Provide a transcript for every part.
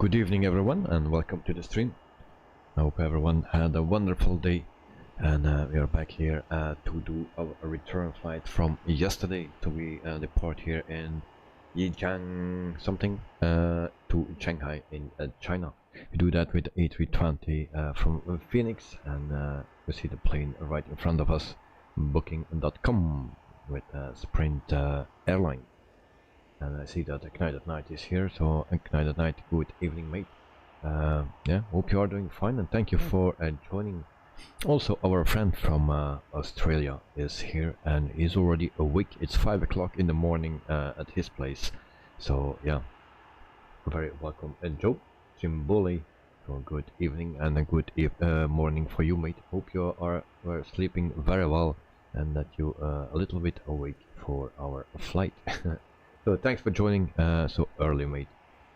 Good evening everyone and welcome to the stream. I hope everyone had a wonderful day, and we are back here to do our return flight from yesterday. So we depart here in Jieyang something to Changhai in China. We do that with the A320 from Phoenix, and we see the plane right in front of us, booking.com with Sprint airline. And I see that Ignited Night is here, so Ignited Night, good evening mate. Yeah, hope you are doing fine and thank you for joining. Also our friend from Australia is here and he's already awake. It's 5 o'clock in the morning at his place, so yeah, very welcome. And Joe Jimboli, so good evening and a good morning for you mate. Hope you are sleeping very well and that you are a little bit awake for our flight. So thanks for joining so early mate,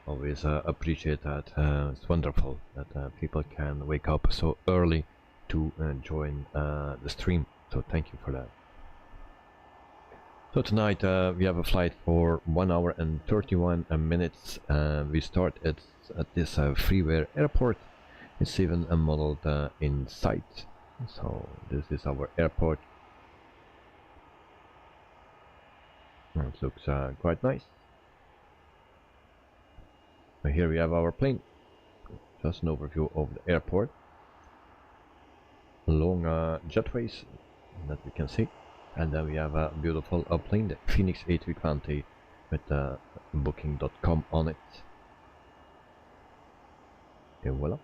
always appreciate that. It's wonderful that people can wake up so early to join the stream, so thank you for that. So tonight we have a flight for 1 hour and 31 minutes. We start at this freeware airport. It's even modeled in sight, so this is our airport. It looks quite nice. So here we have our plane. Just an overview of the airport. Long jetways that we can see, and then we have a beautiful plane, the Phoenix A320 with booking.com on it. Okay, voila.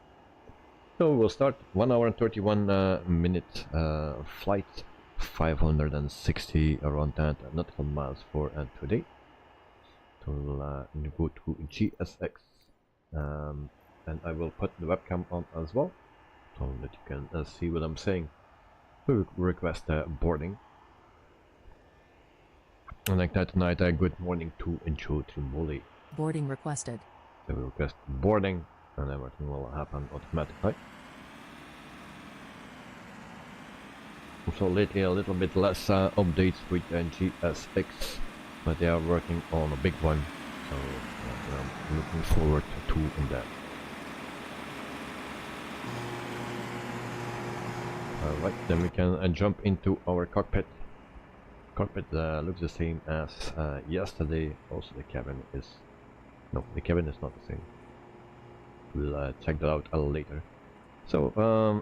So we'll start 1 hour and 31 minute flight. 560 around that nautical miles for today. So we'll go to GSX, and I will put the webcam on as well so that you can see what I'm saying. We request boarding. And like that tonight, good morning to Joe Trimboli. Boarding requested. So we request boarding and everything will happen automatically. So lately a little bit less updates with GSX, but they are working on a big one, so I'm looking forward to that. Alright, then we can jump into our cockpit. Cockpit looks the same as yesterday. Also the cabin is... no, the cabin is not the same. We'll check that out later. So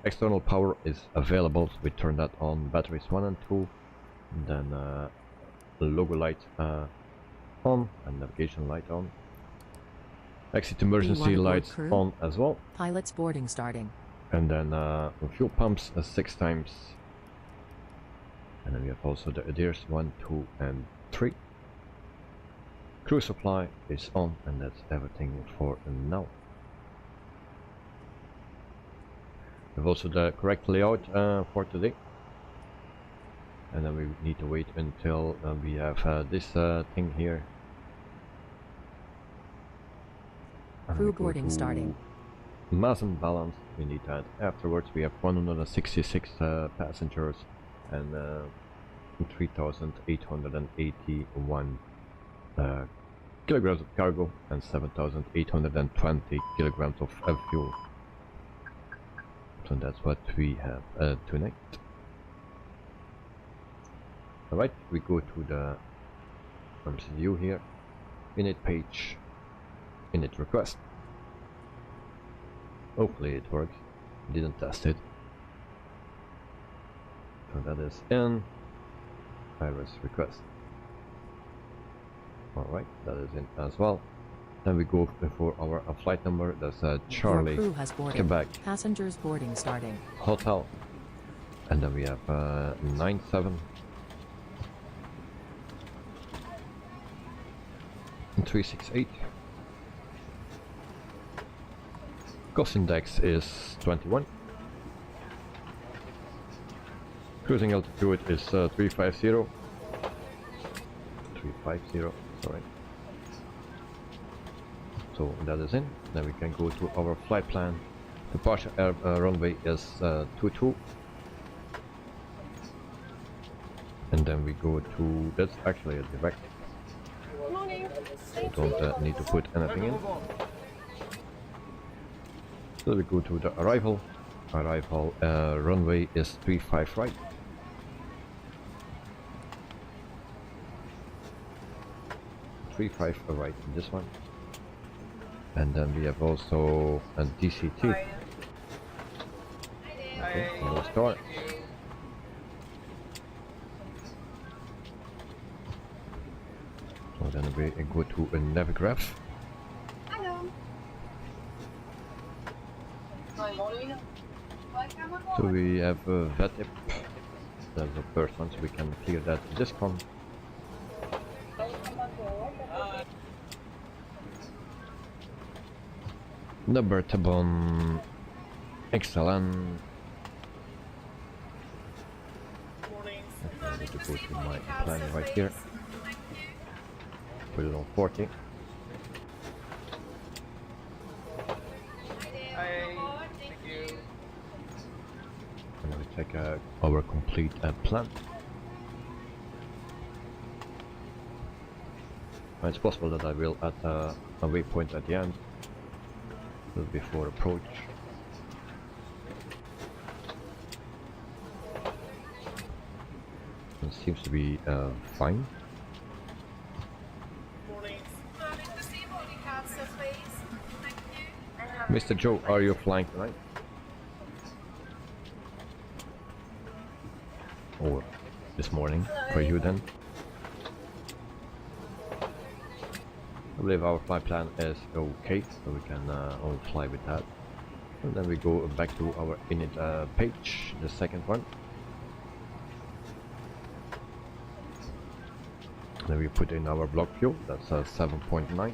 external power is available, so we turn that on, batteries 1 and 2, and then logo light on and navigation light on. Exit emergency lights on as well. Pilot's boarding starting. And then fuel pumps 6 times. And then we have also the ADIRS 1, 2 and 3. Crew supply is on, and that's everything for now. We have also the correct layout for today, and then we need to wait until we have this thing here. Crew boarding starting. Mass and balance, we need that afterwards. We have 166 passengers and 3,881 kilograms of cargo and 7,820 kilograms of fuel. So that's what we have tonight. Alright, we go to the view here. Init page, init request. Hopefully it works. Didn't test it. So that is in. Iris request. Alright, that is in as well. Then we go for our flight number. That's Charlie, Your crew has boarded. Quebec. Passengers boarding starting. Hotel. And then we have 97 and 368. Cost index is 21. Cruising altitude is 350. 350, sorry. So that is in. Then we can go to our flight plan. Departure runway is 22. And then we go to, that's actually a direct. Morning. So don't need to put anything in. So we go to the arrival. Arrival runway is 35 right. 35 right in this one. And then we have also a DCT. Okay, no start. So then we go to a Navigraph. So we have a VETIP. That's the first one, so we can clear that discon. The Bertabon XLN. I need to go to my plan right here. Put it on 40. And we check our complete plan. It's possible that I will add a waypoint at the end, just before approach. It seems to be fine. Mr. Joe, are you flying tonight? Or this morning for you then? I believe our flight plan is okay, so we can all fly with that. And then we go back to our init page, the second one. Then we put in our block fuel, that's 7.9.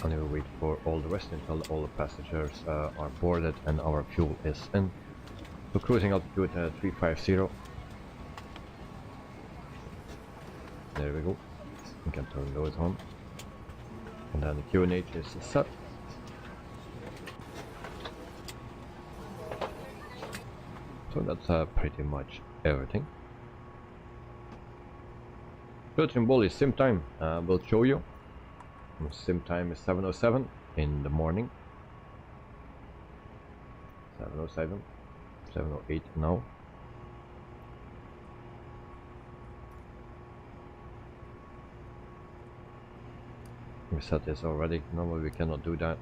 And we will wait for all the rest until all the passengers are boarded and our fuel is in. So cruising altitude 350. There we go. We can turn those on. And then the QNH is set. So that's pretty much everything. Ball is sim time. We'll show you. Sim time is 7:07 in the morning. 7:07, 7:08 now. We set this already. Normally we cannot do that,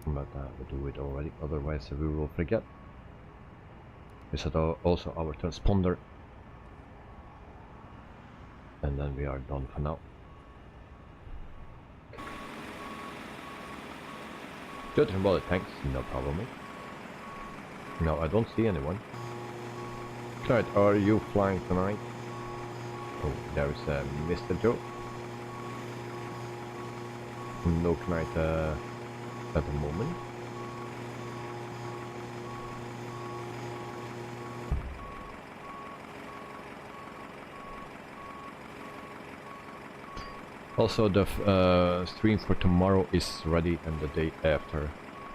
but we do it already. Otherwise we will forget. We set also our transponder. And then we are done for now. Good bullet, thanks, no problem. No, I don't see anyone. Clyde, are you flying tonight? Oh, there is Mr. Joe. No Clyde at the moment. Also, the stream for tomorrow is ready, and the day after.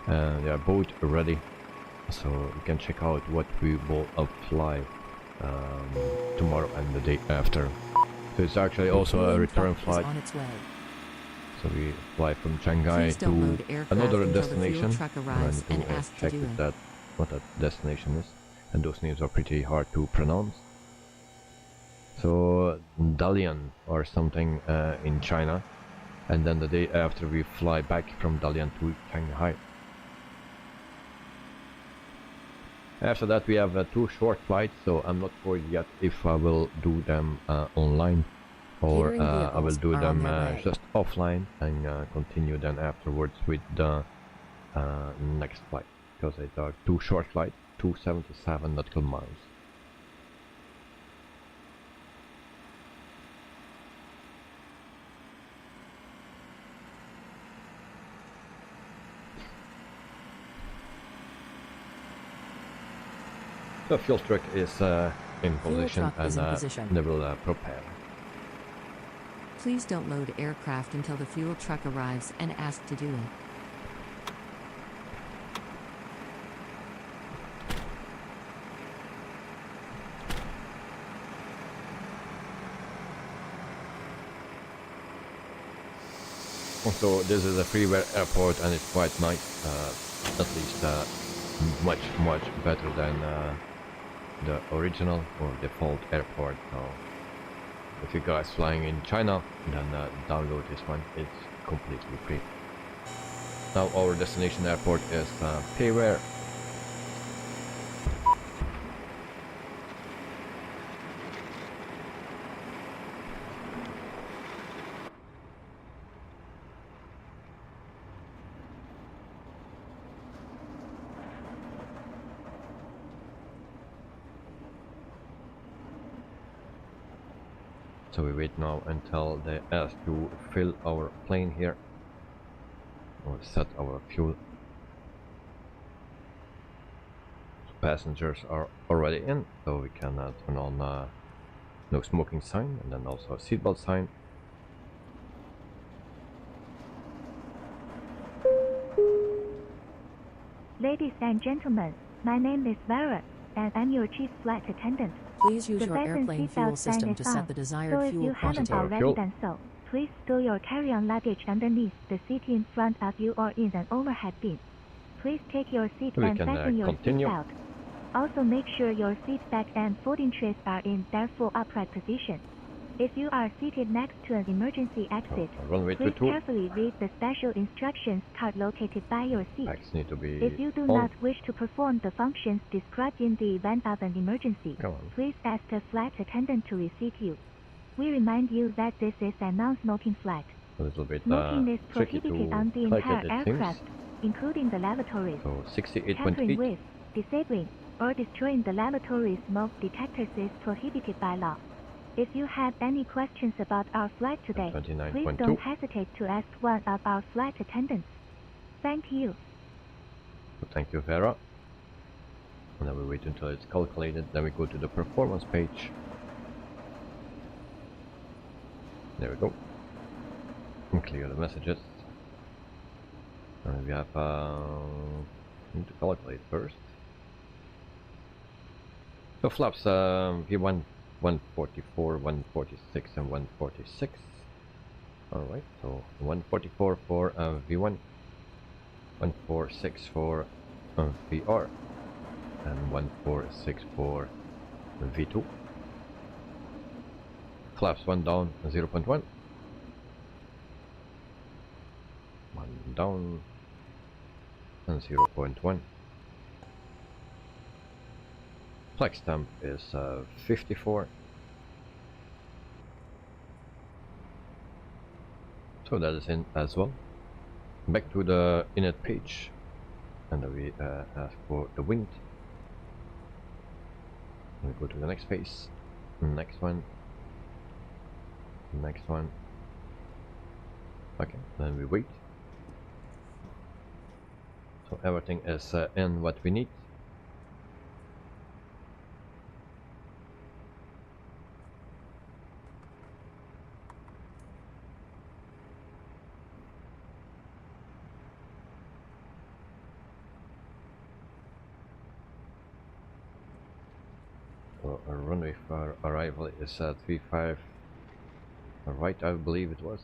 They are both ready, so you can check out what we will fly tomorrow and the day after. So it's actually also a return flight. So we fly from Changhai to another destination. I need to check with that what that destination is, and those names are pretty hard to pronounce. So Dalian or something in China, and then the day after we fly back from Dalian to Changhai. After that we have 2 short flights, so I'm not sure yet if I will do them online or I will do them just offline and continue then afterwards with the next flight, because it's 2 short flights, 277 nautical miles. The fuel truck is in position and they will prepare. Please don't load aircraft until the fuel truck arrives and ask to do it. Also, this is a freeware airport and it's quite nice, at least much better than the original or default airport. So if you guys flying in China, then download this one, it's completely free. Now our destination airport is Payware. So we wait now until they ask to fill our plane here or set our fuel. So passengers are already in, so we can turn on no smoking sign and then also a seatbelt sign. Ladies and gentlemen, my name is Vera, and I'm your chief flight attendant. Please use The your fasten airplane fuel seatbelt sign system is to on, set the so desired if fuel you haven't quantity. already done so, please store your carry-on luggage underneath the seat in front of you or in an overhead bin. Please take your seat We and can, fasten your continue. seatbelt. Also make sure your seat back and folding trays are in their full upright position. If you are seated next to an emergency exit, Runway please 22. carefully read the special instructions card located by your seat. Bags need to be If you do on. not wish to perform the functions described in the event of an emergency, Come on. please ask the flight attendant to reseat you. We remind you that this is a non-smoking flight. A little bit Smoking is tricky prohibited to on the calculate, entire it aircraft, seems. including the lavatories. So Tampering 68.8. with, disabling, or destroying the lavatory smoke detectors is prohibited by law. If you have any questions about our flight today, please 29.2. don't hesitate to ask one of our flight attendants. Thank you. So thank you, Vera. And then we wait until it's calculated. Then we go to the performance page. There we go. And clear the messages. And we have need to calculate first. So flaps V1 144, 146, and 146. Alright, so 144 for V1, 146 for VR, and 146 for V2. Flaps 1 down, 0.1. 1 down, and 0.1. Flex stamp is 54. So that is in as well. Back to the init page, and then we ask for the wind. We go to the next phase, next one, next one. Okay, then we wait. So everything is in what we need. So our runway for arrival is 35. Right, I believe it was.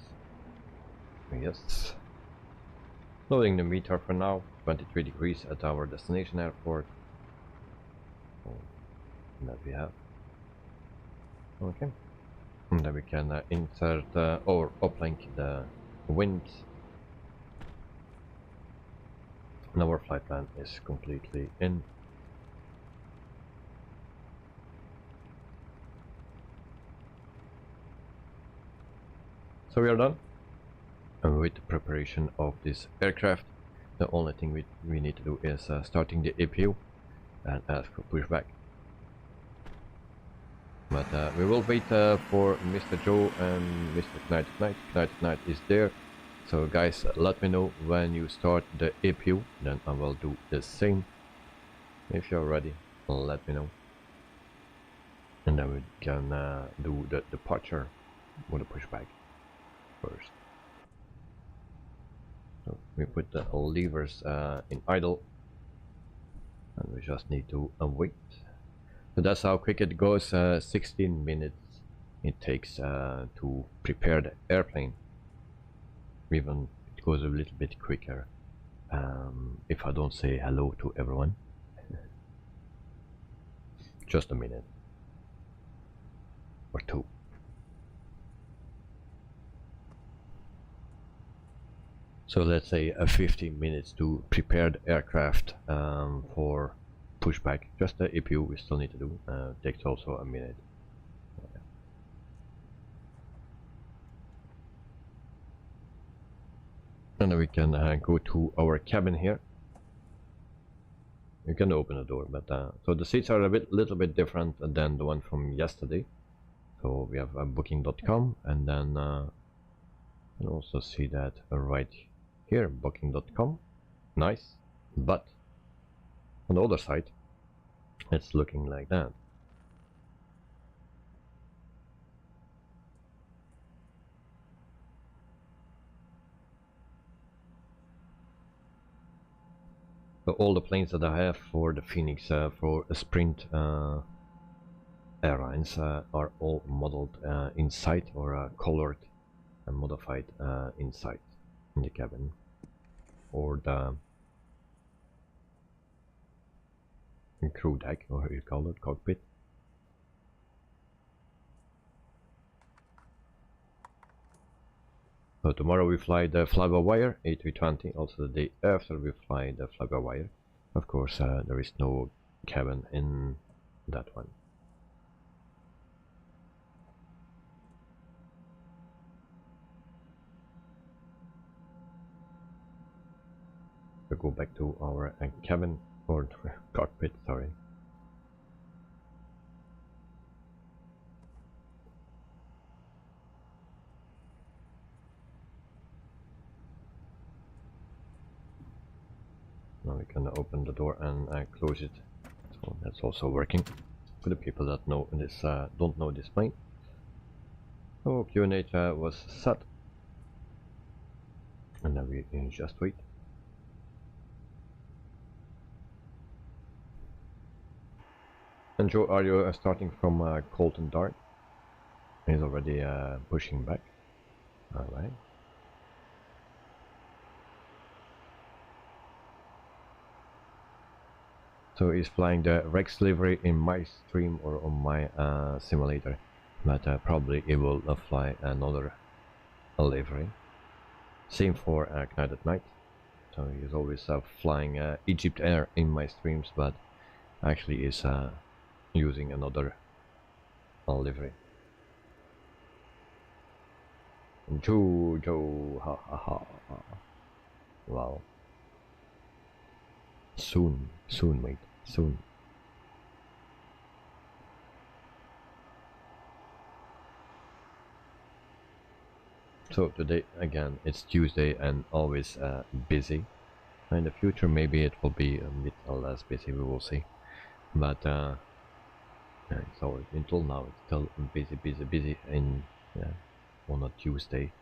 Yes. Loading the meter for now. 23 degrees at our destination airport. So that we have. Okay. And then we can insert or uplink the wind. And our flight plan is completely in. So we are done with the preparation of this aircraft. The only thing we need to do is starting the APU and ask for pushback. But we will wait for Mr. Joe and Mr. Knight is there. So guys, let me know when you start the APU, then I will do the same. If you're ready, let me know. And then we can do the departure with the pushback first. So we put the levers in idle, and we just need to wait. So that's how quick it goes. 16 minutes it takes to prepare the airplane. even it goes a little bit quicker if I don't say hello to everyone. Just a minute or two. So let's say 15 minutes to prepare the aircraft for pushback. Just the EPU we still need to do, takes also a minute. And then we can go to our cabin here. You can open the door, but so the seats are a little bit different than the one from yesterday. So we have booking.com, and then you can also see that right here, booking.com. Nice, but on the other side it's looking like that. So all the planes that I have for the Phoenix for a Sprint Airlines are all modeled inside, or colored and modified inside in the cabin, or the crew deck, or how you call it, cockpit. So tomorrow we fly the fly-by-wire A320, also the day after we fly the fly-by-wire. Of course there is no cabin in that one. We go back to our cabin, or cockpit, sorry. Now we can open the door and close it. So that's also working for the people that know this, don't know this plane. So QNH was set, and now we can just wait. And Joe, are you starting from Colton Dart? He's already pushing back. Alright. So he's flying the Rex livery in my stream or on my simulator, but probably he will fly another livery. Same for Knight at Night. So he's always flying Egypt Air in my streams, but actually is using another livery. Joe, ha ha ha. Wow. Soon, mate, soon. So today again it's Tuesday and always busy. In the future maybe it will be a bit less busy, we will see. But so until now it's still busy in on a Tuesday.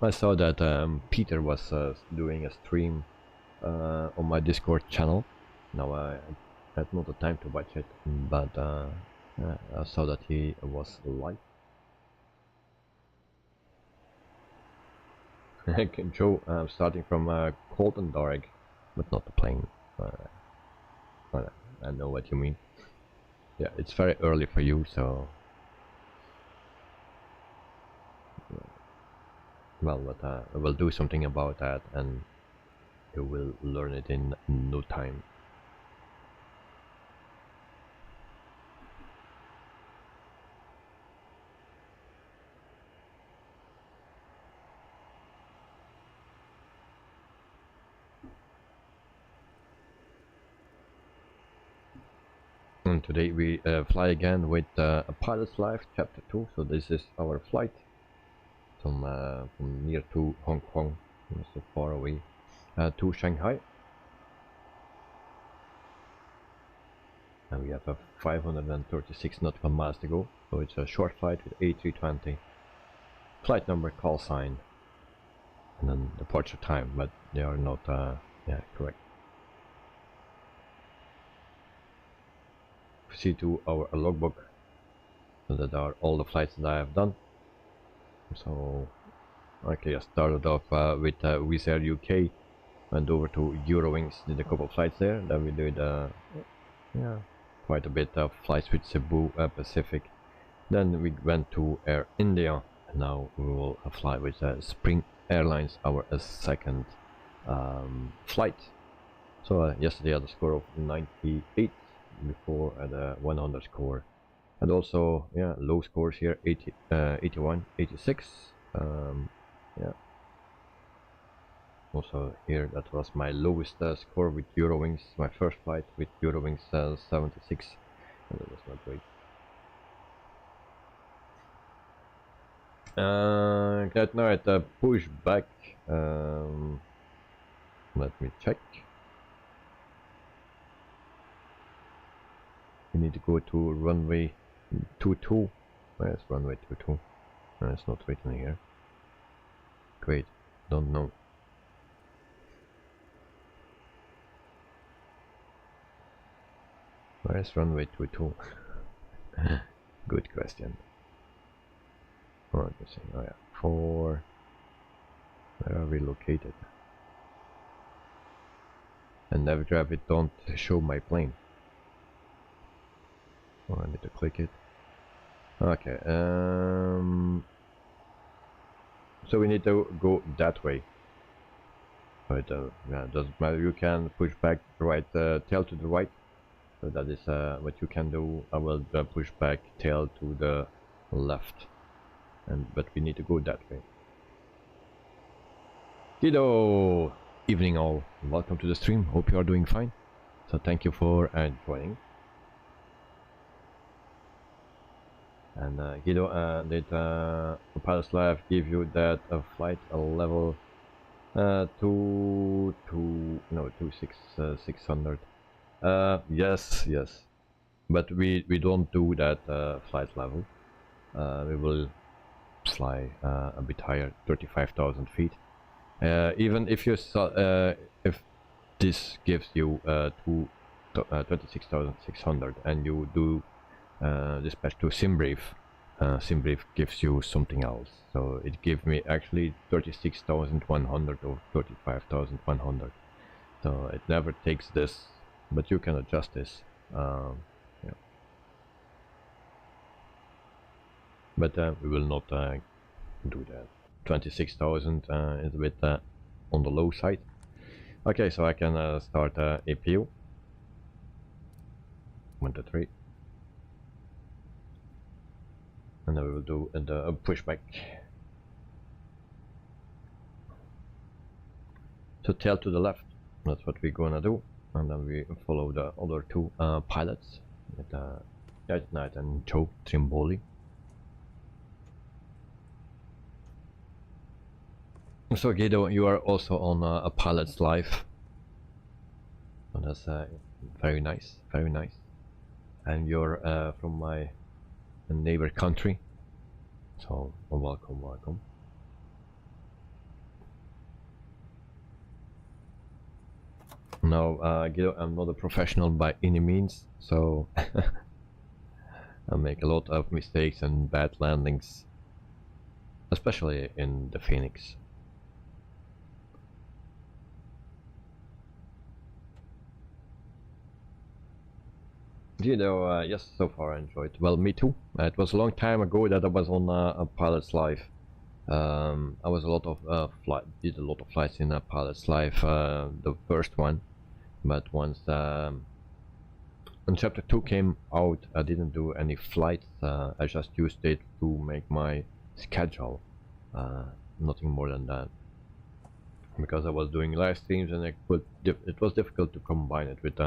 I saw that Peter was doing a stream on my Discord channel. Now I had not the time to watch it, but I saw that he was live. Joe, starting from Colton Dark, but not the plane. I know what you mean. Yeah, it's very early for you, so. Well, but I will do something about that, and you will learn it in no time. And today we fly again with a Pilot's Life Chapter 2. So this is our flight from near to Hong Kong, not so far away, to Shanghai. And we have a 536 nautical miles to go. So it's a short flight with A320, flight number, call sign, and then departure time, but they are not yeah, correct. See to our logbook, so that are all the flights that I have done. So okay, I started off with Wizz Air UK, went over to Eurowings, did a couple of flights there. Then we did yeah, quite a bit of flights with Cebu Pacific. Then we went to Air India, and now we will fly with Spring Airlines, our second flight. So yesterday I had a score of 98, before at a 100 score, and also yeah, low scores here, 80, 81, 86. Yeah. Also here, that was my lowest score with Eurowings, my first flight with Eurowings, 76, and that was not great. That night push back, let me check. We need to go to runway 22. Where's runway 22? It's not written here. Great, don't know. Where's runway 22? Good question. Oh, let me see. Oh yeah, 4. Where are we located? And Navigraph don't show my plane. Oh, I need to click it. Okay. So we need to go that way. But yeah, doesn't matter. You can push back the right tail to the right. So that is what you can do. I will push back tail to the left. But we need to go that way. Kiddo! Evening all. Welcome to the stream. Hope you are doing fine. So thank you for joining. And Guido, did Pilot's Live give you that flight level 600? Yes, yes. But we don't do that flight level. We will fly a bit higher, 35,000 feet. Even if you if this gives you 26,600 and you do dispatch to SimBrief, SimBrief gives you something else. So it gives me actually 36,100 or 35,100. So it never takes this, but you can adjust this. Yeah. But we will not do that. 26,000 is a bit on the low side. Okay, so I can start APU. 1 to 3. And then we will do the pushback. So tail to the left, that's what we're gonna do. And then we follow the other two pilots with Knight and Joe Trimboli. So Guido, you are also on a Pilot's Live. So that's very nice, very nice. And you're from my neighbor country, so welcome, welcome. Now, Guido, I'm not a professional by any means, so I make a lot of mistakes and bad landings, especially in the Phoenix. Guido, yes, so far I enjoyed. Well, me too. It was a long time ago that I was on a Pilot's Live. I was did a lot of flights in a Pilot's Live, the first one. But once when chapter 2 came out, I didn't do any flights. I just used it to make my schedule. Nothing more than that. Because I was doing live streams and it was difficult to combine it with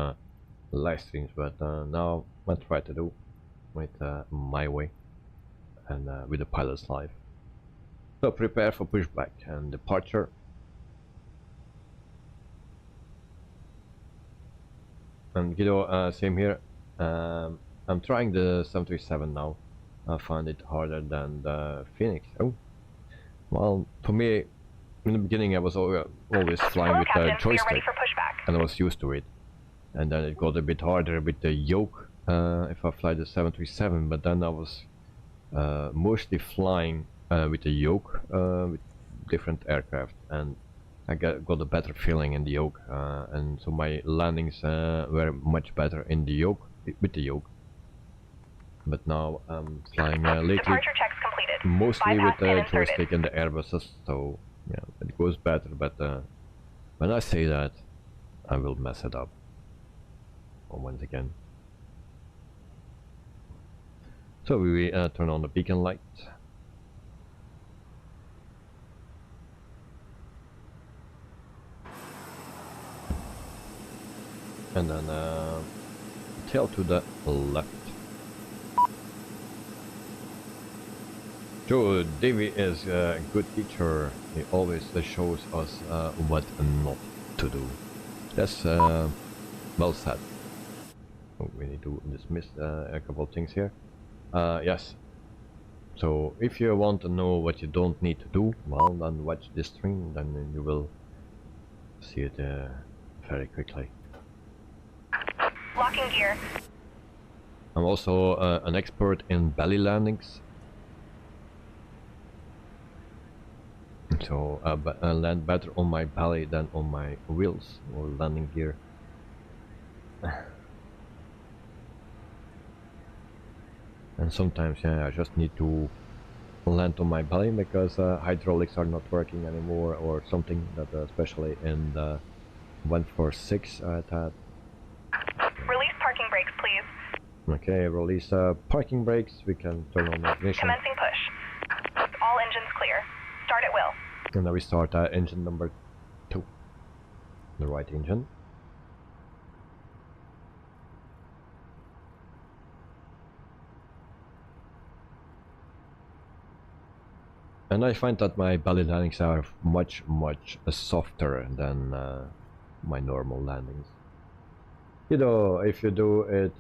live streams, but now I try to do it my way and with the Pilot's Live. So prepare for pushback and departure. And Guido, same here. I'm trying the 737 now. I find it harder than the Phoenix. Oh, well, for me, in the beginning I was always flying with the joystick, and I was used to it. And then it got a bit harder with the yoke if I fly the 737, but then I was mostly flying with the yoke with different aircraft, and I got a better feeling in the yoke, and so my landings were much better in the yoke, with the yoke. But now I'm flying lately mostly with the joystick and the Airbuses, so yeah, it goes better, but when I say that, I will mess it up once again. So we turn on the beacon light. And then tail to the left. So Davey is a good teacher. He always shows us what not to do. That's well said. Oh, we need to dismiss a couple of things here. Yes. So if you want to know what you don't need to do, well, then watch this stream, then you will see it very quickly. Locking gear. I'm also an expert in belly landings. So I land better on my belly than on my wheels or landing gear. And sometimes, yeah, I just need to land on my belly because hydraulics are not working anymore or something, that especially in the 146 I had. Release parking brakes, please. Okay, release parking brakes. We can turn on the ignition. Commencing push. All engines clear. Start at will. And now we start engine number 2. The right engine. And I find that my belly landings are much softer than my normal landings. You know, if you do it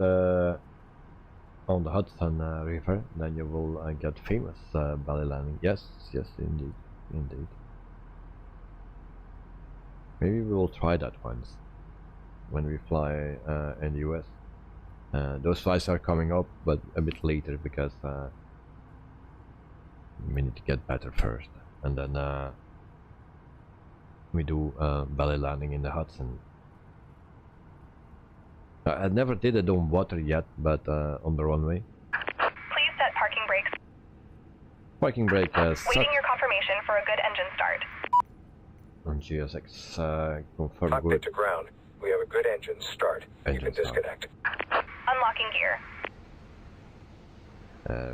on the Hudson River, then you will get famous belly landing. Yes, indeed. Maybe we will try that once when we fly in the US. Those flights are coming up, but a bit later because we need to get better first, and then we do belly landing in the Hudson. I never did it on water yet, but on the runway. Please set parking brakes. Parking brake set. Waiting your confirmation for a good engine start. On GSX confirm Cockpit good. to ground. We have a good engine start. Engine you can disconnect. Unlocking gear.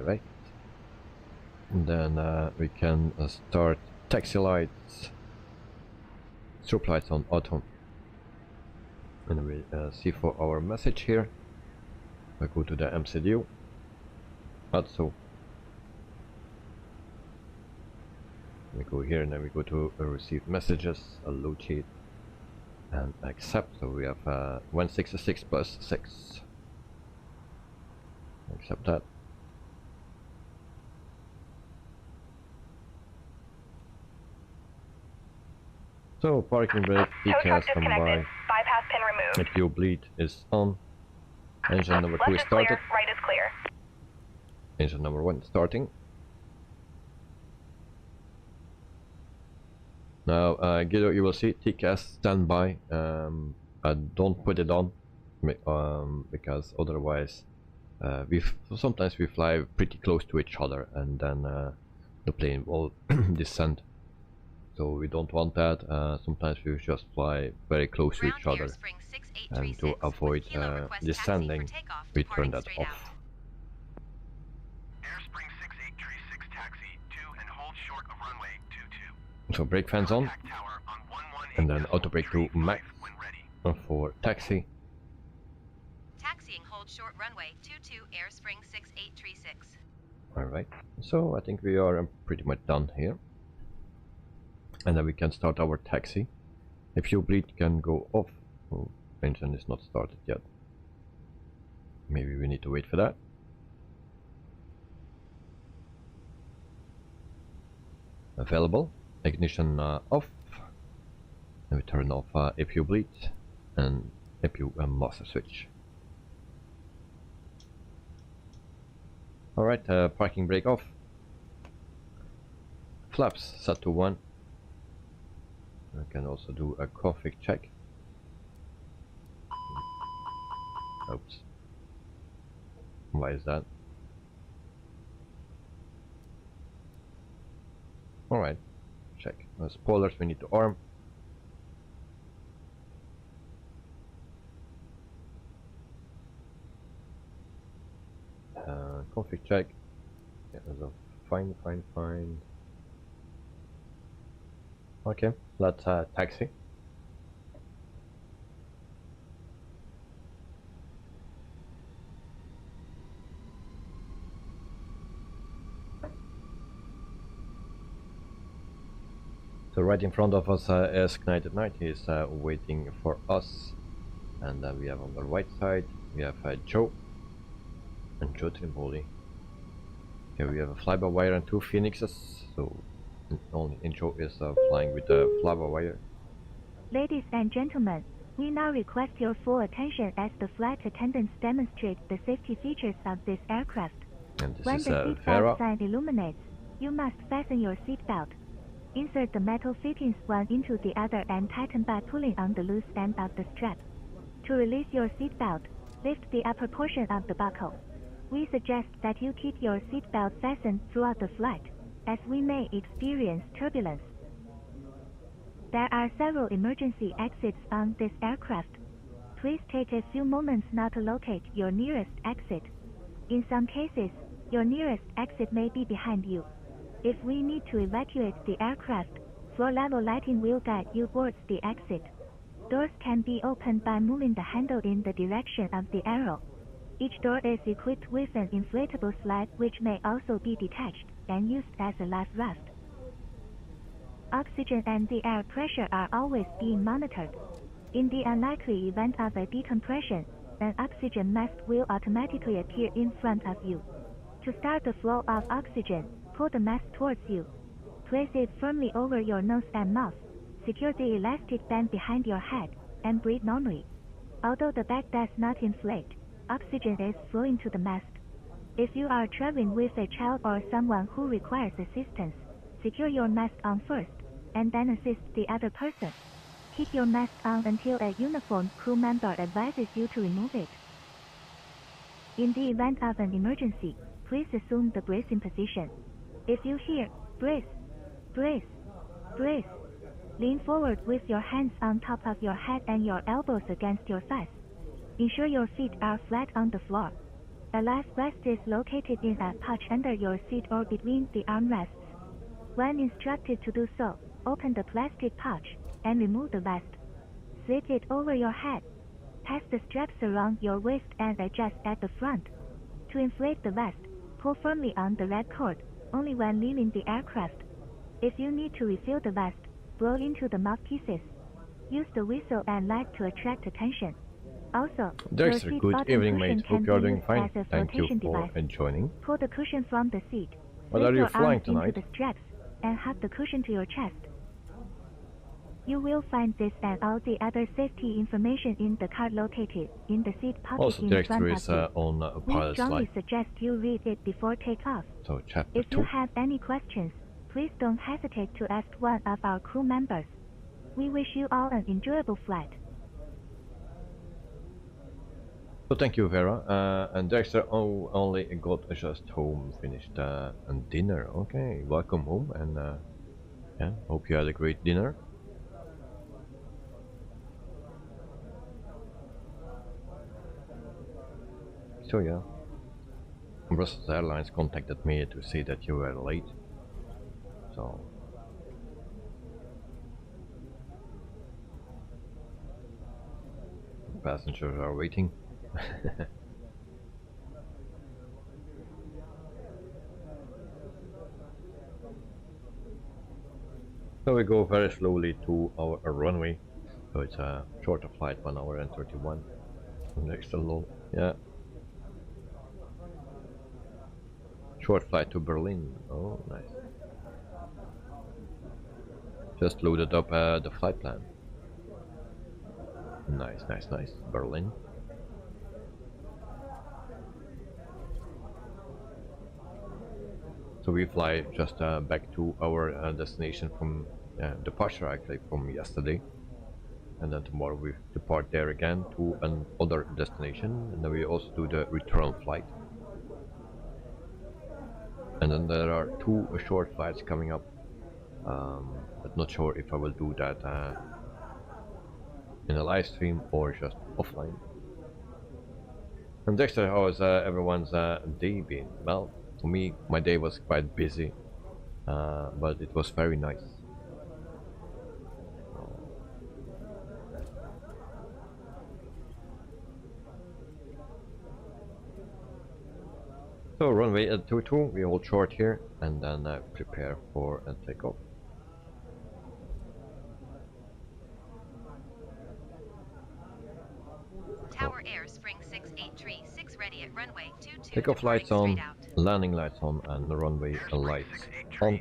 Right. And then we can start taxi lights, strobe lights on auto. And we see for our message here. I go to the MCDU. Also, we go here and then we go to receive messages, a load sheet, and accept. So we have 166 plus 6. Accept that. So parking brake, Tow truck PCAS come by. disconnected. Bypass pin removed. The fuel bleed is on. Engine number 2 Left is is clear. started. Right is clear. Engine number 1 starting. Now, Guido, you will see TCAS standby. I don't put it on because otherwise, sometimes we fly pretty close to each other, and then the plane will descend. So we don't want that. Sometimes we just fly very close to each other, and to avoid descending, we turn that off. Airspring 6836 taxi 2 and hold short of runway 22. So brake fans on, Contact tower on 118 and then auto brake to max when ready. for taxi. Taxiing hold short runway 22 Airspring 6836. Alright, so I think we are pretty much done here. And then we can start our taxi. The fuel bleed can go off. Oh, engine is not started yet. Maybe we need to wait for that. available. Ignition off. And we turn off APU bleed and APU master switch. Alright, parking brake off. Flaps set to 1. I can also do a config check. Oops. Why is that? Alright, check. Spoilers we need to arm. Config check. Yeah, so fine. Okay, let's taxi. So right in front of us is Knight at Night. He's waiting for us, and we have on the right side we have Joe and Joe Trimboli. Okay, we have a fly-by-wire and 2 Phoenixes, so only Joe is flying with the fly-by-wire. Ladies and gentlemen, we now request your full attention as the flight attendants demonstrate the safety features of this aircraft. And this When is the seatbelt Vera. sign illuminates, you must fasten your seatbelt. Insert the metal fittings one into the other and tighten by pulling on the loose end of the strap. To release your seatbelt, lift the upper portion of the buckle. We suggest that you keep your seatbelt fastened throughout the flight, as we may experience turbulence. There are several emergency exits on this aircraft. Please take a few moments now to locate your nearest exit. In some cases, your nearest exit may be behind you. If we need to evacuate the aircraft, floor-level lighting will guide you towards the exit. Doors can be opened by moving the handle in the direction of the arrow. Each door is equipped with an inflatable slide which may also be detached and used as a life raft. Oxygen and the air pressure are always being monitored. In the unlikely event of a decompression, an oxygen mask will automatically appear in front of you. To start the flow of oxygen, pull the mask towards you. Place it firmly over your nose and mouth. Secure the elastic band behind your head, and breathe normally. Although the bag does not inflate, oxygen is flowing to the mask. If you are traveling with a child or someone who requires assistance, secure your mask on first, and then assist the other person. Keep your mask on until a uniformed crew member advises you to remove it. In the event of an emergency, please assume the bracing position. If you hear, brace, brace, brace, lean forward with your hands on top of your head and your elbows against your thighs. Ensure your feet are flat on the floor. A life vest is located in a pouch under your seat or between the armrests. When instructed to do so, open the plastic pouch and remove the vest. Slip it over your head. Pass the straps around your waist and adjust at the front. To inflate the vest, pull firmly on the red cord, only when leaving the aircraft. If you need to refill the vest, blow into the mouthpieces. Use the whistle and light to attract attention. Also, There's your a seat good bottom evening, cushion mate. can Hope be you're doing used fine. as a Thank you flotation for device. joining. Pull the cushion from the seat. What Slip are you your flying arms tonight? into the straps and hug the cushion to your chest. You will find this and all the other safety information in the card located in the seat pocket Also, in directory front is of you. on We pilot strongly slide. suggest you read it before takeoff. So chapter If you 2. have any questions, please don't hesitate to ask one of our crew members. We wish you all an enjoyable flight. So thank you, Vera. And Dexter only got just home, finished dinner. Okay, welcome home, and yeah, hope you had a great dinner. So yeah, Brussels Airlines contacted me to say that you were late. So passengers are waiting. So we go very slowly to our runway. So it's a shorter flight, 1 hour and 31. Next to low, yeah. Short flight to Berlin. Oh, nice. Just loaded up the flight plan. Nice, nice, nice. Berlin. So we fly just back to our destination from departure, actually, from yesterday. And then tomorrow we depart there again to another destination, and then we also do the return flight. And then there are 2 short flights coming up, but not sure if I will do that in a live stream or just offline. And Dexter, how has everyone's day been? Well, for me, my day was quite busy, but it was very nice. So runway at 22, we hold short here, and then prepare for a takeoff. Tower Air Spring 683 ready at runway 22. Takeoff lights on, landing lights on, and the runway lights on.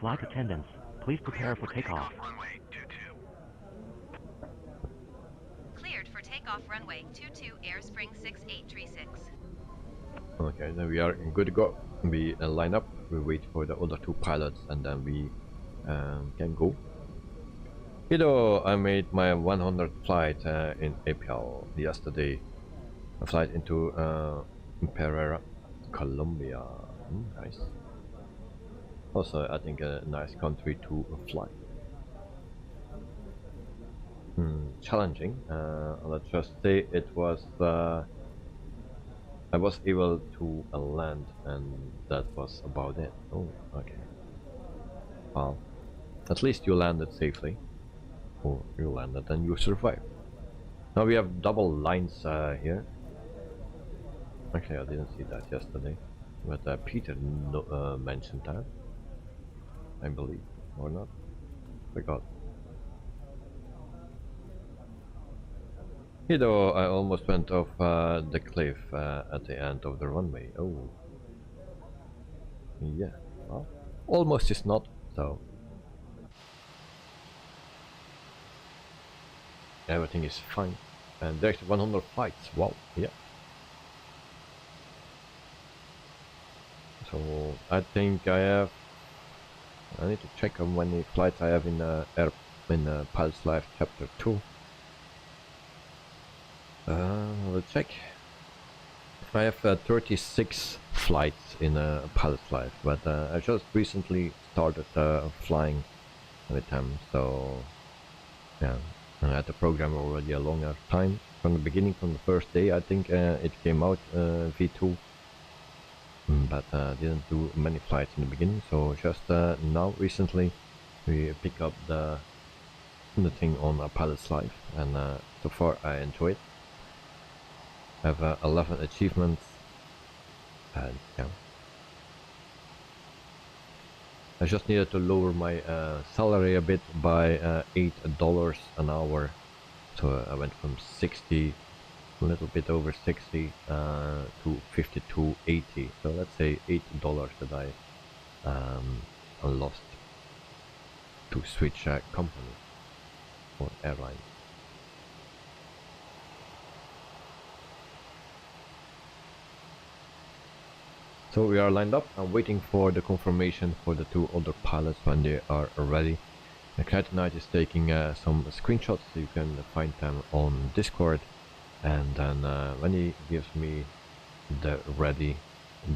Flight attendants, please prepare for takeoff. Cleared for takeoff runway 22 Air Spring 6836. Okay, then we are good to go. We line up, we wait for the other 2 pilots, and then we can go. Hello, I made my 100th flight in April yesterday. A flight into Pereira, Colombia. Nice. Also, I think a nice country to fly. Challenging. Let's just say it was. I was able to land, and that was about it. Oh, okay. Well, at least you landed safely. Or you landed and you survived. Now we have double lines here. Actually, I didn't see that yesterday, but Peter mentioned that, I believe, or not. Forgot. You know, I almost went off the cliff at the end of the runway. Oh, yeah. Well, almost is not so. Everything is fine, and there's 100 flights. Wow, yeah. So I think I need to check how many flights I have in Pilot's Life Chapter 2. We'll check. I have 36 flights in Pilot's Life, but I just recently started flying with them, so yeah. I had the program already a longer time. From the beginning, from the first day, I think it came out V2. But didn't do many flights in the beginning, so just now, recently, we pick up the thing on a Pilot's Life, and so far I enjoy it. I have 11 achievements, and yeah. I just needed to lower my salary a bit by $8 an hour, so I went from 60, a little bit over 60 to 52.80. So let's say $8 that I lost to switch company or airline. So we are lined up. I'm waiting for the confirmation for the 2 other pilots when they are ready. QUADRANT is taking some screenshots, so you can find them on Discord. And then when he gives me the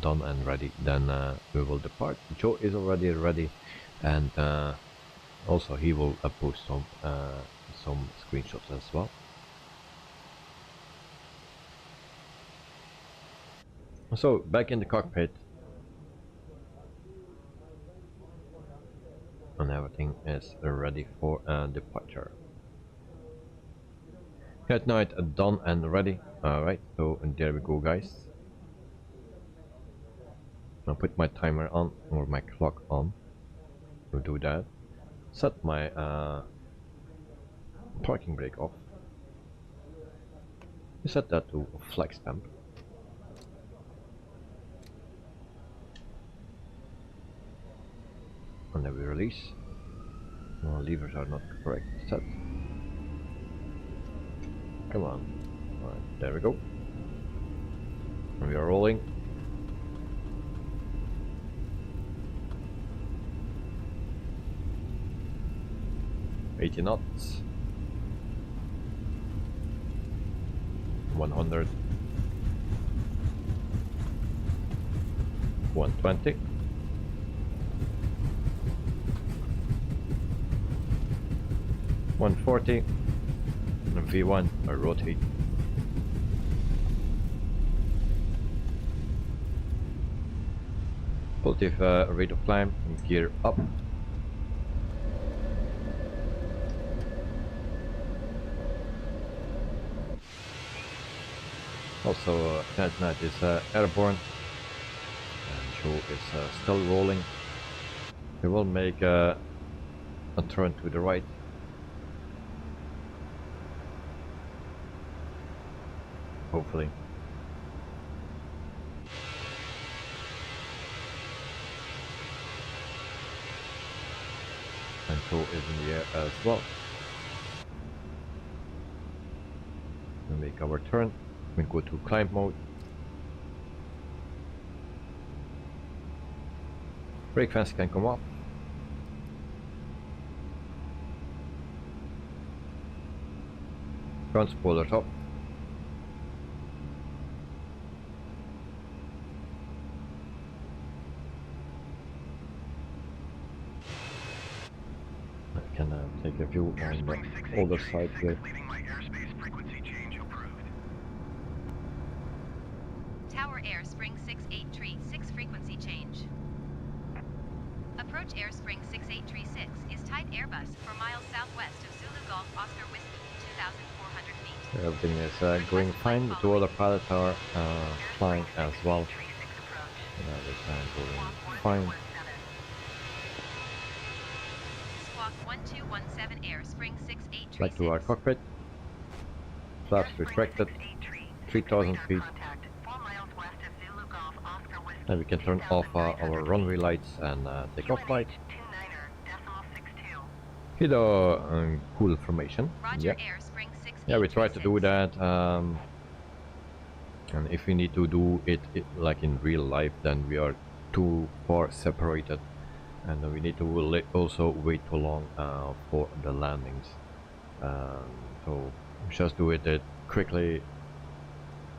done and ready, then we will depart. Joe is already ready, and also he will post some screenshots as well. So back in the cockpit, and everything is ready for departure. QUADRANT done and ready. Alright, so there we go, guys. I'll put my timer on, or my clock on. We'll do that. Set my parking brake off. Set that to flex temp. And then we release. No, levers are not correct set. Come on. Alright, there we go. And we are rolling. $80 knots. 100. 120. 140. And V1 or rotate. Positive rate of climb and gear up. Also, Changhai is airborne, and show is still rolling. We will make a turn to the right. Hopefully. And show is in the air as well. We make our turn. We go to climb mode. Brake fence can come off. Front spoiler top. I can take a view on the other side here. Tower Air Spring 6836 frequency change. Approach Air Spring 6836 is type Airbus for miles southwest of Zulu Golf Oscar Whiskey, 2,400 feet. Everything is going fine. The two other pilots are flying as well. Going fine. Squawk 1217 Air Spring 6836. Back to our cockpit. Flaps retracted. 3,000 feet. And we can turn off our runway lights and take off light. Hit a cool formation. Roger, Air Spring 6836. Yeah, we try to do that. And if we need to do it like in real life, then we are too far separated, and we need to also wait too long for the landings. So just do it quickly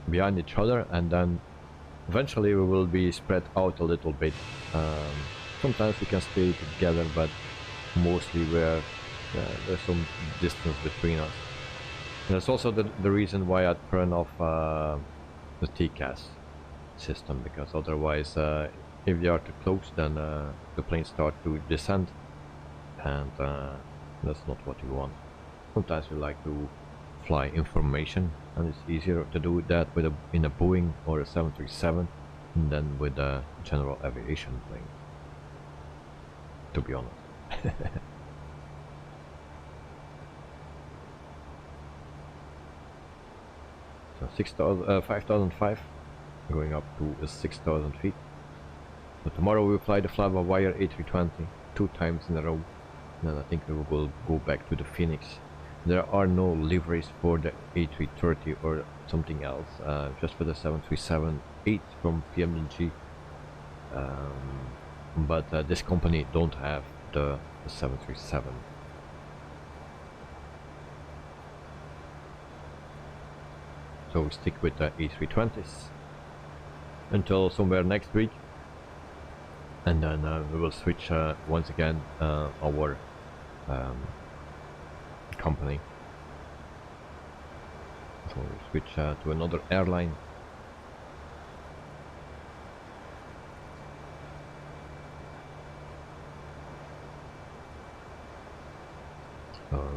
behind each other, and then eventually we will be spread out a little bit. Sometimes we can stay together, but mostly there's some distance between us. And that's also the reason why I turn off the TCAS system, because otherwise if they are too close, then the planes start to descend, and that's not what you want. Sometimes we like to fly information, and it's easier to do that with in a Boeing or a 737 than with a general aviation plane, to be honest. So 5,005 going up to 6,000 feet. So tomorrow we'll fly the fly-by-wire A320 2 times in a row, and then I think we will go back to the Phoenix. There are no liveries for the A330 or something else, just for the 737-8 from PMG. But this company don't have the 737. So we stick with the A320s until somewhere next week, and then we will switch once again our company. So we switch to another airline.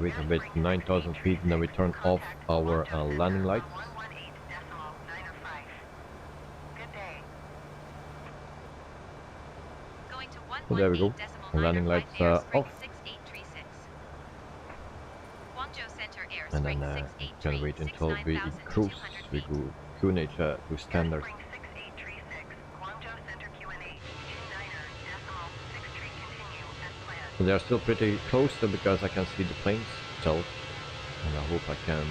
Wait a bit, 9,000 feet, and then we turn off our landing lights. So there we go, landing lights off. And then can wait until we cruise. We go QNH to standard. But they are still pretty close because I can see the planes itself, and I hope I can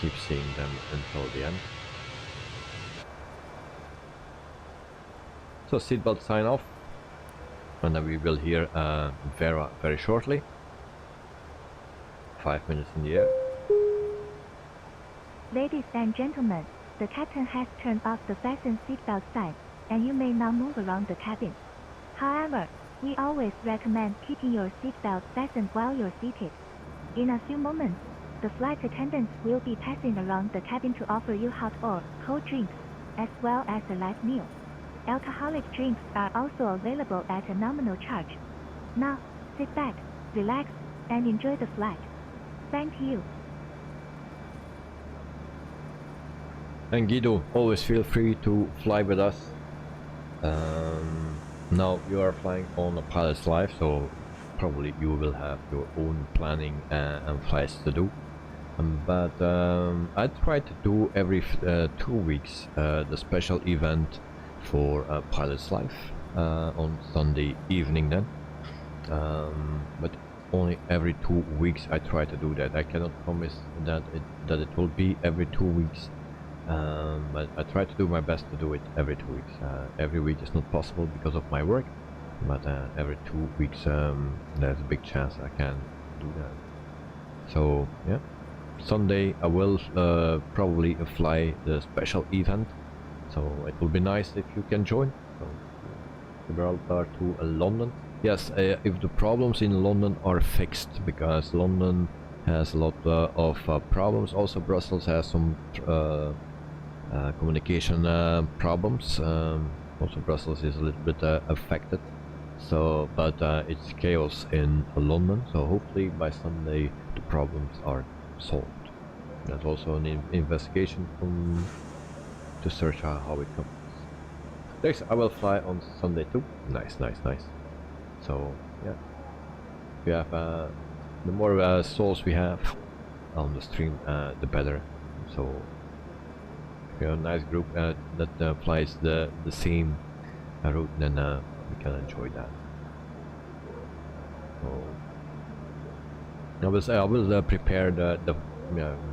keep seeing them until the end. So seatbelt sign off, and then we will hear Vera very shortly. 5 minutes in the air. Ladies and gentlemen, the captain has turned off the fasten seatbelt sign, and you may now move around the cabin. However, we always recommend keeping your seatbelt fastened while you're seated. In a few moments, the flight attendants will be passing around the cabin to offer you hot or cold drinks, as well as a light meal. Alcoholic drinks are also available at a nominal charge. Now, sit back, relax, and enjoy the flight. Thank you. And Guido, always feel free to fly with us. Now you are flying on a pilot's life, so probably you will have your own planning and flights to do. But I try to do every 2 weeks the special event for pilot's life on Sunday evening then. But only every 2 weeks I try to do that. I cannot promise that it will be every 2 weeks. But I try to do my best to do it every 2 weeks. Every week is not possible because of my work, but every 2 weeks there's a big chance I can do that. So yeah, Sunday I will probably fly the special event, so it will be nice if you can join. So Gibraltar to London. Yes, if the problems in London are fixed, because London has a lot of problems. Also Brussels has some communication problems. Also Brussels is a little bit affected, so but it's chaos in London, so hopefully by Sunday the problems are solved. There's also an investigation to search how it comes. Next I will fly on Sunday too. Nice. So yeah, we have the more souls we have on the stream, the better. So if we have a nice group that flies the same route, then we can enjoy that. So I will prepare the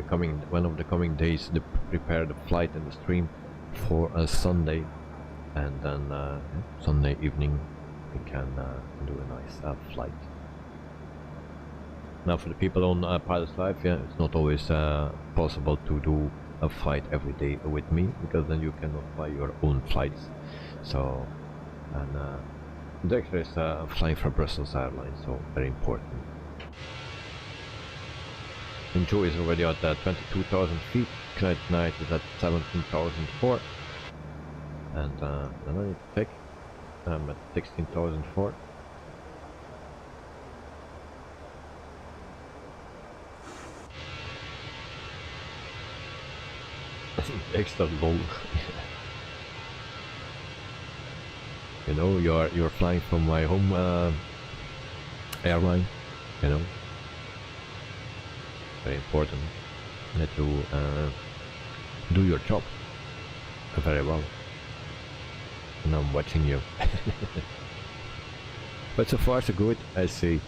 coming one of the coming days to prepare the flight and the stream for a Sunday, and then Sunday evening we can do a nice flight. Now for the people on Pilot's Life, yeah, it's not always possible to do a flight every day with me, because then you cannot fly your own flights. So, and Dexter is flying for Brussels Airlines, so very important. And Joe is already at 22,000 feet, Knight Knight is at 17,004, and then I need to pick, I'm at 16,004. Extra long. You know, you're flying from my home airline, you know. Very important that you do your job very well. And I'm watching you. But so far so good, I see.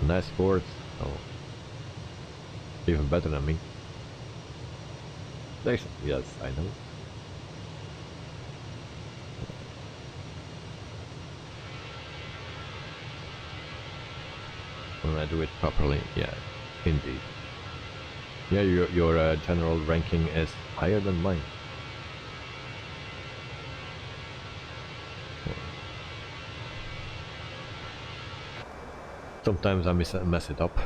A nice scores, so even better than me. Yes, I know. When I do it properly, yeah, indeed. Yeah, your general ranking is higher than mine. Sometimes I mess it up.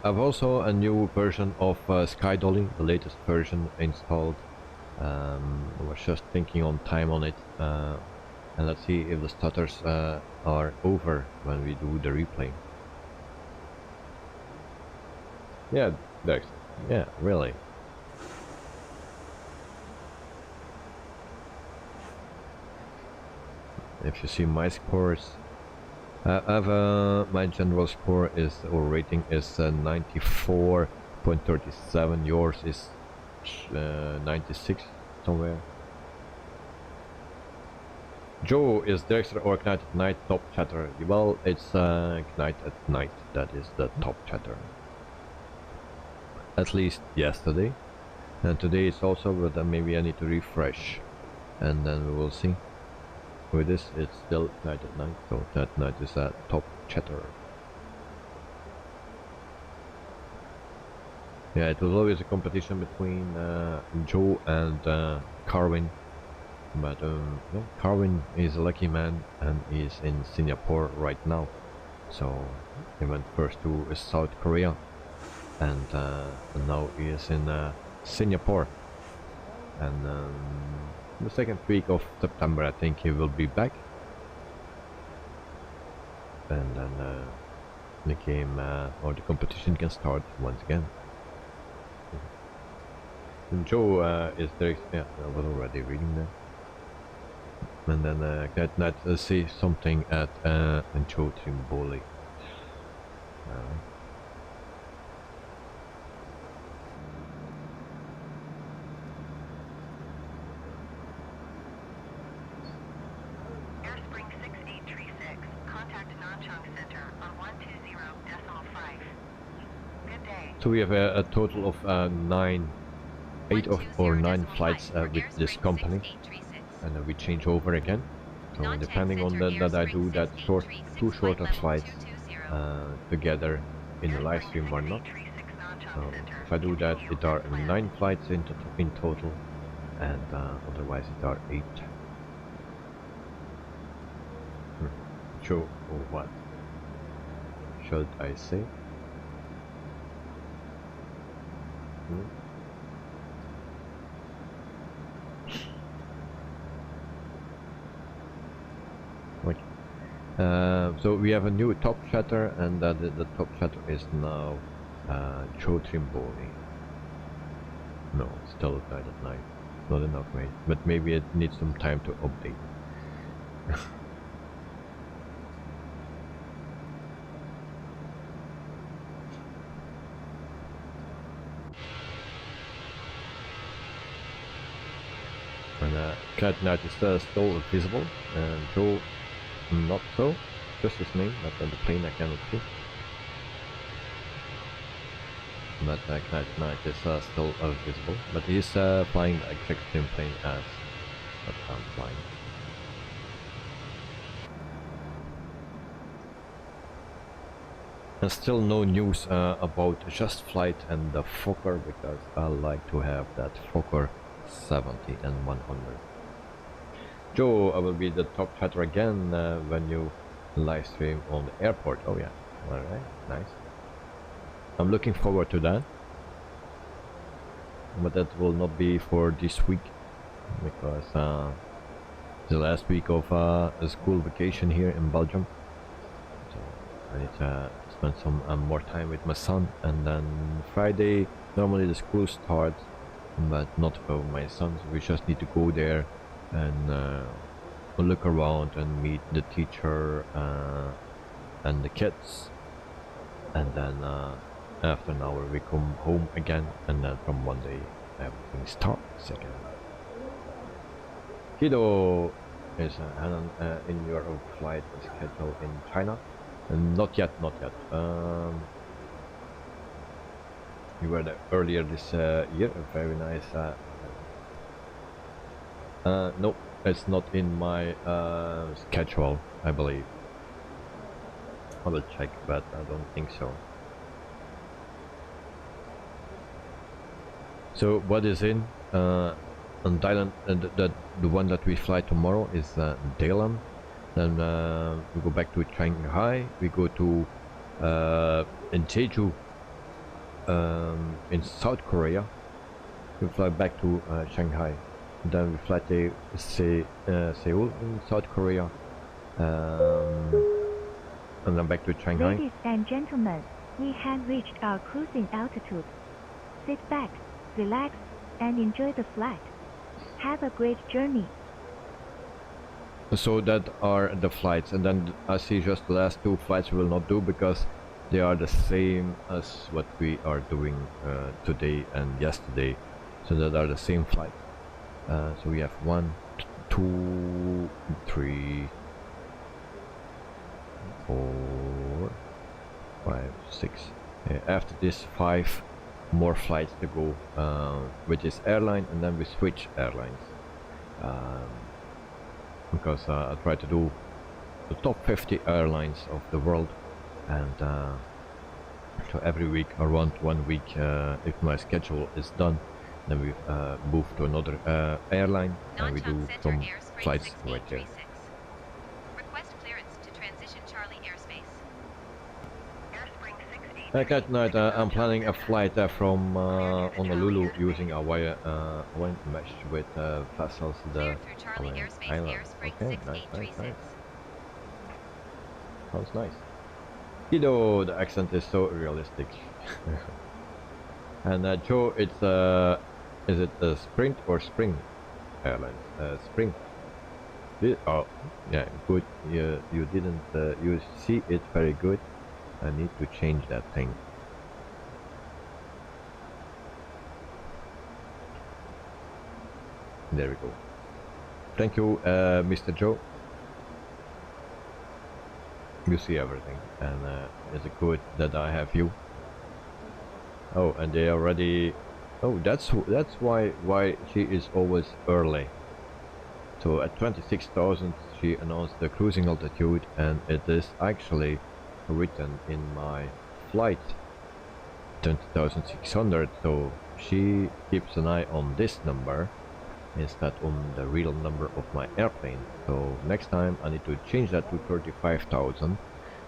I've also a new version of Skydolly, the latest version installed. I was just thinking on time on it, and let's see if the stutters are over when we do the replay. Yeah, Dex. Yeah, really. If you see my scores, my general score is, or rating is 94.37. Yours is 96 somewhere. Joe, is Dexter or Knight at Night top chatter? Well, it's Knight at Night that is the top chatter. At least yesterday. And today it's also, but maybe I need to refresh. And then we will see. With this, it's still Knight at Night, so that Night is a top chatter. Yeah, it was always a competition between Joe and Carwin. But no, Carwin is a lucky man and is in Singapore right now. So he went first to South Korea and now he is in Singapore. And the second week of September I think he will be back. And then the game or the competition can start once again. And Joe is there. Yeah, I was already reading that. And then Cat say something at Joe Trimboli. Airspring 6836. Contact Nanchang Center on 120.5. Good day. So we have a total of 8 or 9 flights with this company. And then we change over again. So depending on that I do that two shorter flights together in the live stream or not. So if I do that, it are 9 flights in total, and otherwise it are 8. So what should I say? So we have a new top chatter, and the top chatter is now Joe Trimboli. No, still Night at Night. Not enough, mate. But maybe it needs some time to update. And Cat Knight is still visible, and Joe not so. Just his name, but on the plane I cannot see. But Knight Knight is still visible, but he's flying the exact same plane as what I'm flying. And still no news about Just Flight and the Fokker, because I like to have that Fokker 70 and 100. Joe, I will be the top chatter again when you live stream on the airport. Oh yeah, alright, nice. I'm looking forward to that. But that will not be for this week, because the last week of a school vacation here in Belgium. So I need to spend some more time with my son, and then Friday normally the school starts, but not for my son, so we just need to go there and look around and meet the teacher and the kids, and then after an hour we come home again, and then from Monday everything starts again. Kido is in your flight schedule in China? Not yet, not yet. We were there earlier this year, a very nice no, it's not in my schedule, I believe. I will check, but I don't think so. So what is in on Thailand? The one that we fly tomorrow is Dalian. Then we go back to Changhai. We go to Jeju in South Korea. We fly back to Shanghai. Then we fly to Seoul in South Korea, and then back to Shanghai. Ladies and gentlemen, we have reached our cruising altitude. Sit back, relax, and enjoy the flight. Have a great journey. So that are the flights, and then I see just the last 2 flights we will not do, because they are the same as what we are doing today and yesterday. So that are the same flight. So we have 1, 2, 3, 4, 5, 6. After this, 5 more flights to go with this airline, and then we switch airlines. Because I try to do the top 50 airlines of the world, and so every week around 1 week, if my schedule is done, then we move to another airline and we do some flights right there. Request clearance to transition Charlie airspace. Airspring 60. Like tonight, I'm planning a flight from Honolulu using a wire mesh with vessels Clear through Charlie airspace, island. Airspring Okay, nice, 6836. Sounds nice. You know, the accent is so realistic. And Joe, it's is it a Sprint or Spring Airlines? Spring. Oh, yeah, good. You didn't. You see it very good. I need to change that thing. There we go. Thank you, Mr. Joe. You see everything, and it's good that I have you. Oh, and they already. Oh, that's why she is always early. So at 26,000 she announced the cruising altitude, and it is actually written in my flight 20,600. So she keeps an eye on this number instead on the real number of my airplane. So next time I need to change that to 35,000.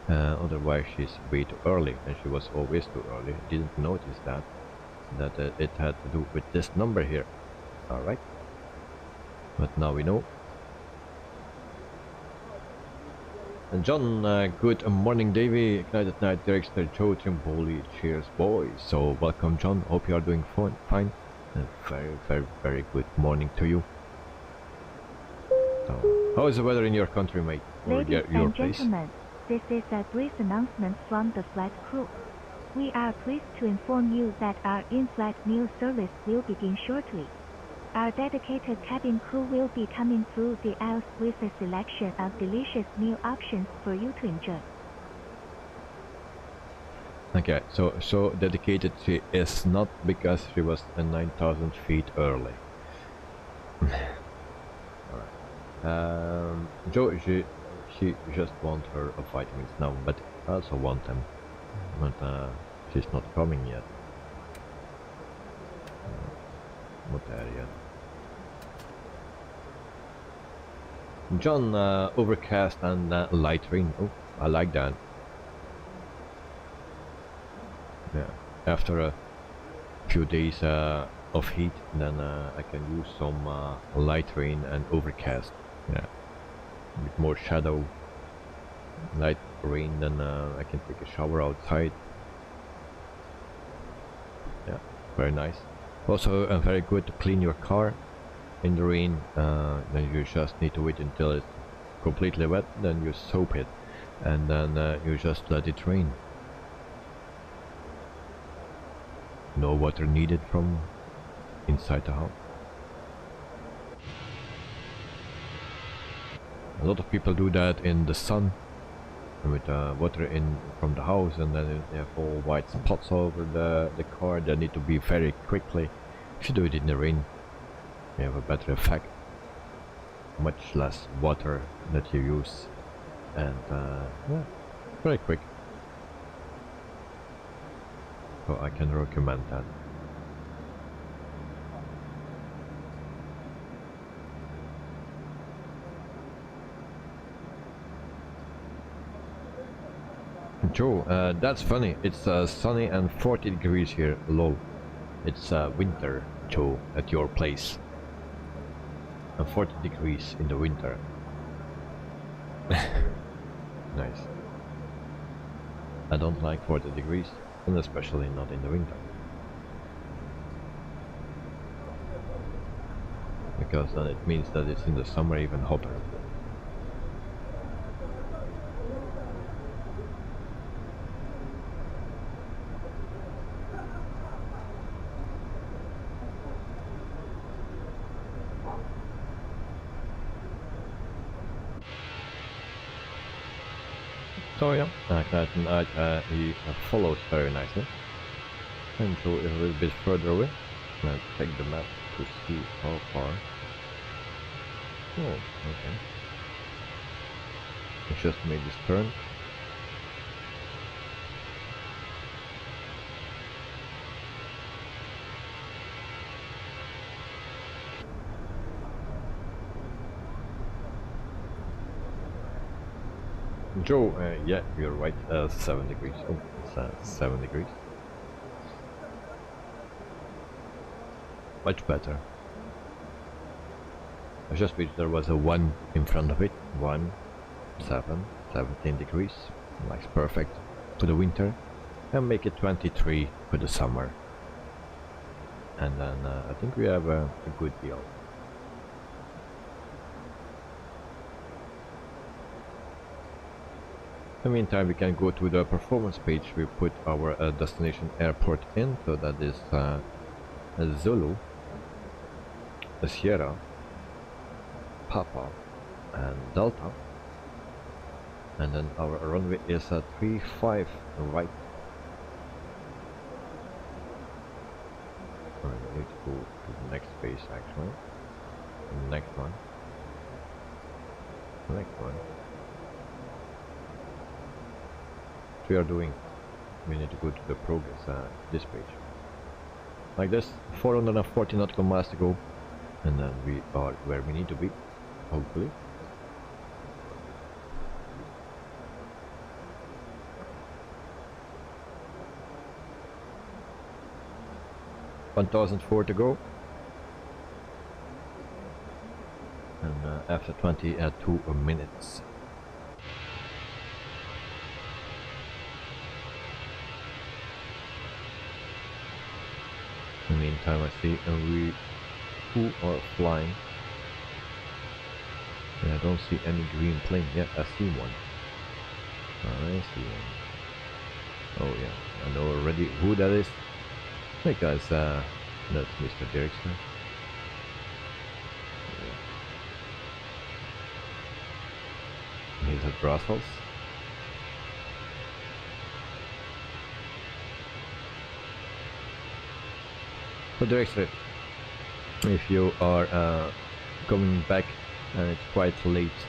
Otherwise she's way too early, and she was always too early. Didn't notice that it had to do with this number here. Alright, but now we know. And John, good morning Davey, Ignited Night, Director Joe, Trimboli, cheers boys. So welcome John, hope you are doing fine, and very good morning to you. So, how is the weather in your country, mate? Or Ladies your and place? gentlemen, this is a brief announcement from the flight crew. We are pleased to inform you that our in-flight meal service will begin shortly. Our dedicated cabin crew will be coming through the aisles with a selection of delicious meal options for you to enjoy. Okay, so dedicated she is not, because she was 9,000 feet early. Alright. Joe, she just want her vitamins now, but I also want them. But she's not coming yet. Not there yet. John, overcast and light rain. Oh, I like that. Yeah, after a few days of heat, then I can use some light rain and overcast. Yeah, a bit more shadow. Light rain, then I can take a shower outside. Yeah, very nice. Also very good to clean your car in the rain. Then you just need to wait until it's completely wet, then you soap it, and then you just let it rain. No water needed from inside the house. A lot of people do that in the sun, with water in from the house, and then they have all white spots over the car. They need to be very quickly. If you do it in the rain, you have a better effect, much less water that you use, and yeah, very quick. So I can recommend that. Joe, that's funny. It's sunny and 40 degrees here, lol. It's winter, Joe, at your place. And 40 degrees in the winter. Nice. I don't like 40 degrees, and especially not in the winter. Because then it means that it's in the summer even hotter. So yeah, tonight he follows very nicely. And so a little bit further away. Let's check the map to see how far. Oh, okay. I just made this turn. Joe, yeah, you're right, 7 degrees. Oh, it's 7 degrees. Much better. I just wish there was a 1 in front of it. 1, 7, 17 degrees. Nice, perfect for the winter. And make it 23 for the summer. And then I think we have a good deal. In the meantime, we can go to the performance page. We put our destination airport in, so that is Zulu, Sierra, Papa, and Delta. And then our runway is 35 right. We need to go to the next base actually. The next one. The next one. We are doing, we need to go to the progress this page like this. 440 nautical miles to go, and then we are where we need to be, hopefully. $1,004 to go, and after 22 minutes. In the meantime, I see we who are flying. And I don't see any green plane. Yeah, I see one. I see one. Oh yeah, I know already who that is. Because that's Mr. Derrickson. Yeah. He's at Brussels. So Derrickson, if you are coming back and it's quite late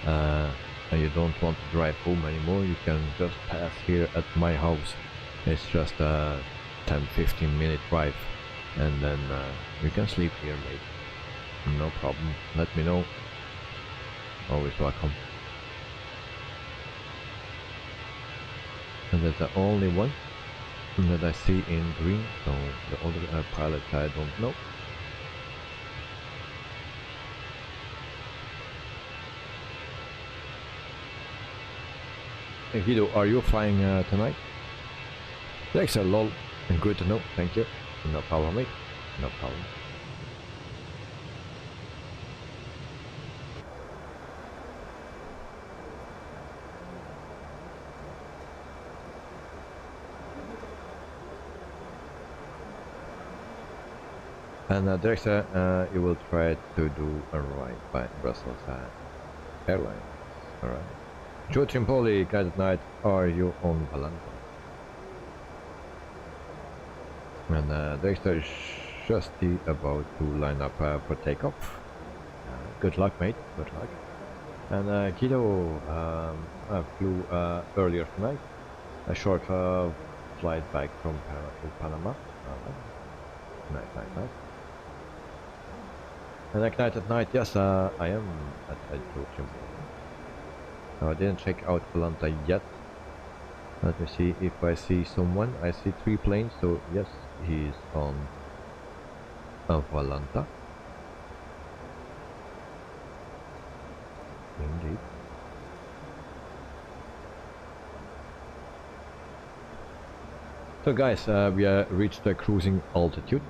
and you don't want to drive home anymore, you can just pass here at my house. It's just a 10-15 minute drive, and then you can sleep here late. No problem, let me know. Always welcome. And that's the only one that I see in green, so the other pilot I don't know. Hey Guido, are you flying tonight? Thanks a lot, and good to know, thank you. No problem, mate, no problem. And Director, you will try to do a ride by Brussels Airlines. Alright. Joe Trimpoli, guided night, are you on Valanta? And Director is just about to line up for takeoff. Good luck, mate, good luck. And Guido flew earlier tonight, a short flight back from Panama. Nice. And Ignite at night, yes, I am at Attribution. I didn't check out Valanta yet. Let me see if I see someone. I see 3 planes, so yes, he's on Valanta. Indeed. So guys, we reached the cruising altitude,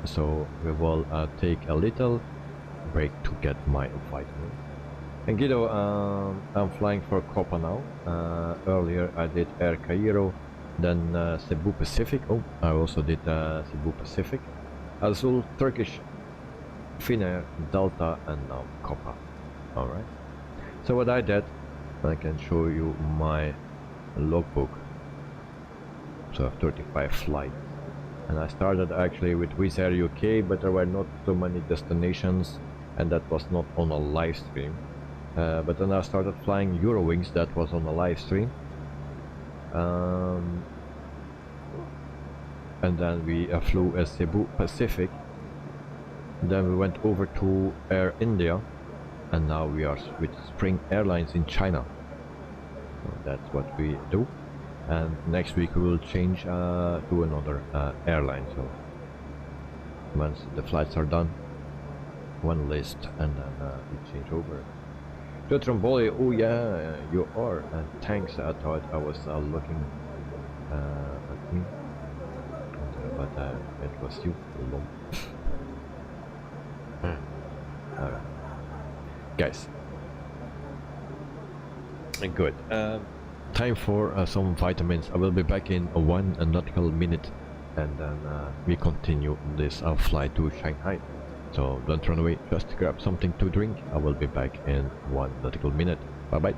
so we will take a little break to get my vitamin. And Guido, I'm flying for Copa now. Earlier I did Air Cairo, then Cebu Pacific. Oh, I also did Cebu Pacific, Azul, Turkish, Finnair, Delta, and now Copa. Alright. So what I did, I can show you my logbook. So 35 flights. And I started actually with Wizz Air UK, but there were not so many destinations, and that was not on a live stream. But then I started flying Eurowings, that was on a live stream. And then we flew a Cebu Pacific. Then we went over to Air India, and now we are with Spring Airlines in China. So that's what we do. And next week we will change to another airline. So once the flights are done, one list, and then we change over. To Tromboli, oh yeah, you are. And thanks. I thought I was looking at me, but it was you. Alright, guys. Good. Time for some vitamins. I will be back in 1 nautical minute, and then we continue this flight to Shanghai. So don't run away, just grab something to drink. I will be back in 1 nautical minute. Bye bye.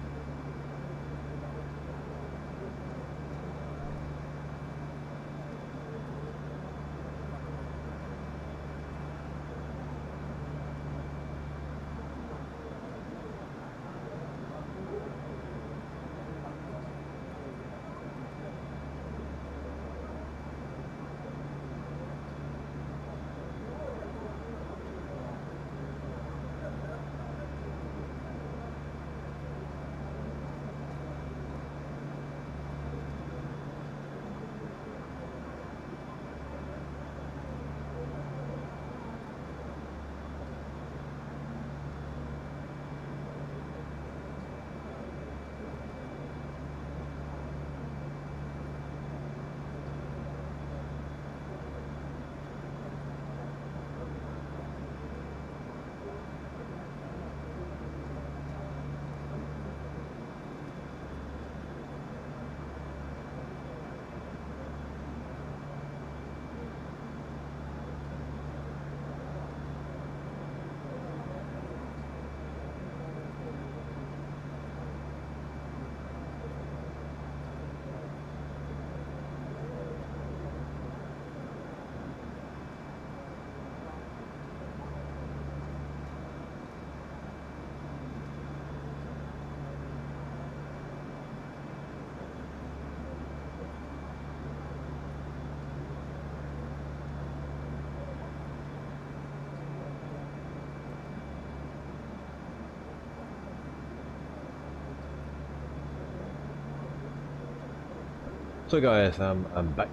So guys, I'm back.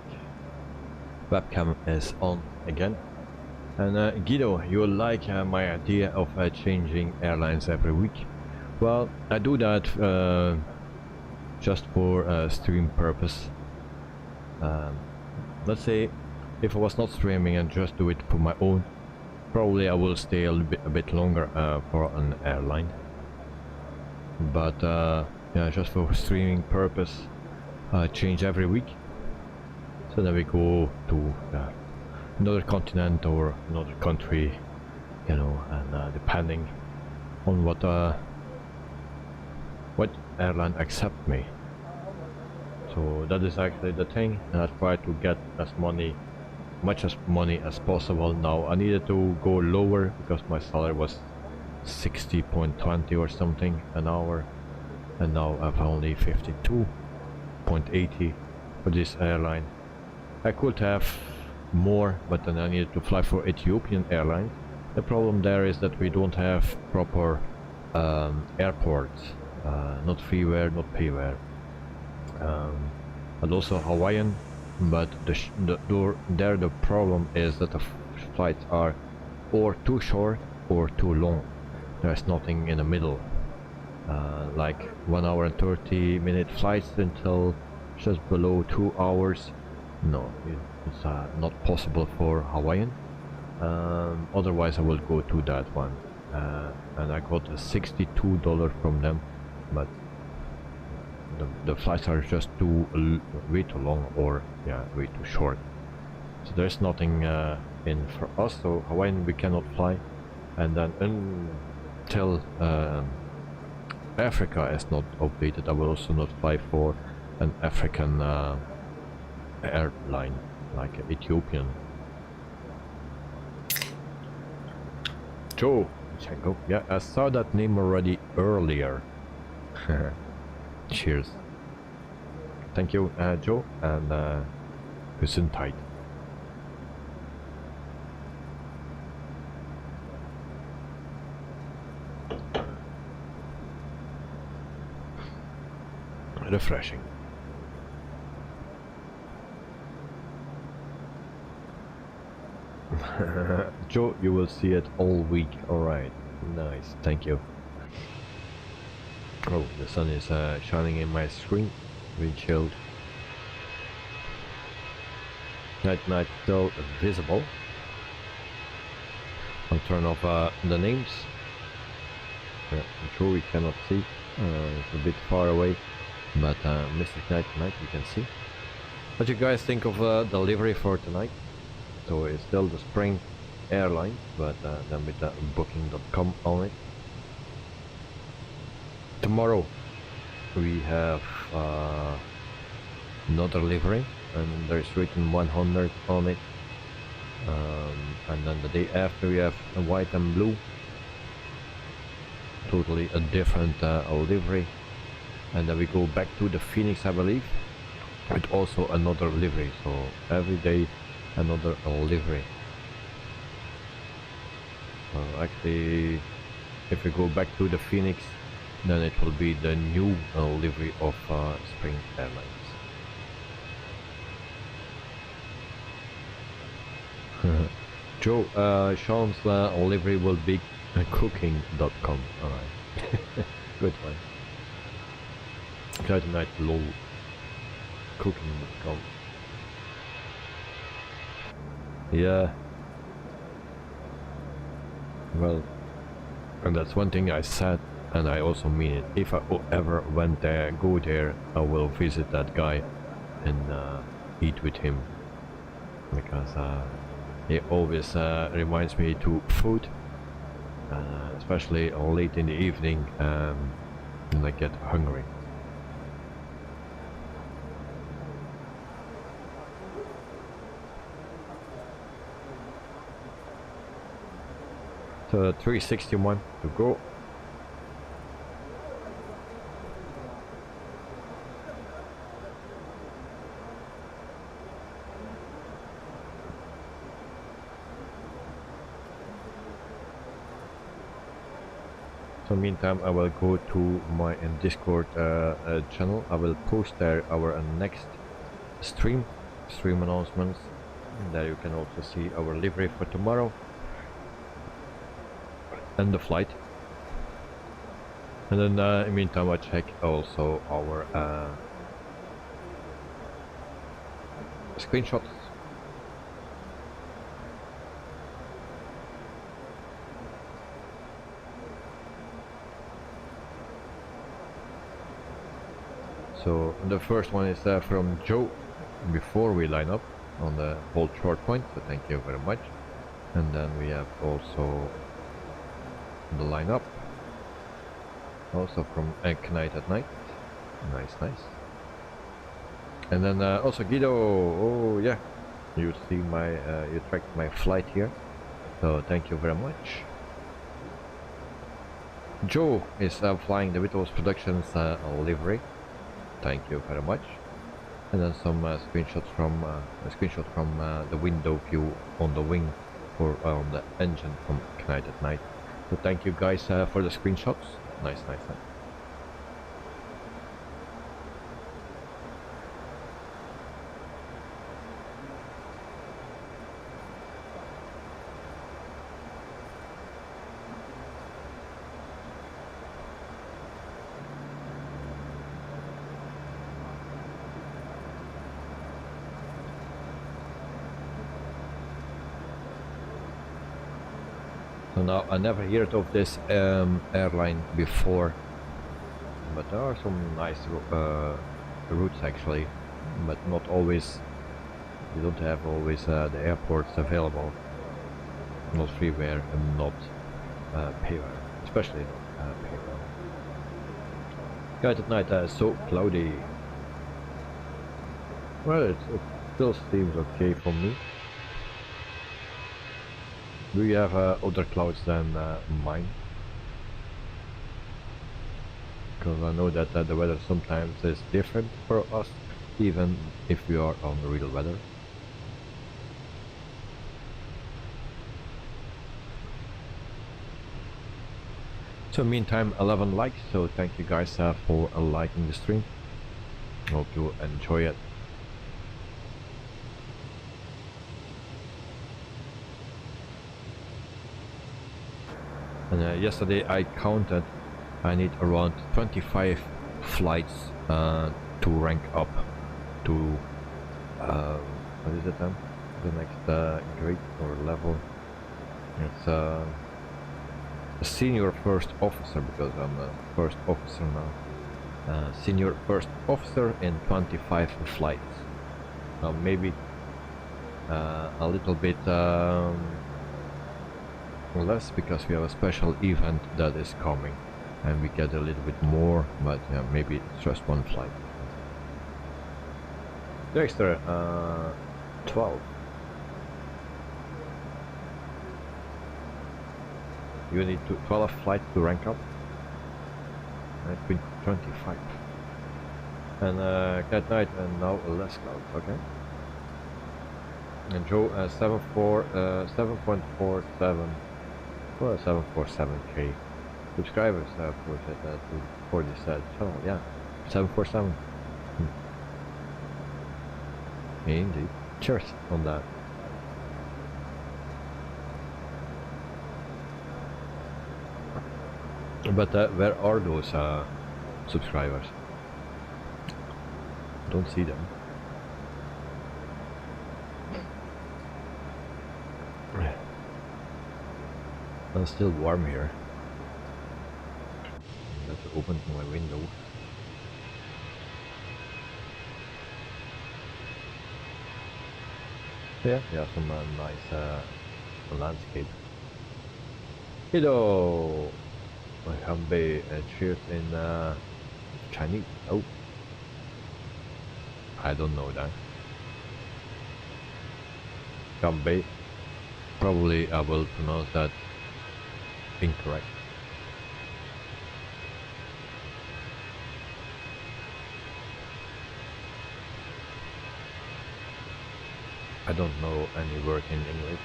Webcam is on again. And Guido, you like my idea of changing airlines every week? Well, I do that just for stream purpose. Let's say if I was not streaming and just do it for my own, probably I will stay a bit longer for an airline. But yeah, just for streaming purpose, change every week. So then we go to another continent or another country, you know, and depending on what airline accept me. So that is actually the thing, and I try to get much money as possible. Now I needed to go lower because my salary was 60.20 or something an hour, and now I've only 52.80 for this airline. I could have more, but then I needed to fly for Ethiopian Airlines. The problem there is that we don't have proper airports, not freeware, not payware, and also Hawaiian. But the problem is that the flights are or too short or too long. There's nothing in the middle, like 1 hour and 30-minute flights until just below 2 hours. No, it's not possible for Hawaiian. Otherwise I will go to that one, and I got $62 from them, but the flights are just way too long, or yeah, way too short. So there's nothing in for us. So Hawaiian we cannot fly, and then until Africa is not updated, I will also not fly for an African airline, like Ethiopian. Joe, Changhai. Yeah, I saw that name already earlier. Cheers. Thank you, Joe, and Gesundheit. Refreshing. Joe, you will see it all week. Alright, nice, thank you. Oh, the sun is shining in my screen. Really chilled. Night still visible. I'll turn off the names. Joe we cannot see. It's a bit far away. But Mystic Night you can see. What you guys think of the livery for tonight? So it's still the Spring Airlines, but then with the booking.com on it. Tomorrow we have another livery, and there's written 100 on it. And then the day after we have a white and blue. Totally a different livery. And then we go back to the Phoenix, I believe, with also another livery. So every day another livery. Actually, if we go back to the Phoenix, then it will be the new livery of Spring Airlines. Joe, Sean's livery will be cooking.com. Alright. Good one. Tonight lol. Cooking.com. Yeah. Well, and that's one thing I said, and I also mean it. If I ever went there, go there, I will visit that guy and eat with him, because he always reminds me to food, especially late in the evening when I get hungry. So 361 to go. So meantime I will go to my Discord channel. I will post there our next stream announcements, and there you can also see our livery for tomorrow and the flight. And then in the meantime I check also our screenshots. So the first one is from Joe before we line up on the whole short point, so thank you very much. And then we have also the lineup also from Knight at Night. Nice. And then also Guido. Oh yeah, you see my you tracked my flight here, so thank you very much. Joe is flying the Wittebols Productions livery. Thank you very much. And then some screenshots from a screenshot from the window view on the wing or on the engine from Knight at Night. So thank you guys for the screenshots. Nice. So now I never heard of this airline before, but there are some nice routes actually, but not always. You don't have always the airports available, not freeware and not payware, especially not payware. Guys, at night so cloudy. Well, it still seems okay for me. Do you have other clouds than mine? Because I know that the weather sometimes is different for us, even if we are on the real weather. So meantime, 11 likes, so thank you guys for liking the stream. Hope you enjoy it. And yesterday I counted, I need around 25 flights to rank up to what is it then? The next grade or level. It's a senior first officer, because I'm a first officer now. Senior first officer in 25 flights. Maybe a little bit less, because we have a special event that is coming and we get a little bit more, but maybe it's just one flight. Dexter, 12. You need 12 flights to rank up. I've been 25. And Cat Knight, and now less clouds, okay? And Joe, 7.47 for 747k subscribers for that for this channel. Yeah, 747. Indeed. Cheers on that. But where are those subscribers? Don't see them. It's still warm here. Let's open my window. Yeah, some nice landscape. Hello, Hanbei, cheers in Chinese. Oh, I don't know that. Hanbei. Probably I will pronounce that incorrect. I don't know any word in English,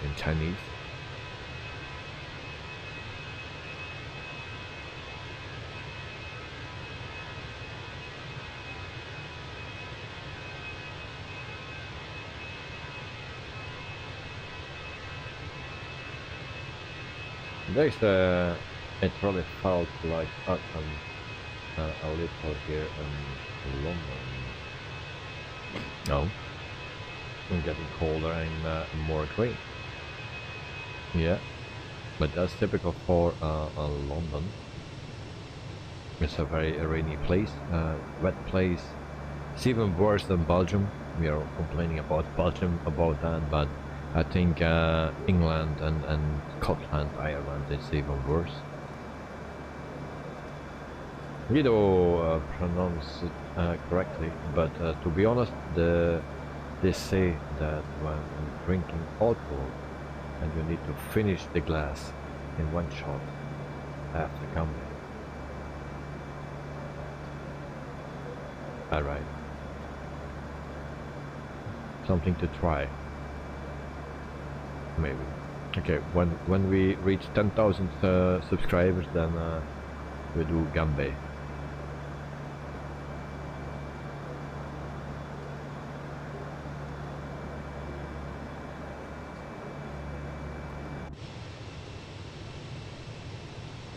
in Chinese. There's it really felt like autumn a little here in London. No, I'm getting colder and more grey. Yeah, but that's typical for London. It's a very rainy place, wet place. It's even worse than Belgium. We are complaining about Belgium about that, but I think England and Scotland, Ireland is even worse. You don't pronounce it correctly, but to be honest, they say that when drinking alcohol and you need to finish the glass in one shot after coming. Alright. Something to try. Maybe. Okay, when we reach 10,000 subscribers, then we do Gambay.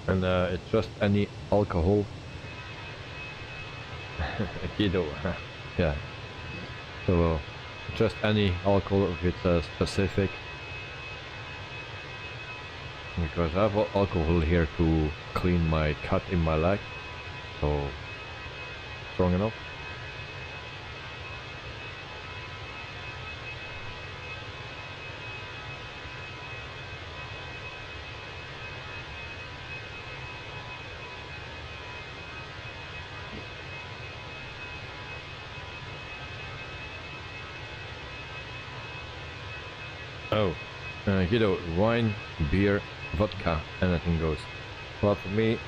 And it's just any alcohol. Kido, yeah. So just any alcohol if it's specific. Because I have alcohol here to clean my cut in my leg, so strong enough. Oh, you know, wine, beer, vodka, anything goes. Well, for me,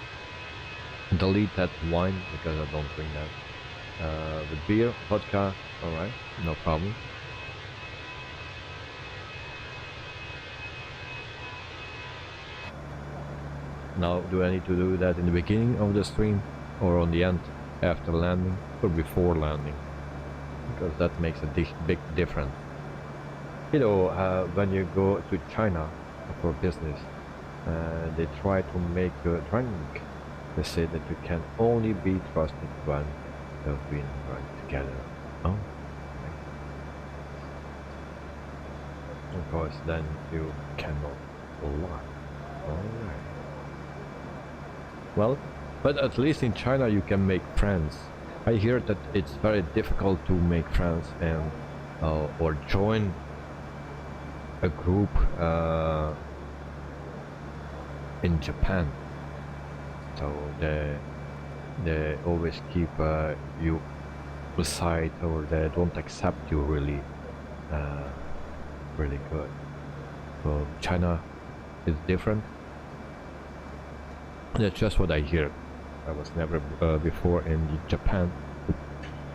delete that wine because I don't drink that. With beer, vodka, alright, no problem. Now, do I need to do that in the beginning of the stream or on the end, after landing or before landing? Because that makes a big difference. You know, when you go to China for business, they try to make you drink. They say that you can only be trusted when you've been drunk together. Oh, of course, then you cannot lie. Alright. Well, but at least in China you can make friends. I hear that it's very difficult to make friends and or join a group in Japan. So they always keep you aside, or they don't accept you really good. So China is different. That's just what I hear. I was never before in Japan,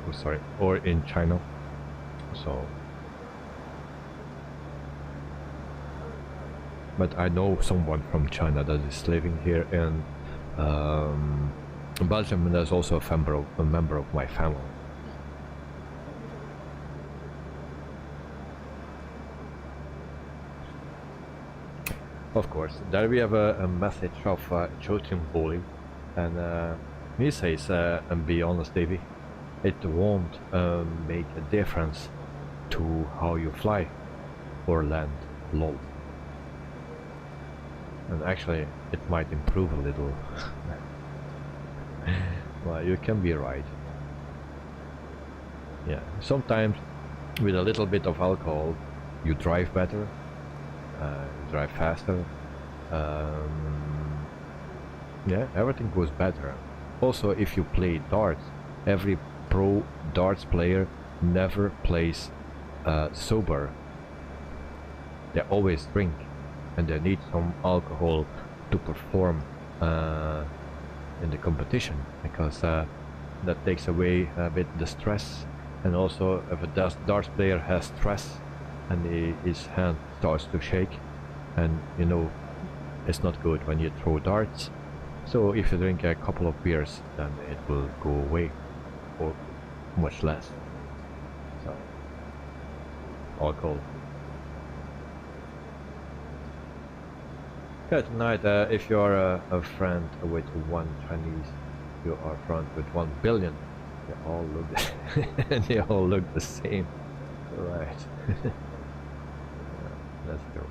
oh, sorry, or in China. So, but I know someone from China that is living here in Belgium, and there's also a member of my family. Of course, there we have a message of Joachim Bully, and he says, and be honest, Davey, it won't make a difference to how you fly or land, lol. And actually, it might improve a little. Well, you can be right. Yeah, sometimes with a little bit of alcohol, you drive better. Drive faster. Yeah, everything goes better. Also, if you play darts, every pro darts player never plays sober. They always drink, and they need some alcohol to perform in the competition, because that takes away a bit the stress. And also, if a darts player has stress and his hand starts to shake, and you know it's not good when you throw darts. So if you drink a couple of beers, then it will go away, or much less. So alcohol. Yeah, tonight if you are a friend with one Chinese, you are friend with 1 billion. They all look they all look the same, right? That's true.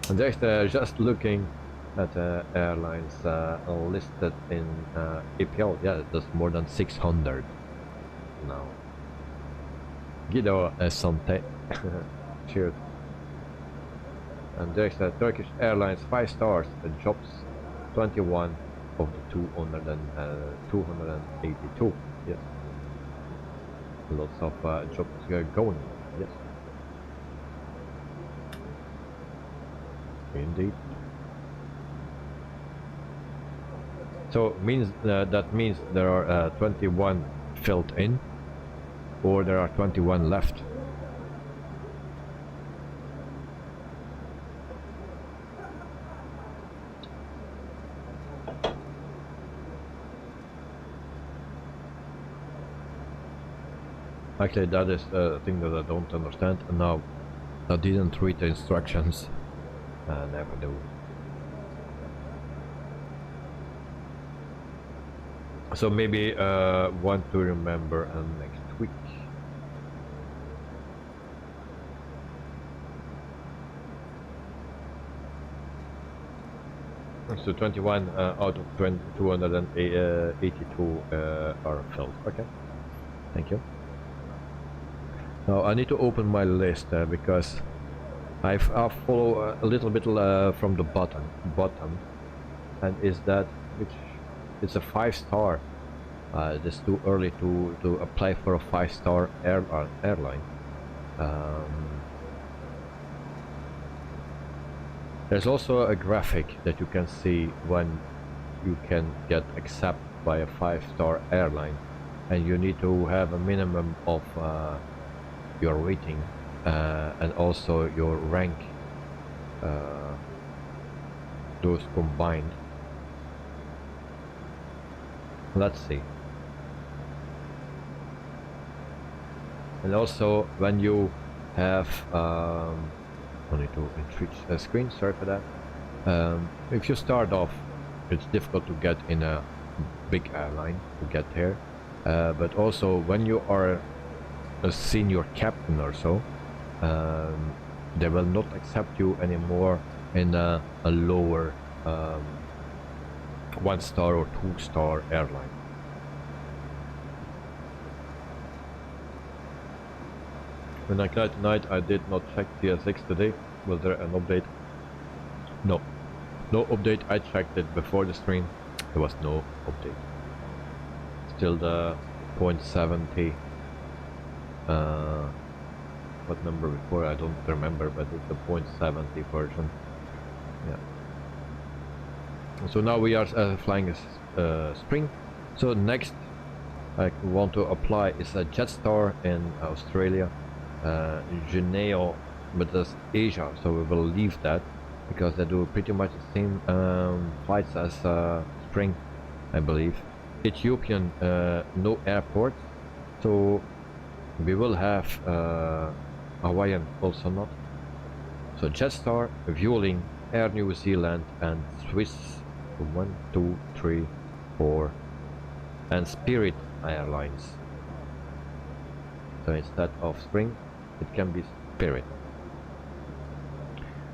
And there's just looking at airlines listed in APL. Yeah, there's more than 600 now. Guido Sante. Cheers. And there's Turkish Airlines 5 stars, jobs 21 of the 282. Yes. Lots of jobs going. Yes. Indeed. So means that means there are 21 filled in, or there are 21 left. Actually, that is a thing that I don't understand. And now, I didn't read the instructions. Never do. So maybe want to remember next week. So 21 out of 282 are filled. Okay, thank you. Now I need to open my list because I follow a little bit from the bottom, and is that which it's a 5-star. It's too early to apply for a 5-star airline. There's also a graphic that you can see when you can get accepted by a 5-star airline, and you need to have a minimum of your rating and also your rank, those combined. Let's see. And also when you have I need to enrich a screen, sorry for that. If you start off, it's difficult to get in a big airline to get here, but also when you are a senior captain or so, they will not accept you anymore in a lower 1-star or 2-star airline. When I cried tonight, I did not check TSX today. Was there an update? No. No update. I checked it before the stream. There was no update. Still the 0.70. What number before? I don't remember, but it's the 0.70 version. Yeah. So now we are flying a Spring. So next I want to apply is a Jetstar in Australia. Geneo, but that's Asia, so we will leave that because they do pretty much the same flights as Spring, I believe. Ethiopian, no airport, so we will have Hawaiian also not. So Jetstar, Vueling, Air New Zealand, and Swiss 1, 2, 3, 4, and Spirit Airlines. So instead of Spring, it can be Spirit.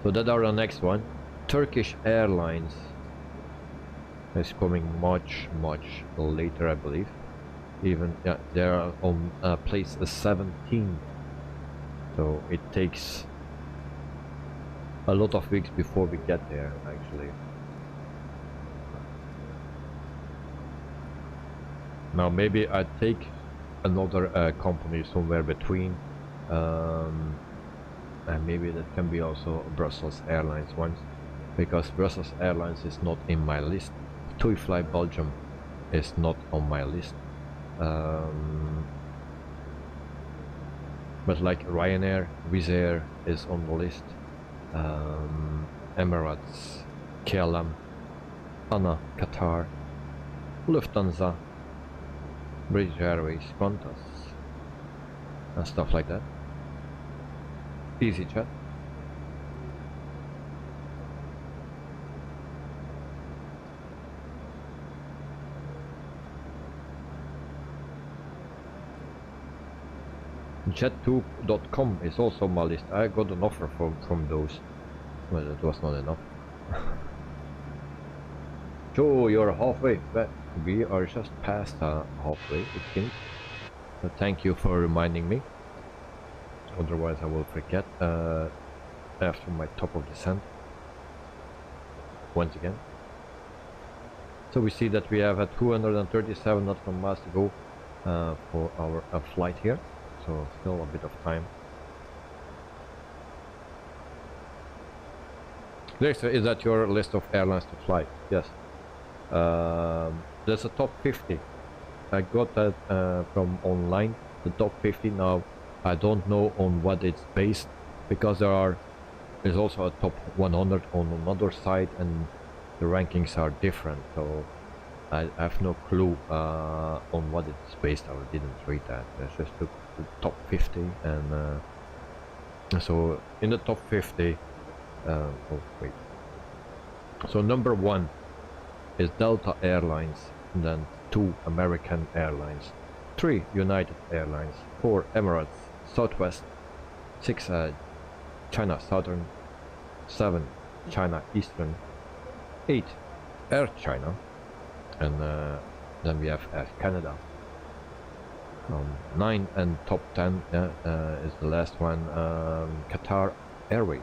So that are the next one. Turkish Airlines is coming much later, I believe. Even yeah, they are on place 17. So it takes a lot of weeks before we get there, actually. Now maybe I take another company somewhere between, and maybe that can be also Brussels Airlines once, because Brussels Airlines is not in my list. TUI Fly Belgium is not on my list, but like Ryanair, Wizz Air is on the list, Emirates, KLM, ANA, Qatar, Lufthansa, British Airways, Qantas, and stuff like that. EasyJet. Jet2.com is also on my list. I got an offer from those, but it was not enough. Joe, you're halfway, but we are just past halfway, it seems. So thank you for reminding me. Otherwise I will forget after my top of descent. Once again. So we see that we have 237 nautical miles to go for our flight here. So still a bit of time. Next, is that your list of airlines to fly? Yes. There's a top 50. I got that from online. The top 50 now. I don't know on what it's based, because there's also a top 100 on another site, and the rankings are different. So I have no clue on what it's based. I didn't read that. It's just the top 50, and so in the top 50. Oh wait. So number 1 is Delta Airlines, and then 2 American Airlines, 3 United Airlines, 4 Emirates, Southwest, 6 China Southern, 7 China Eastern, 8 Air China, and then we have Air Canada. 9 and top 10 is the last one, Qatar Airways.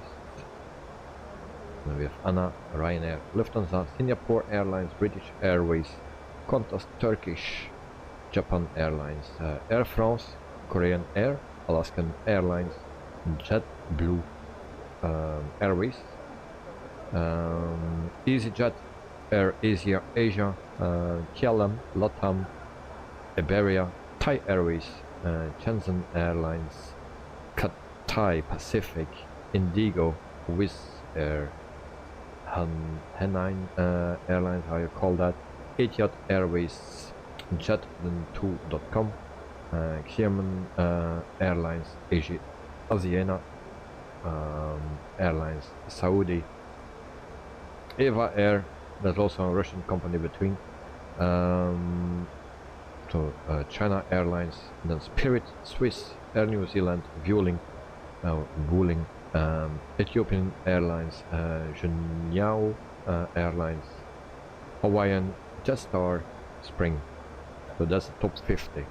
Then we have ANA, Ryanair, Lufthansa, Singapore Airlines, British Airways, Qantas, Turkish, Japan Airlines, Air France, Korean Air, Alaskan Airlines, JetBlue Airways, EasyJet, Air Asia, KLM, LATAM, Iberia, Thai Airways, Shenzhen Airlines, Cathay Pacific, Indigo, Wizz Air, Hainan Airlines, how you call that, Etihad Airways, Jet2.com, Cayman Airlines, Asiana Airlines, Saudi, Eva Air, that's also a Russian company between, China Airlines, then Spirit, Swiss, Air New Zealand, Vueling, Ethiopian Airlines, Jieyang Airlines, Hawaiian, Jetstar, Spring. So that's the top 50.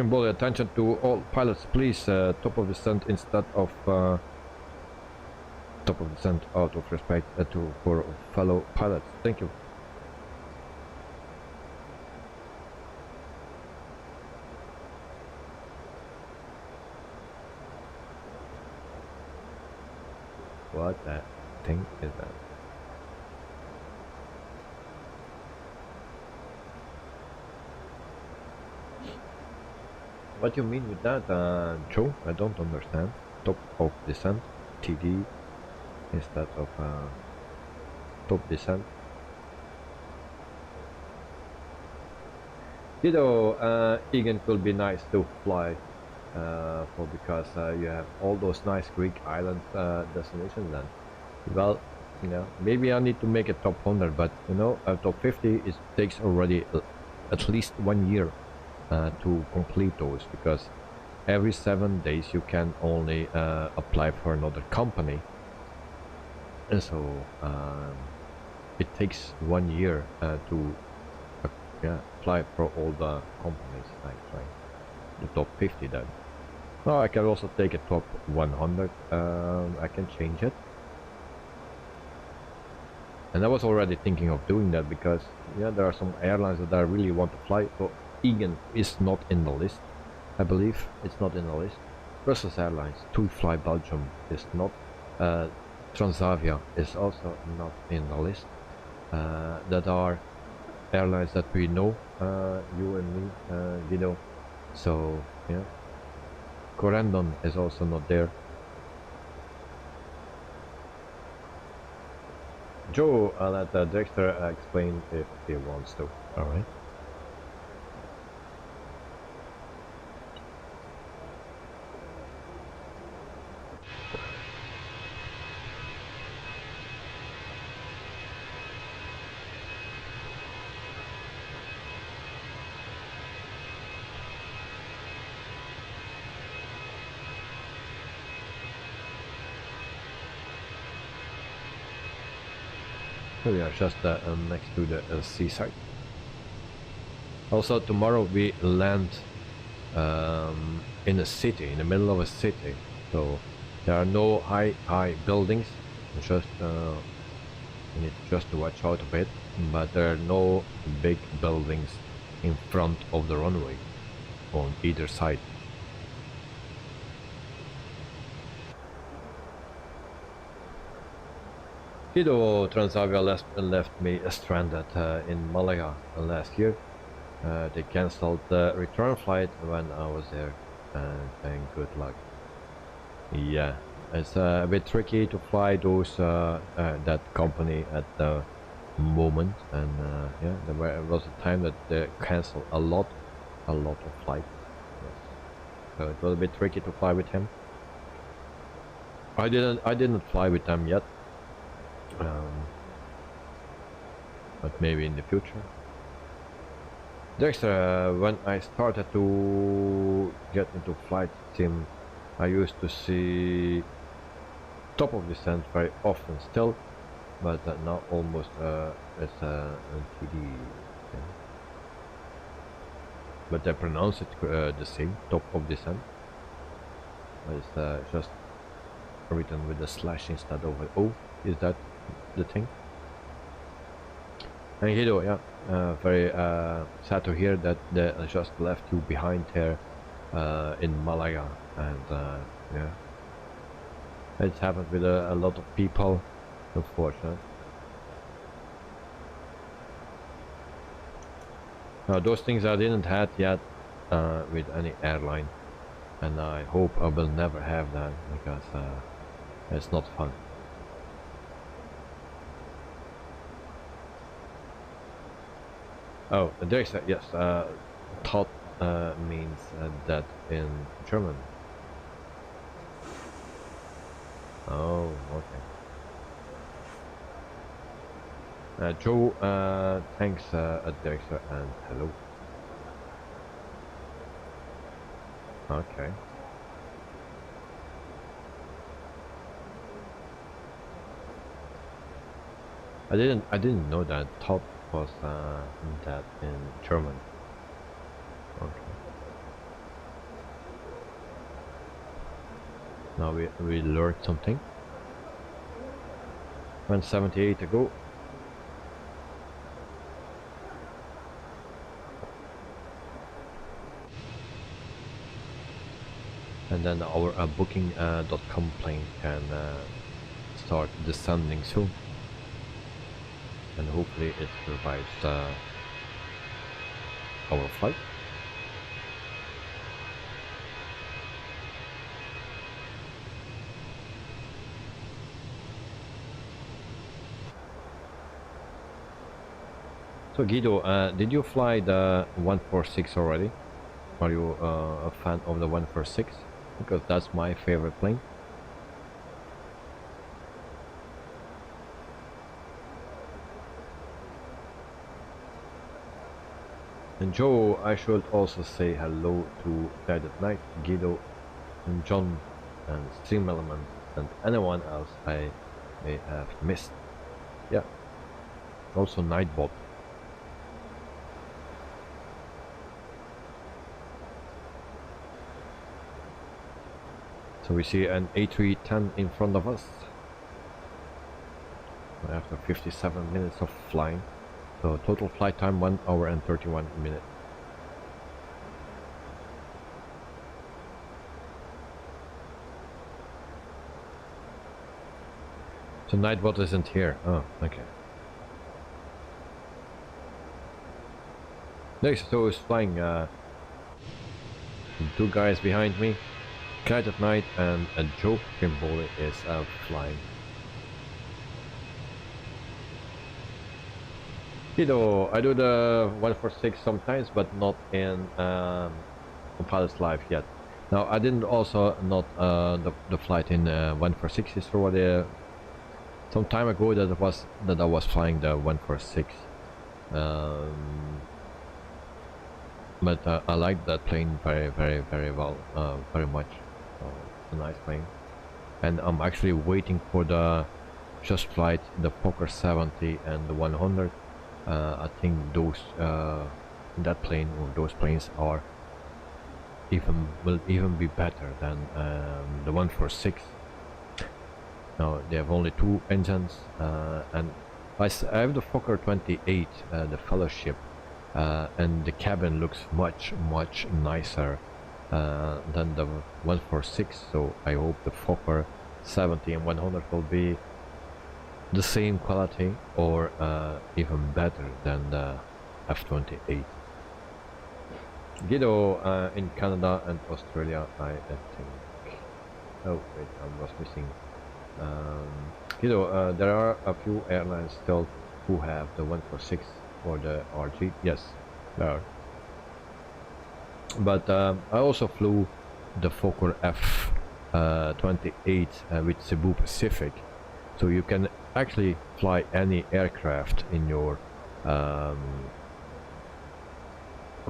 Body, attention to all pilots, please. Top of descent instead of top of descent out of respect for fellow pilots. Thank you. What that thing is that? What you mean with that, Joe? I don't understand. Top of descent, TD, instead of top descent. You know, Egan could be nice to fly because you have all those nice Greek island destinations. Then, well, you know, maybe I need to make a top 100, but you know, a top 50 takes already at least 1 year to complete those, because every 7 days you can only apply for another company, and so it takes 1 year to apply for all the companies. Like the top 50 then. Well, I can also take a top 100. I can change it, and I was already thinking of doing that because there are some airlines that I really want to fly. So Egan is not in the list. I believe it's not in the list. Brussels Airlines, to fly Belgium is not. Transavia is also not in the list. That are airlines that we know, you and me, Guido. So yeah, Corendon is also not there. Joe, I'll let Dexter explain if he wants to. All right. We are just next to the seaside. Also, tomorrow we land in a city, in the middle of a city. So there are no high buildings. Just you need just to watch out a bit. But there are no big buildings in front of the runway on either side. Guido, Transavia left me stranded in Malaga last year. They cancelled the return flight when I was there, and good luck. Yeah, it's a bit tricky to fly those that company at the moment, and yeah, there was a time that they cancelled a lot of flights. Yes. So it was a bit tricky to fly with him. I didn't fly with them yet. But maybe in the future. Dexter, when I started to get into flight sim, I used to see top of descent very often still, but now almost it's a TD. Yeah. But they pronounce it the same, top of descent. It's just written with a slash instead of an O. Is that the thing? And Guido, yeah, very sad to hear that they just left you behind here in Malaga, and yeah, it's happened with a lot of people, unfortunately. Now those things I didn't have yet with any airline, and I hope I will never have that, because it's not fun. Oh, there's a, yes, tot means that in German. Oh, okay. Joe, thanks, Dexter, and hello. Okay. I didn't know that top was that in German. Okay. Now we learned something. 178 to go. And then our booking.com plane can start descending soon, and hopefully it survives our flight. So Guido, did you fly the 146 already? Are you a fan of the 146? Because that's my favorite plane. And Joe, I should also say hello to Dead at Night, Guido, and John, and Stream Element, and anyone else I may have missed. Yeah. Also Nightbot. So we see an A310 in front of us after 57 minutes of flying. So total flight time 1 hour and 31 minutes. So Nightbot isn't here. Oh, okay. Next, so is flying. Two guys behind me. Kite at Night and a Joe Kimboli is flying. Guido, I do the 146 sometimes, but not in Pilot's Live yet. Now I didn't also not the flight in 146 is already some time ago that I was flying the 146. But I like that plane very well, very much. It's a nice plane, and I'm actually waiting for the just flight, the Poker 70 and the 100. I think those that plane or those planes are will even be better than the 146. Now they have only 2 engines, and I have the Fokker 28, the Fellowship. And the cabin looks much nicer than the 146, so I hope the Fokker 70 and 100 will be the same quality or even better than the F28. Guido, in Canada and Australia, I think. Oh wait, I was missing. Guido, there are a few airlines still who have the 146 or the RG. Yes, there are. But I also flew the Fokker F28 with Cebu Pacific, so you can actually fly any aircraft in your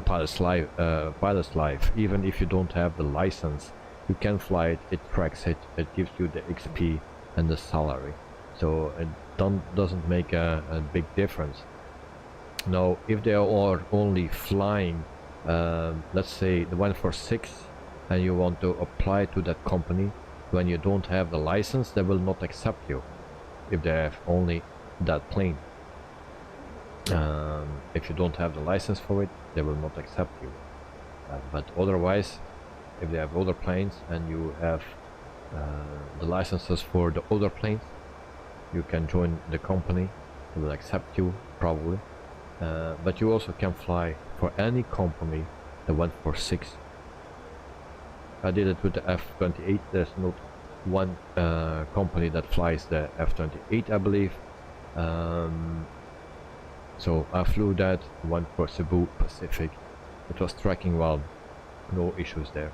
pilot's life. Even if you don't have the license, you can fly it. It tracks it. It gives you the XP and the salary, so it doesn't make a big difference. Now, if they are only flying, let's say the 146, and you want to apply to that company, when you don't have the license, they will not accept you. If they have only that plane, if you don't have the license for it, they will not accept you. But otherwise, if they have other planes and you have the licenses for the other planes, you can join the company. They will accept you probably, but you also can fly for any company the 146. I did it with the F-28. There's not one company that flies the F-28, I believe. So I flew that one for Cebu Pacific. It was tracking well, no issues there.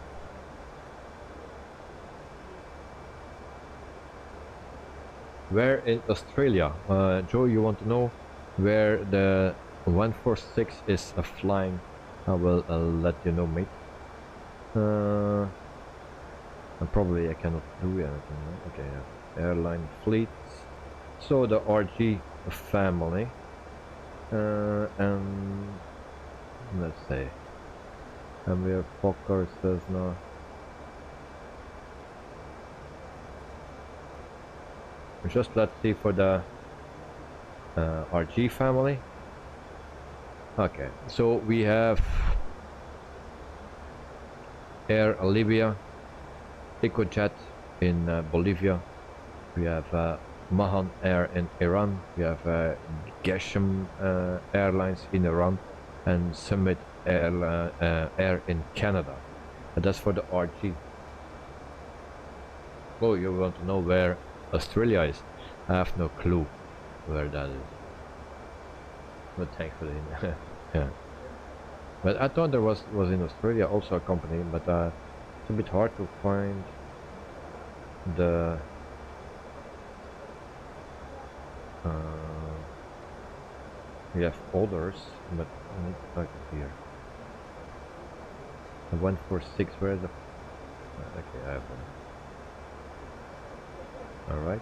Where in Australia? Joe, you want to know where the 146 is flying? I will let you know, mate. And probably I cannot do anything. Right? Okay, yeah. Airline fleets. So the RG family. And let's say. And we have Fokker Cessna. Just let's see for the RG family. Okay, so we have Air Libya, EcoJet in Bolivia. We have Mahan Air in Iran. We have Geshem Airlines in Iran, and Summit Air in Canada. And that's for the RG. Oh, you want to know where Australia is? I have no clue where that is. But thankfully, yeah. But I thought there was in Australia also a company, but it's a bit hard to find the we have others, but I need to type it here. The 146, where is the okay, I have one. Alright.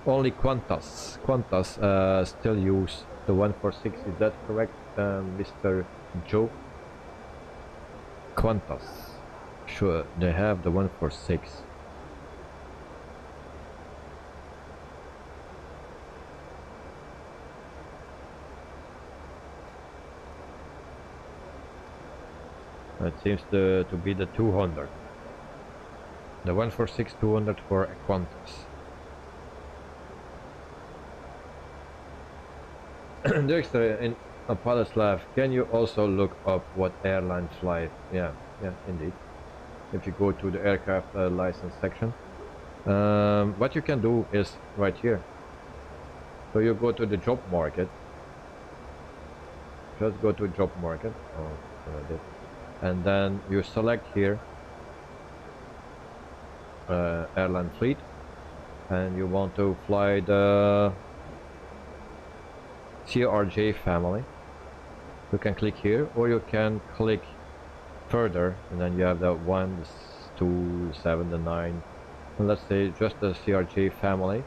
Only Qantas still use the 146, is that correct, Mr. Joe? Qantas, sure, they have the 146. It seems to be the 200. The 146-200 for Qantas. Dexter, in a pilot's lab, can you also look up what airlines fly? Yeah, indeed. If you go to the aircraft license section, what you can do is right here. So you go to the job market. Just go to job market. Oh, I did. And then you select here airline fleet, and you want to fly the CRJ family. You can click here, or you can click further, and then you have the 1, 2, 7, the 9, and let's say just the CRJ family,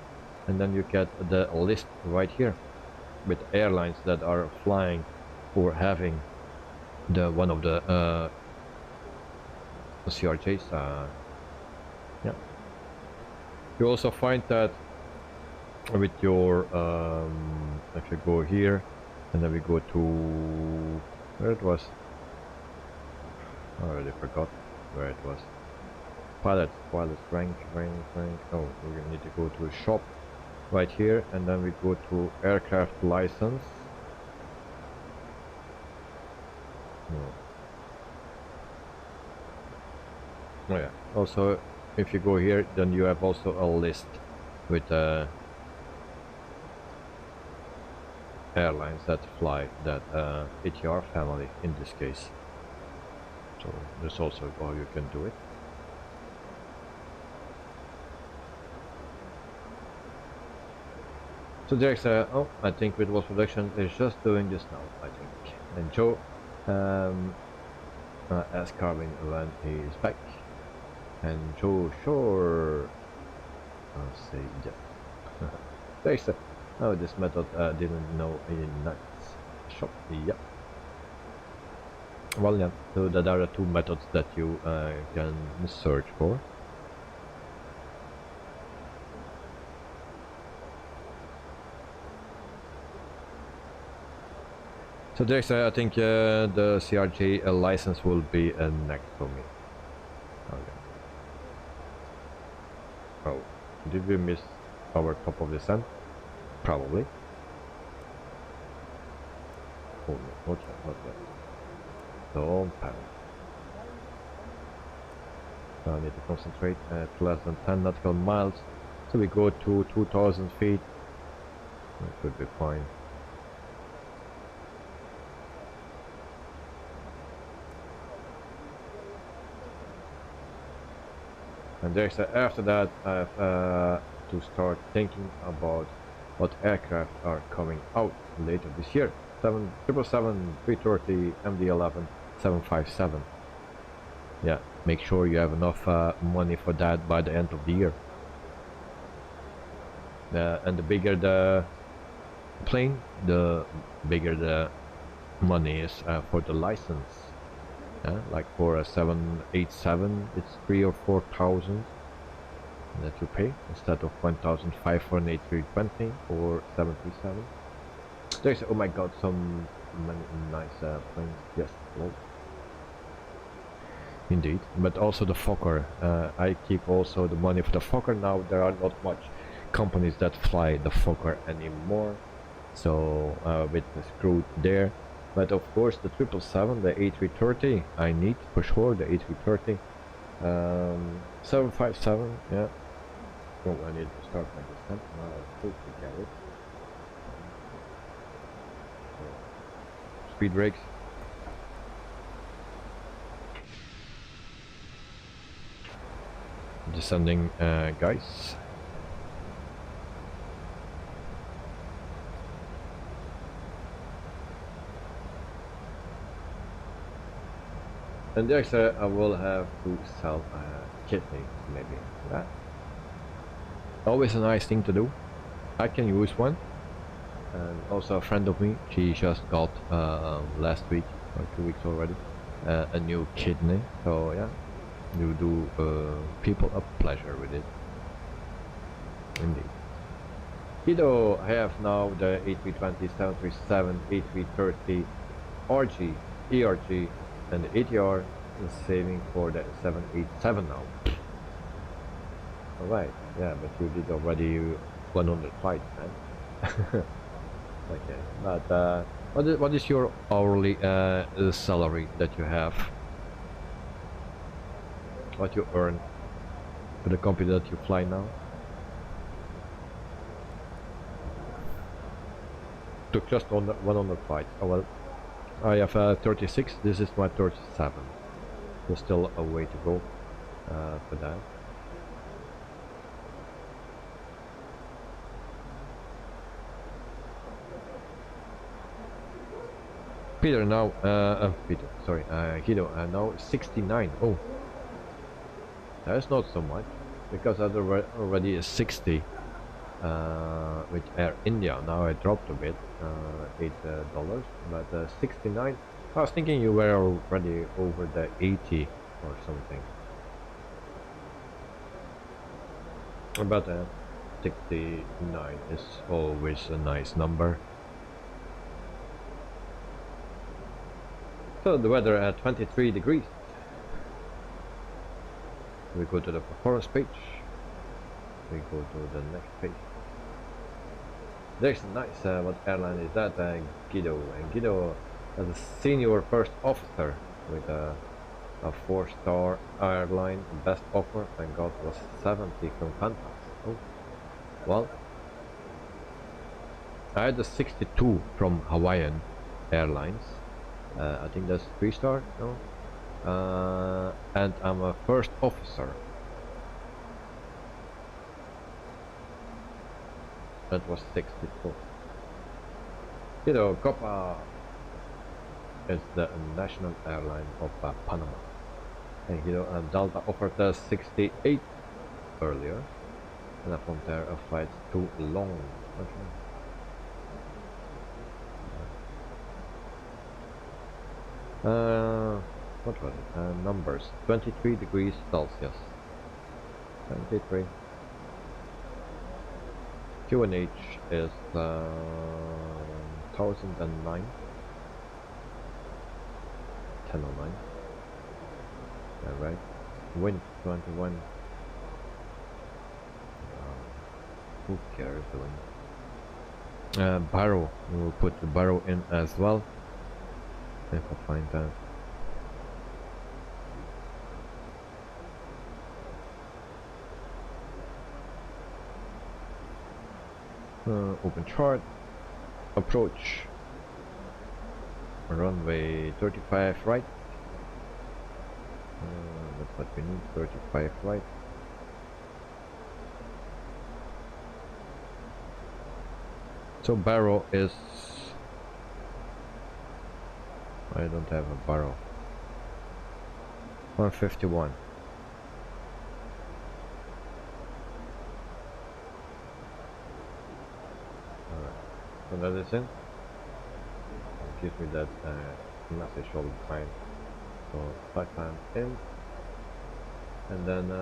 and then you get the list right here with airlines that are flying or having the one of the CRJs. Yeah. You also find that with your if you go here, and then we go to where it was. I already forgot where it was. Pilot rank. Oh, we need to go to shop right here, and then we go to aircraft license. Oh yeah. Also, if you go here, then you have also a list with airlines that fly that ATR family in this case. So that's also how you can do it. So there's oh, I think Wittebols production is just doing this now, I think. And Joe asked Carvin when he is back. And Joe, sure. I'll say yeah. There's oh, this method didn't know in nuts shop. Yeah. Well, yeah. So there are 2 methods that you can search for. So there's, I think the CRJ license will be next to me. Okay. Oh, did we miss our top of descent? Probably. Oh no, not yet, not yet. Don't panic. So I need to concentrate at less than 10 nautical miles. So we go to 2,000 feet. That should be fine. And there's after that I have to start thinking about what aircraft are coming out later this year. 777, 330, MD-11, 757. Yeah, make sure you have enough money for that by the end of the year. And the bigger the plane, the bigger the money is for the license. Like for a 787, it's 3,000 or 4,000 that you pay instead of 1,500 for an A320 or 737. There's, oh my god, some nice planes. Yes, well, indeed. But also the Fokker. I keep also the money for the Fokker now. There are not much companies that fly the Fokker anymore, so with the screw there. But of course the 777, the A330, I need for sure the A330. 757, yeah. Oh, I need to start my descent. Now I totally get it. Speed brakes. Descending, guys. And there's I will have to sell a kidney, maybe. Yeah. Always a nice thing to do. I can use one. And also a friend of me, she just got last week or 2 weeks already a new kidney. So yeah, you do people a pleasure with it. Indeed. Kido, I have now the A320, 737, A330, RG, ERG, and the ATR is saving for the 787 now. Alright, yeah, but you did already 100 flights, man. Okay, but what is your hourly salary that you have? What you earn for the company that you fly now? Took just on 100 flights. Oh well, I have 36. This is my 37. There's still a way to go for that. Peter now, Guido now 69. Oh, that's not so much because I already is 60 with Air India. Now I dropped a bit, $8, but 69. I was thinking you were already over the 80 or something. But 69 is always a nice number. So the weather at 23 degrees. We go to the performance page. We go to the next page. There's a nice, what airline is that? Guido. And Guido as a senior first officer with a 4-star airline. Best offer, thank God, was 70 from Qantas. Oh, well, I had a 62 from Hawaiian Airlines. I think that's 3-star, no? And I'm a first officer. That was 64. You know, Copa is the national airline of Panama. And you know, Delta offered us 68 earlier. And from there a flight too long. Okay. What was it? Numbers. 23 degrees Celsius. 23. QNH is 1009. 1009. Alright. Wind 21. Who cares the wind? Barrow. We will put the barrow in as well. If I find that. Open chart. Approach. Runway 35 right. That's what we need. 35 right. So barrow is... I don't have a barrow. 151. Alright, so that is in. It gives me that message all the time. So flight plan in. And then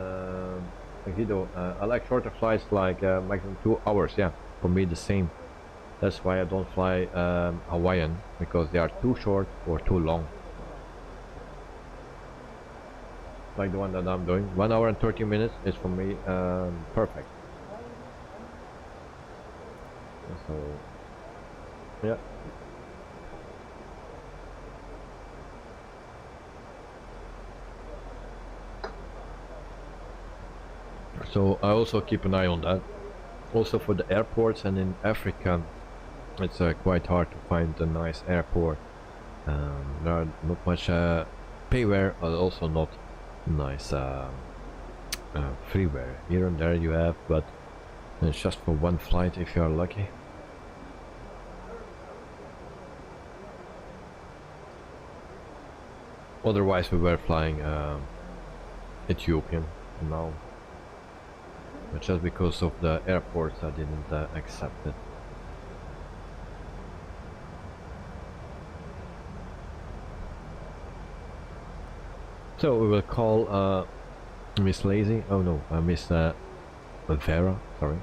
Guido, I like shorter flights, like maximum 2 hours. Yeah, for me the same. That's why I don't fly Hawaiian, because they are too short or too long. Like the one that I'm doing, 1 hour and 30 minutes is for me perfect. So yeah. So I also keep an eye on that. Also for the airports, and in Africa it's quite hard to find a nice airport. There are not much payware, but also not nice freeware. Here and there you have, but it's just for one flight if you are lucky. Otherwise we were flying Ethiopian now, but just because of the airports I didn't accept it. So we will call Miss Lazy, oh no, Miss Vera, sorry,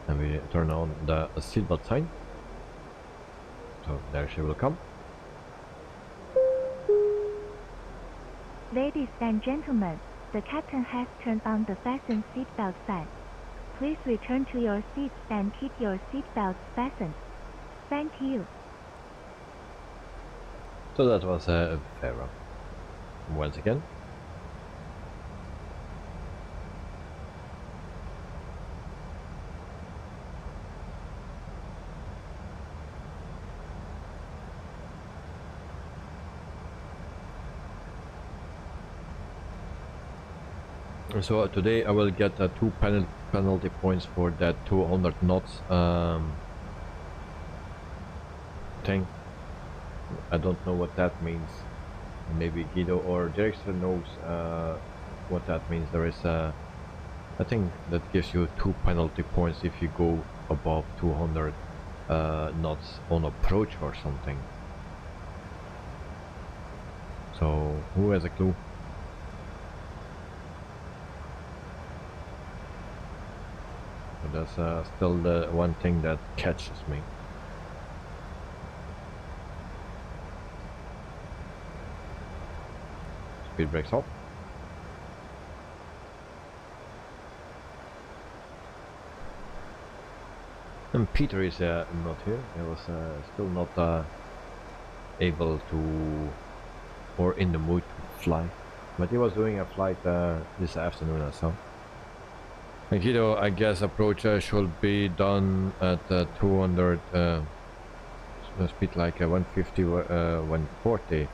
and we turn on the seatbelt sign. So there she will come. Ladies and gentlemen, the captain has turned on the fasten seatbelt sign. Please return to your seats and keep your seatbelts fastened. Thank you. So that was Vera. Once again. So today I will get 2 penalty points for that 200 knots thing. I don't know what that means. Maybe Guido or Director knows what that means. There is a thing that gives you 2 penalty points if you go above 200 knots on approach or something. So who has a clue? But that's still the one thing that catches me. Speed brakes off. And Peter is not here. He was still not able to, or in the mood to fly. But he was doing a flight this afternoon or so. And Guido, I guess approach should be done at 200 speed, like 150, 140.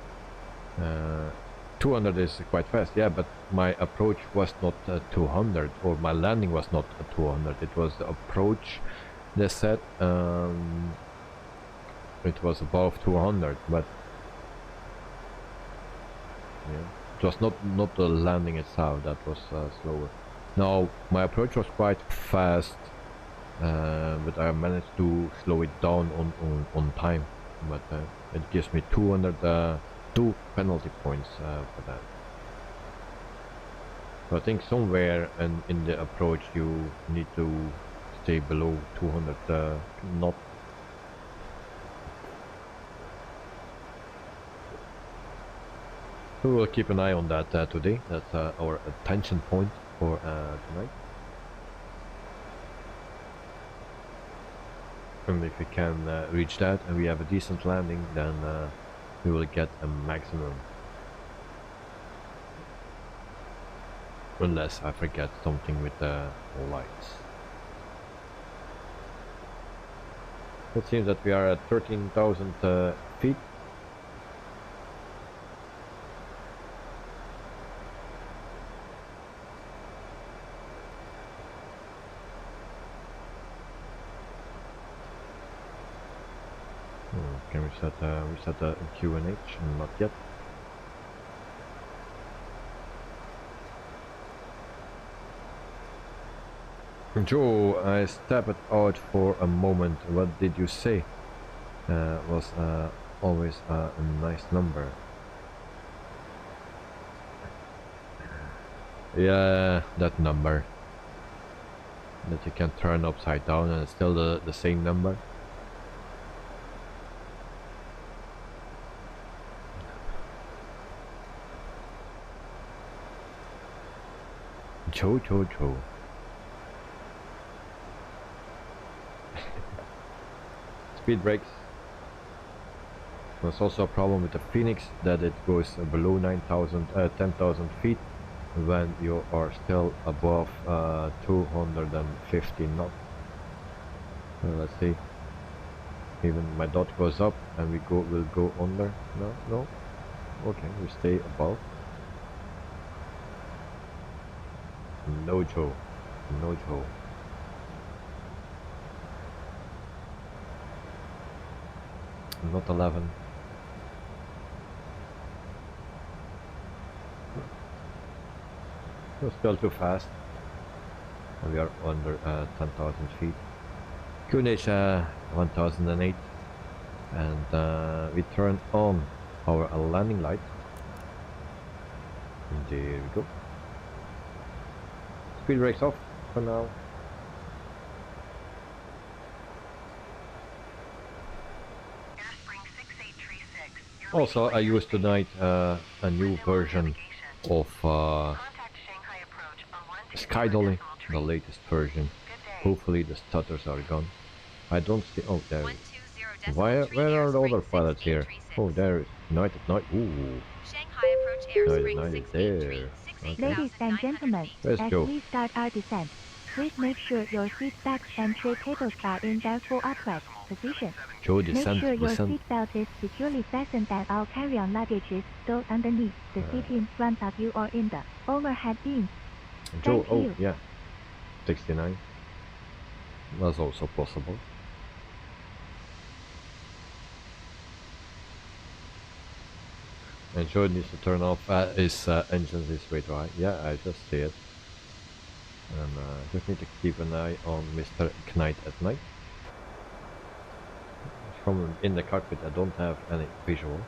200 is quite fast, yeah, but my approach was not 200, or my landing was not 200. It was the approach, they said it was above 200, but yeah, it was not the landing itself that was slower. Now my approach was quite fast, but I managed to slow it down on time. But it gives me 202 penalty points for that. So I think somewhere in the approach you need to stay below 200 knots. We will keep an eye on that today. That's our attention point for tonight. And if we can reach that and we have a decent landing, then we will get a maximum. Unless I forget something with the lights. It seems that we are at 13,000 feet. Can we set a QNH? Not yet. Joe, I stepped out for a moment. What did you say? Was always a nice number. Yeah, that number. That you can turn upside down and it's still the same number. Joe. Speed brakes. There's also a problem with the Phoenix that it goes below 10,000 feet when you are still above 250 knots. Let's see. Even my dot goes up and we'll go under. No. Okay, we stay above. No Joe. Not 11. We're still too fast. We are under 10,000 feet. QNH 1008, and we turn on our landing light. And there we go. Speed brakes off for now. Also, I used tonight a new version of SkyDolly, the latest version. Hopefully the stutters are gone. I don't see. Oh, there. Where are the other pilots here? Oh, there is Night at Night. Ooh. Night is there. Okay. Ladies and gentlemen, Where's as Joe? we start our descent, please make sure your seat backs and tray tables are in their full upright position. Joe, Make descend, sure your descend. seat belt is securely fastened and all carry-on luggage is stowed underneath the seat in front of you or in the overhead bin. Joe, Thank oh you. yeah, 69. That's also possible. And Joe needs to turn off his engines this way, right? Yeah, I just see it. And just need to keep an eye on Mr. Knight at night. From in the cockpit, I don't have any visual.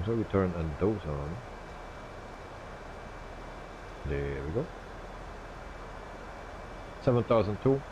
So we turn those on. There we go. 7002.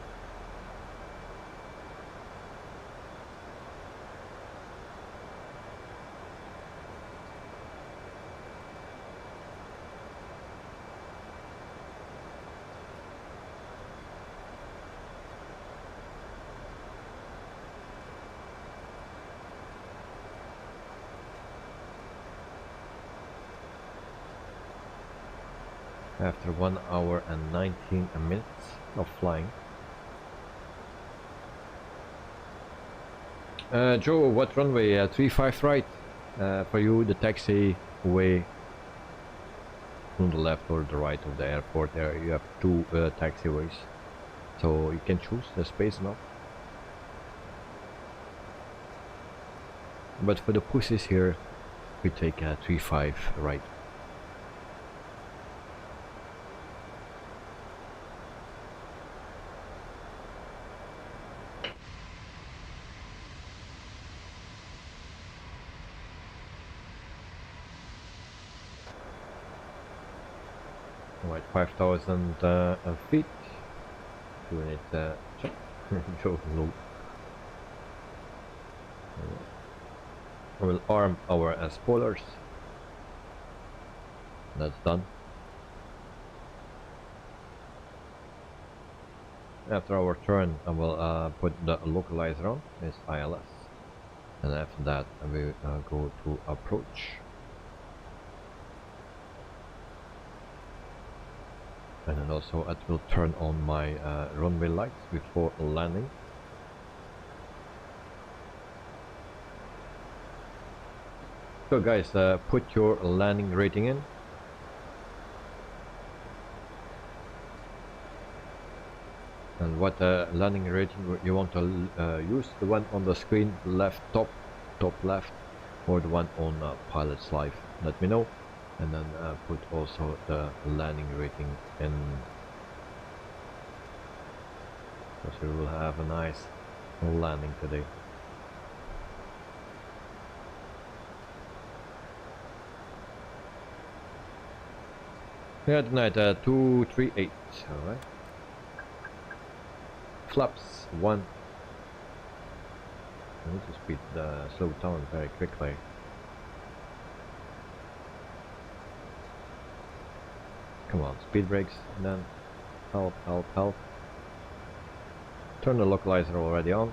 After 1 hour and 19 minutes of flying. Joe, what runway? 35 right. For you, the taxi way on the left or the right of the airport. There you have two taxiways, so you can choose. There's space enough. But for the pussies here, we take 35 right. Right, 5,000 feet. Doing it, check. Joe, no. We'll arm our spoilers. That's done. After our turn, I will put the localizer on, it's ILS. And after that, I will go to approach. And then also it will turn on my runway lights before landing. So guys, put your landing rating in. And what landing rating you want to use, the one on the screen left top left, or the one on Pilot's Live, let me know. And then put also the landing rating in, because we will have a nice landing today. Yeah, tonight 238, alright. Flaps 1. I need to speed slow down very quickly. Come on, speed brakes, and then help. Turn the localizer already on.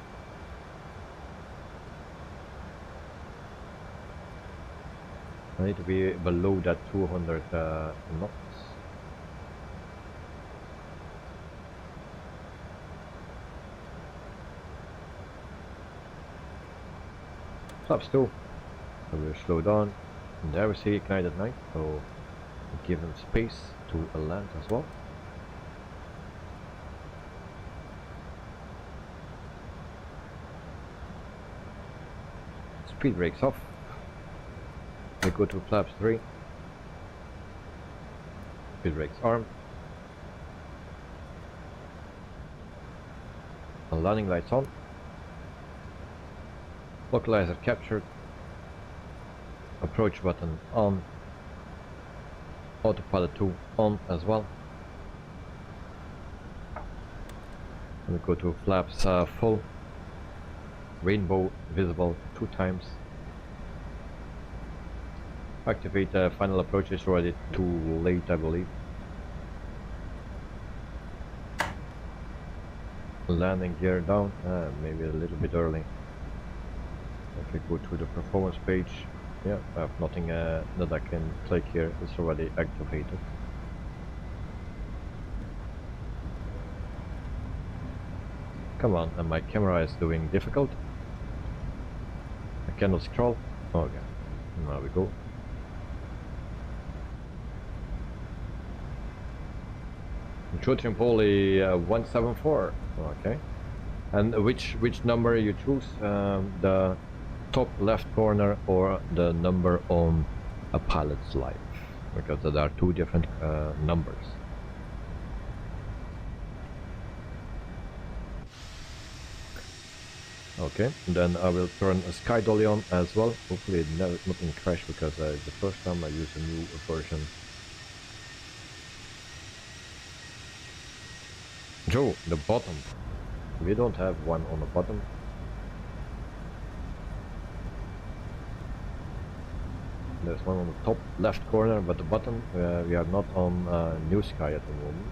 I need to be below that 200 knots. Flaps 2. So we'll slow down. And there we see ignited night, so give him space to land as well. Speed brakes off. We go to flaps 3. Speed brakes armed. And landing lights on. Localizer captured. Approach button on. Autopilot 2 on as well. And we go to flaps full. Rainbow visible 2 times. Activate final approach, is already too late, I believe. Landing gear down, maybe a little bit early. If we go to the performance page, yeah, I have nothing that I can click here, it's already activated. Come on, and my camera is doing difficult. I cannot scroll. Okay, now we go. Shooting poly 174. Okay. And which number you choose? The top left corner or the number on a Pilot's Live? Because there are 2 different numbers. Okay, then I will turn a Sky Dolly on as well. Hopefully nothing crash, because it's the first time I use a new version. Joe, the bottom. We don't have one on the bottom. There's one on the top left corner, but the bottom we are not on New Sky at the moment.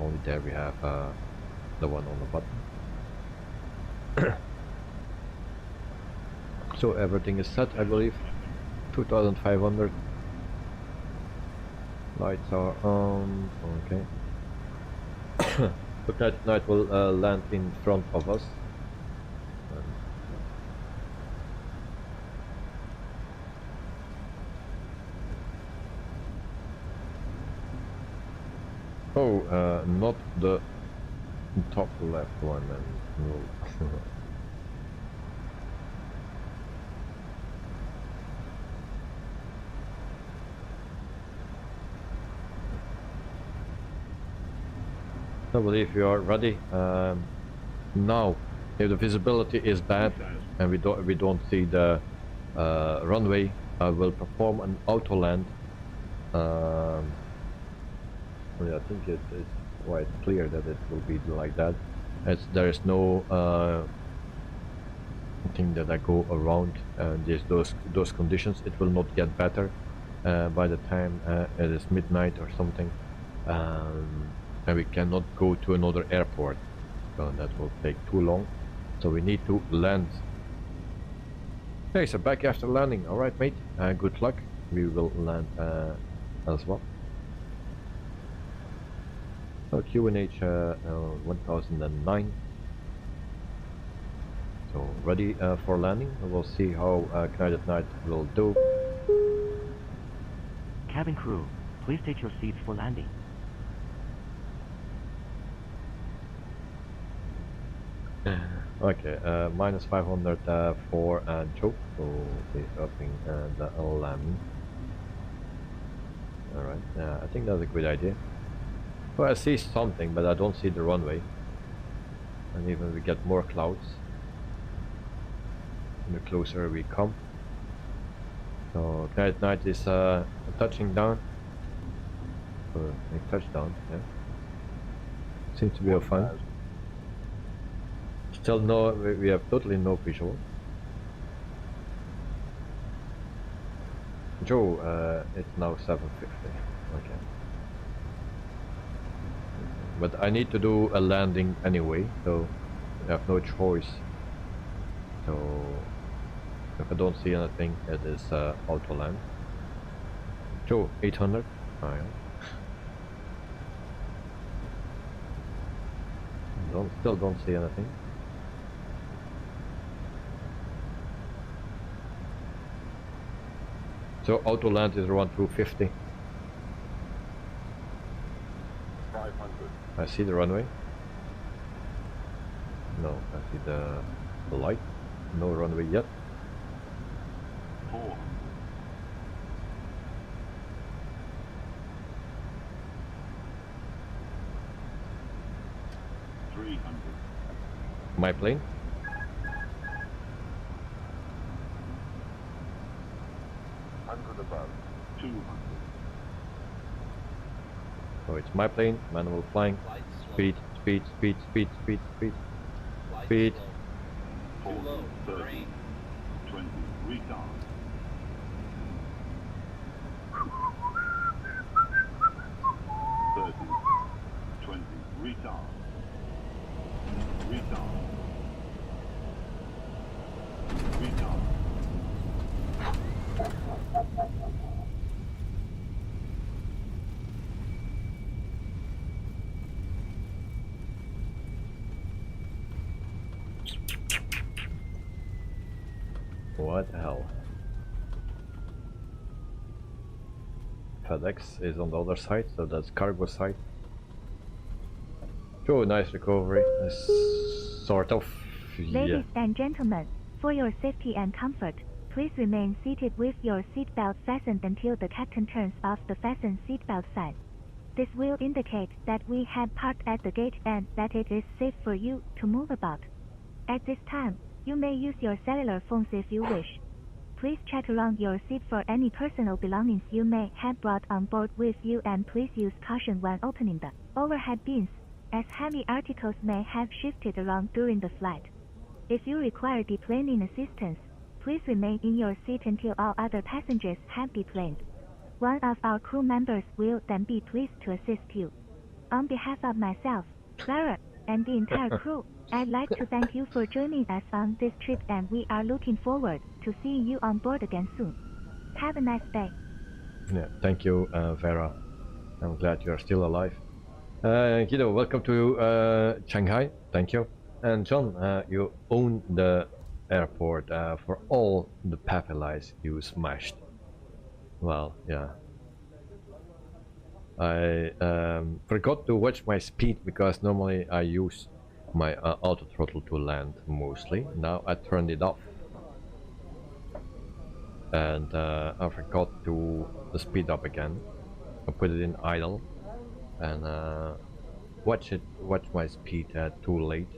Only there we have the one on the bottom. So everything is set, I believe. 2500. Lights are on. Okay. But that night will land in front of us. Oh, not the top left one, and no. I believe we are ready. Now, if the visibility is bad and we don't see the runway, I will perform an auto land. I think it's quite clear that it will be like that. There is no think that I go around those conditions. It will not get better by the time it is midnight or something, and we cannot go to another airport, so that will take too long. So we need to land. Okay, so back after landing. All right, mate. Good luck. We will land as well. So QNH 1009. So ready for landing. We'll see how Kinetic Knight will do. Cabin crew, please take your seats for landing. Okay, minus 500 for Joe, so he's upping the landing. Alright, I think that's a good idea. Well, I see something, but I don't see the runway. And even we get more clouds, the closer we come. So Kinetic Knight is touching down. A touchdown, yeah. Seems to be a fun. Still no, we have totally no visual. Joe, it's now 7:50. Okay. But I need to do a landing anyway, so I have no choice. So if I don't see anything, it is auto land. Joe, 800. Oh, yeah. Still don't see anything. So auto land is around 250. 500. I see the runway. No, I see the light. No runway yet. 400. 300. My plane. 100 above. 200. So it's my plane, manual flying. Speed, speed, speed, speed, speed, speed. Speed. 40, 30, 20, retard. 30, 20, retard. Retard. Retard. What the hell? FedEx is on the other side, so that's cargo side. Oh, nice recovery. Sort of. Ladies and gentlemen, for your safety and comfort, please remain seated with your seatbelt fastened until the captain turns off the fasten seatbelt sign. This will indicate that we have parked at the gate and that it is safe for you to move about. At this time, you may use your cellular phones if you wish. Please check around your seat for any personal belongings you may have brought on board with you, and please use caution when opening the overhead bins, as heavy articles may have shifted around during the flight. If you require deplaning assistance, please remain in your seat until all other passengers have deplaned. One of our crew members will then be pleased to assist you. On behalf of myself, Clara, and the entire crew, I'd like to thank you for joining us on this trip, and we are looking forward to seeing you on board again soon. Have a nice day. Yeah, thank you, Vera. I'm glad you're still alive. Guido, welcome to Shanghai. Thank you. And John, you own the airport for all the papillies you smashed. Well, yeah. I forgot to watch my speed because normally I use my auto throttle to land mostly. Now I turned it off. And I forgot to speed up again. I put it in idle and watch my speed too late.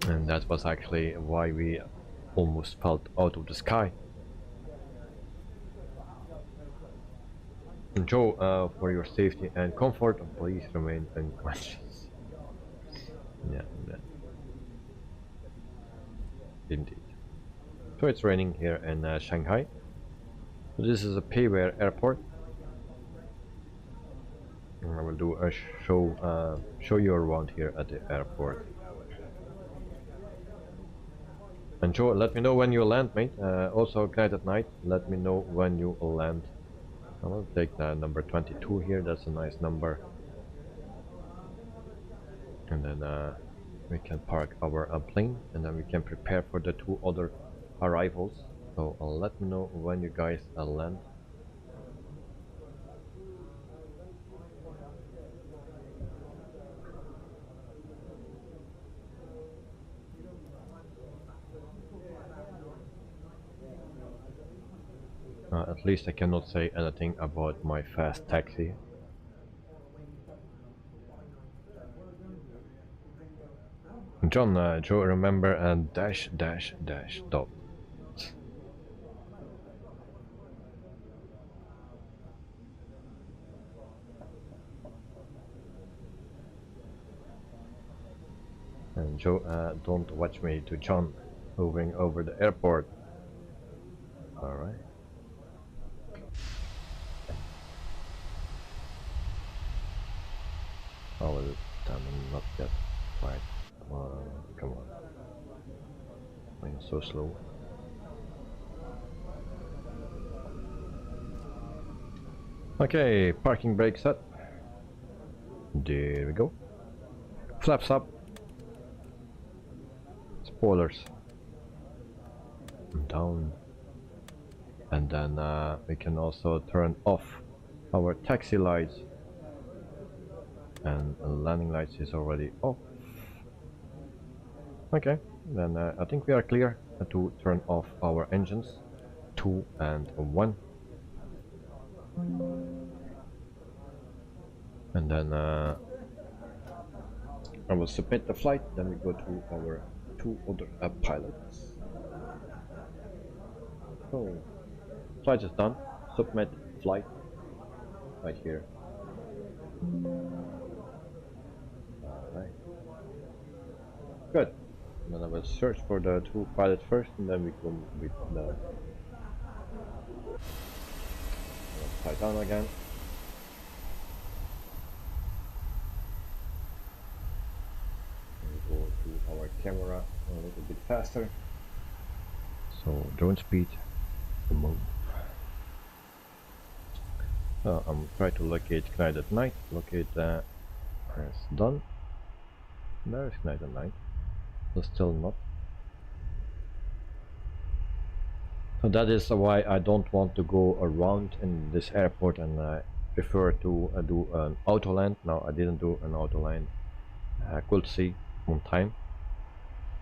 And that was actually why we almost fell out of the sky. And Joe, for your safety and comfort, please remain unconscious. Yeah. indeed. So it's raining here in Shanghai. So this is a Payware airport. And I will do a show you around here at the airport. And Joe, let me know when you land, mate. Also, guide at night, let me know when you land. I will take the number 22 here, that's a nice number. And then we can park our plane, and then we can prepare for the 2 other arrivals. So let me know when you guys land. At least I cannot say anything about my fast taxi. John, Joe, remember dash dot. And Joe, don't watch me to John moving over the airport. Alright. Oh, well, I'm not yet quite. Come on. I'm so slow. Okay, parking brake set. There we go. Flaps up. Spoilers down. And then we can also turn off our taxi lights. And landing lights is already off. Okay, then I think we are clear to turn off our engines 2 and 1. And then I will submit the flight, then we go to our 2 other pilots. So, flight is done, submit flight, right here. Alright. Good. Then I will search for the 2 pilots first, and then we come with the flight down again. And go to our camera a little bit faster. So drone speed, move. I'm trying to locate Glide at night. Locate press done. There is Glide at night. So still not. So that is why I don't want to go around in this airport, and I prefer to do an auto land. Now I didn't do an auto land. I could see on time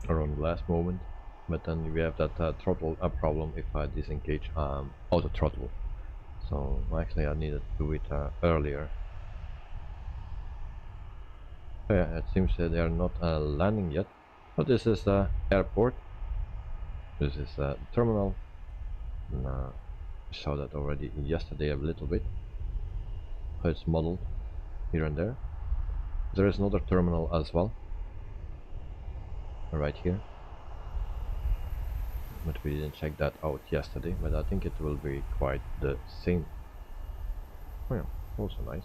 around the last moment, but then we have that throttle problem if I disengage auto throttle. So actually I needed to do it earlier. So yeah, it seems that they are not landing yet. But this is the airport. This is the terminal. And, I saw that already yesterday a little bit. How it's modeled here and there. There is another terminal as well. Right here. But we didn't check that out yesterday, but I think it will be quite the same. Oh yeah, also nice.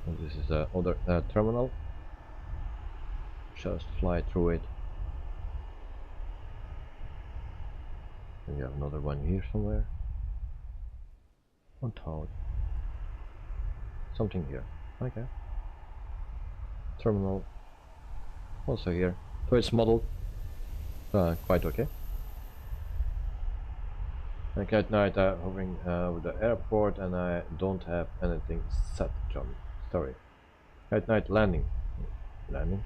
And this is the other terminal. Just fly through it. And we have another one here somewhere. On top. Something here. Okay. Terminal. Also here. So it's modeled. Quite okay. Okay, at night hovering with the airport, and I don't have anything set, John. Sorry. At night landing. Landing.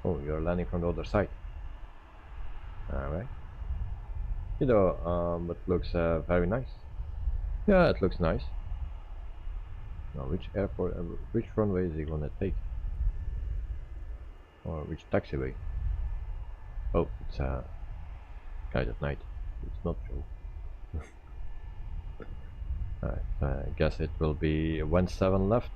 Oh, you're landing from the other side. Alright. You know, it looks very nice. Yeah, it looks nice. Now, which airport, which runway is he gonna take? Or which taxiway? Oh, it's Guide at night. It's not true. Alright, I guess it will be 17 left.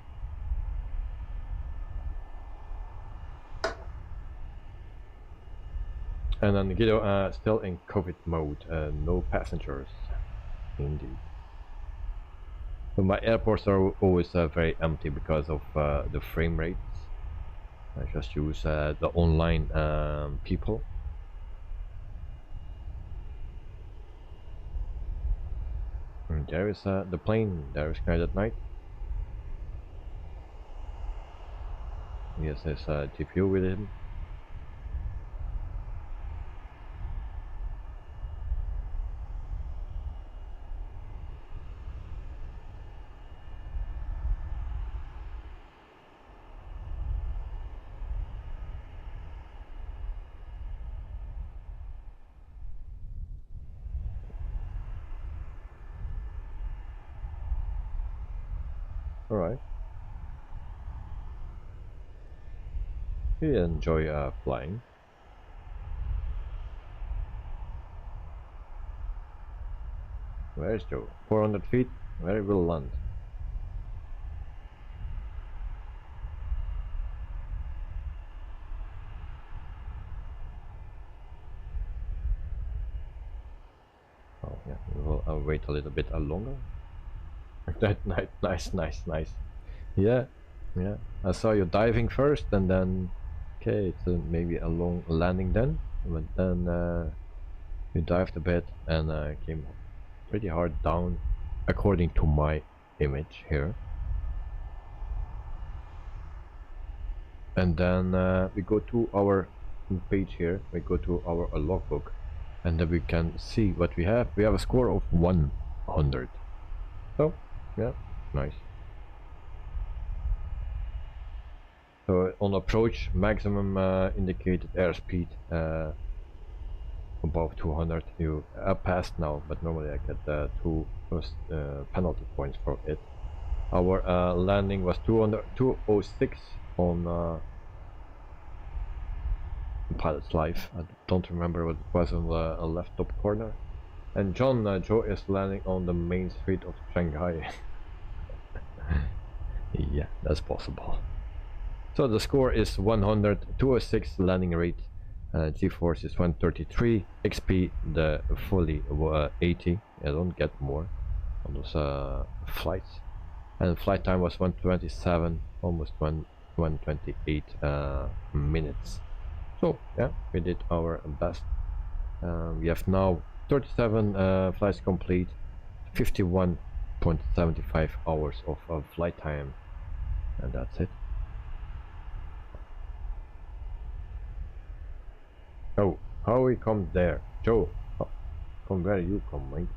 And then Guido still in COVID mode, no passengers, indeed. But my airports are always very empty because of the frame rates. I just use the online people. And there is the plane, there is Night at Night. Yes, there's a GPU with him. Alright. We enjoy flying. Where's Joe? 400 feet? Where will land? Oh yeah, we will wait a little bit longer. Nice. Yeah, yeah. I saw you diving first, and then okay, it's maybe a long landing then, but then you dived a bit and came pretty hard down, according to my image here. And then we go to our page here. We go to our logbook, and then we can see what we have. We have a score of 100. So yeah, nice. So on approach, maximum indicated airspeed above 200. You passed now, but normally I get 2 penalty points for it. Our landing was 206 on Pilot's Life. I don't remember what it was on the left top corner. And Joe is landing on the main street of Shanghai. Yeah, that's possible. So the score is 100, 206 landing rate, GeForce is 133, XP the fully 80. I don't get more on those flights. And flight time was 127, almost 128 minutes. So yeah, we did our best. We have now 37 flights complete, 51.75 hours of flight time, and that's it. Oh, how he comes there? Joe, from where you come, mate?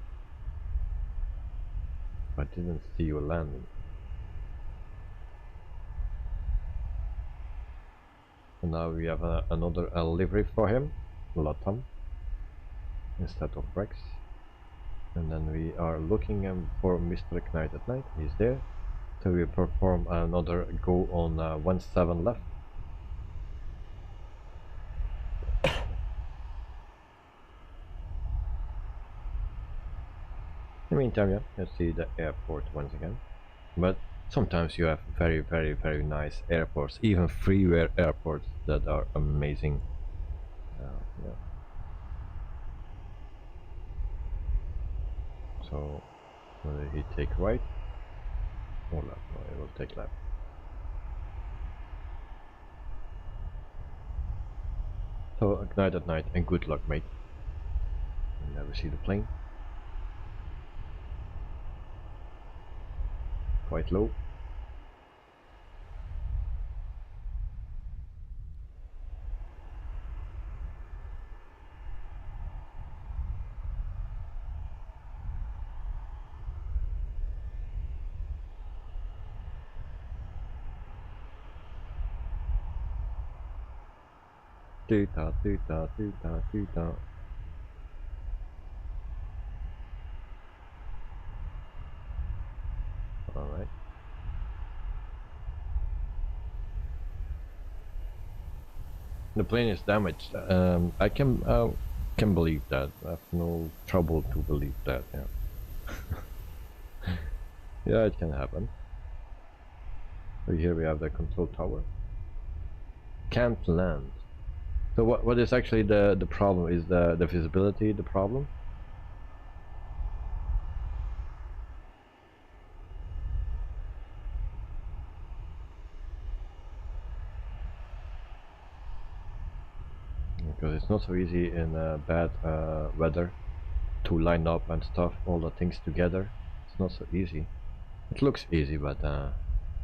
I didn't see you landing. And now we have another livery for him, Latam, instead of Rex. And then we are looking for Mr. Night at Night. He's there. So we perform another go on 17 left. In the meantime, yeah, let's see the airport once again. But sometimes you have very nice airports, even freeware airports that are amazing. Yeah. So, will he take right or left? No, he will take left. So, Night at Night and good luck, mate. You never see the plane. Quite low. Do-da, do-da, do-da, do-da. Alright. The plane is damaged. I can believe that. I have no trouble to believe that. Yeah. Yeah, it can happen. So here we have the control tower. Can't land. So what is actually the problem? Is the visibility the problem? Because it's not so easy in bad weather to line up and stuff, all the things together. It's not so easy. It looks easy, but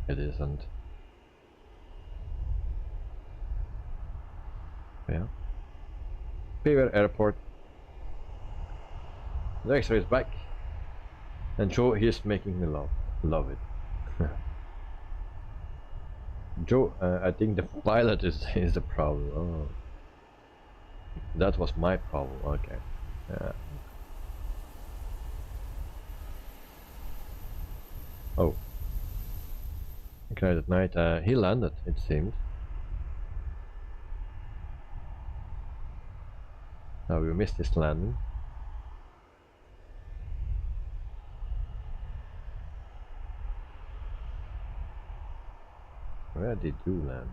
it isn't. Yeah. Beaver Airport. The X-ray is back, and Joe, he's making me love it. Joe, I think the pilot is the problem. Oh, that was my problem. Okay. Oh. Okay, at night he landed, it seems. Now we missed his landing. Where did you land?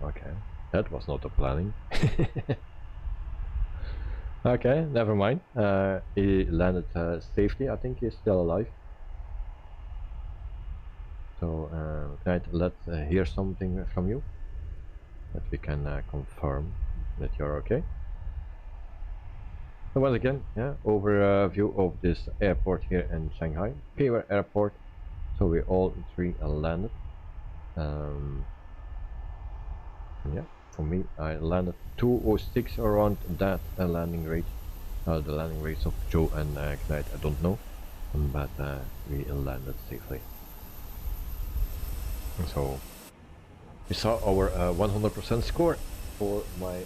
Okay, that was not the planning. Okay, never mind. He landed safely. I think he's still alive. So let's hear something from you, that we can confirm that you're okay. So once again, yeah, overview of this airport here in Shanghai, Beaver Airport. So we all three landed. Yeah, for me, I landed 206 around that landing rate. The landing rates of Joe and Knight, I don't know, but we landed safely. So we saw our 100% score for my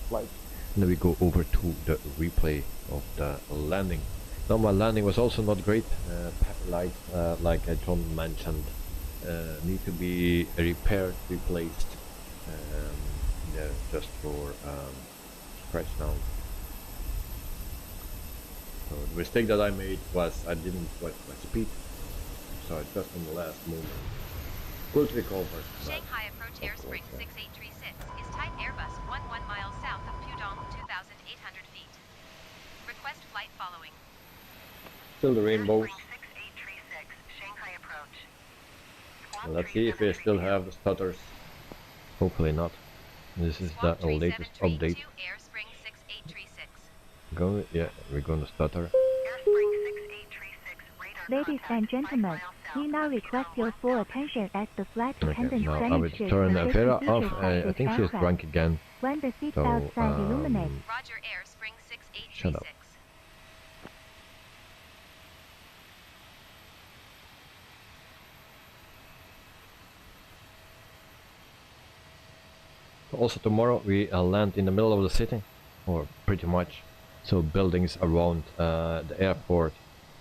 flight. And then we go over to the replay of the landing. Now my landing was also not great. Light, like John mentioned, need to be repaired, replaced. Yeah, just for scratch now. So the mistake that I made was I didn't watch my speed. So just in the last moment. Good recover. Shanghai approach Airspring 6836 is type Airbus 11 miles south of Pudong, 2,800 feet. Request flight following. Still the rainbows. Airspring 6836, Shanghai approach. Let's see if we still have the stutters. Hopefully not. This is the latest update. Airspring 6836. We're gonna stutter. Airspring 6836, radar Ladies and contact, gentlemen, 5 miles we now request your full attention as the flight Okay, attendant now I will demonstrates turn the Vera safety off. features of I this think she's aircraft. drunk again. When the seats So, outside illuminate, Roger, Airspring 6836. Shut up. Also tomorrow we land in the middle of the city, or pretty much. So buildings around the airport,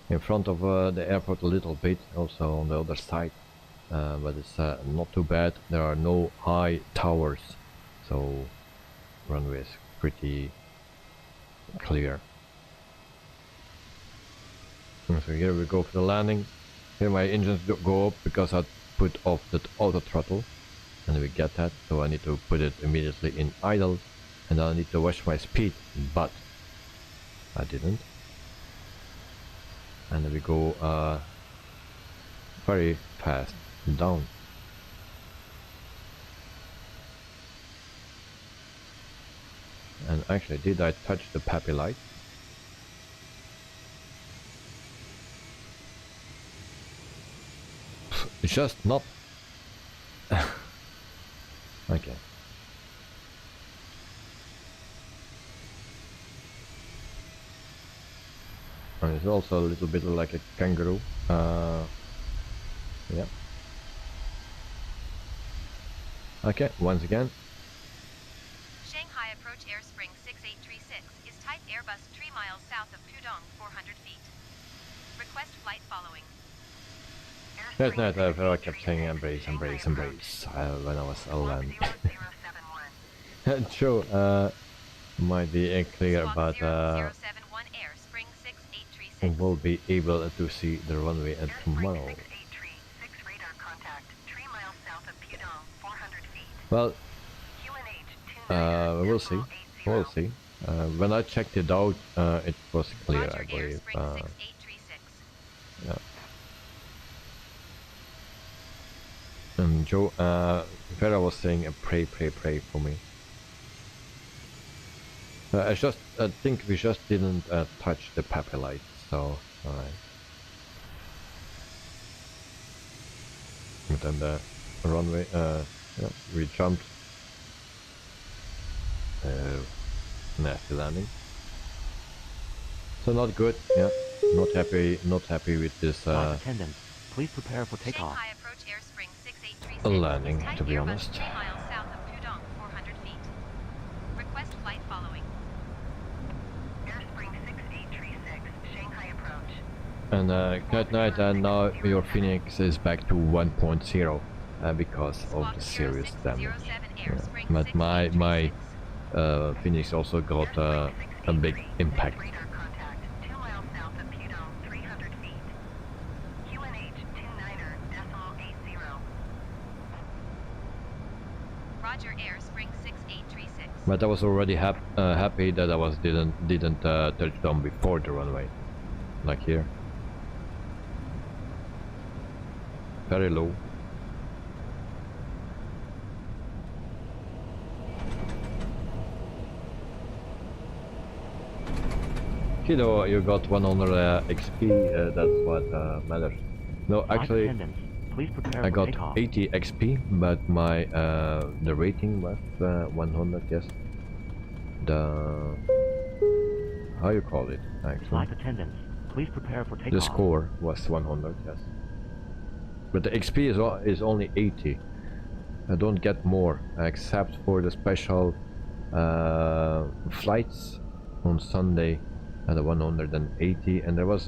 in front of the airport a little bit, also on the other side, but it's not too bad. There are no high towers, so runway is pretty clear. And so here we go for the landing. Here my engines go up because I put off the auto throttle, and we get that, so I need to put it immediately in idle, and I need to watch my speed, but I didn't. And then we go very fast down. And actually, did I touch the PAPI light? It's just not. Okay. And it's also a little bit like a kangaroo. Yeah. Okay, once again. Shanghai approach Airspring 6836 is type Airbus 3 miles south of Pudong, 400 feet. Request flight following. Last night I kept saying embrace, embrace, embrace when I was land. True, might be clear, but 071 Airspring 6836. we will be able to see the runway tomorrow. 6 radar contact, tree Well, we'll see. We'll see. When I checked it out, it was clear, I believe. Yeah. And Joe, Vera was saying, pray for me. I think we just didn't touch the Pepe light, so alright. And then the runway, yeah, we jumped. Nasty landing. So not good, yeah. Not happy with this Attendants, please prepare for takeoff. Landing, to be honest. 3 miles south of Pudong, 400 feet. Request flight following. Airspring 6836, Shanghai approach. And good night, and now your Phoenix is back to 1.0 because of the serious damage. Yeah. But my Phoenix also got a big impact. But I was already happy that I didn't touch down before the runway, like here. Very low. Kiddo, you got 100 XP. That's what matters. No, actually, please prepare I for got takeoff. 80 XP, but my the rating was 100. Yes. The how you call it actually? Flight attendants, please prepare for takeoff. The score was 100. Yes. But the XP is only 80. I don't get more except for the special flights on Sunday at 180, and there was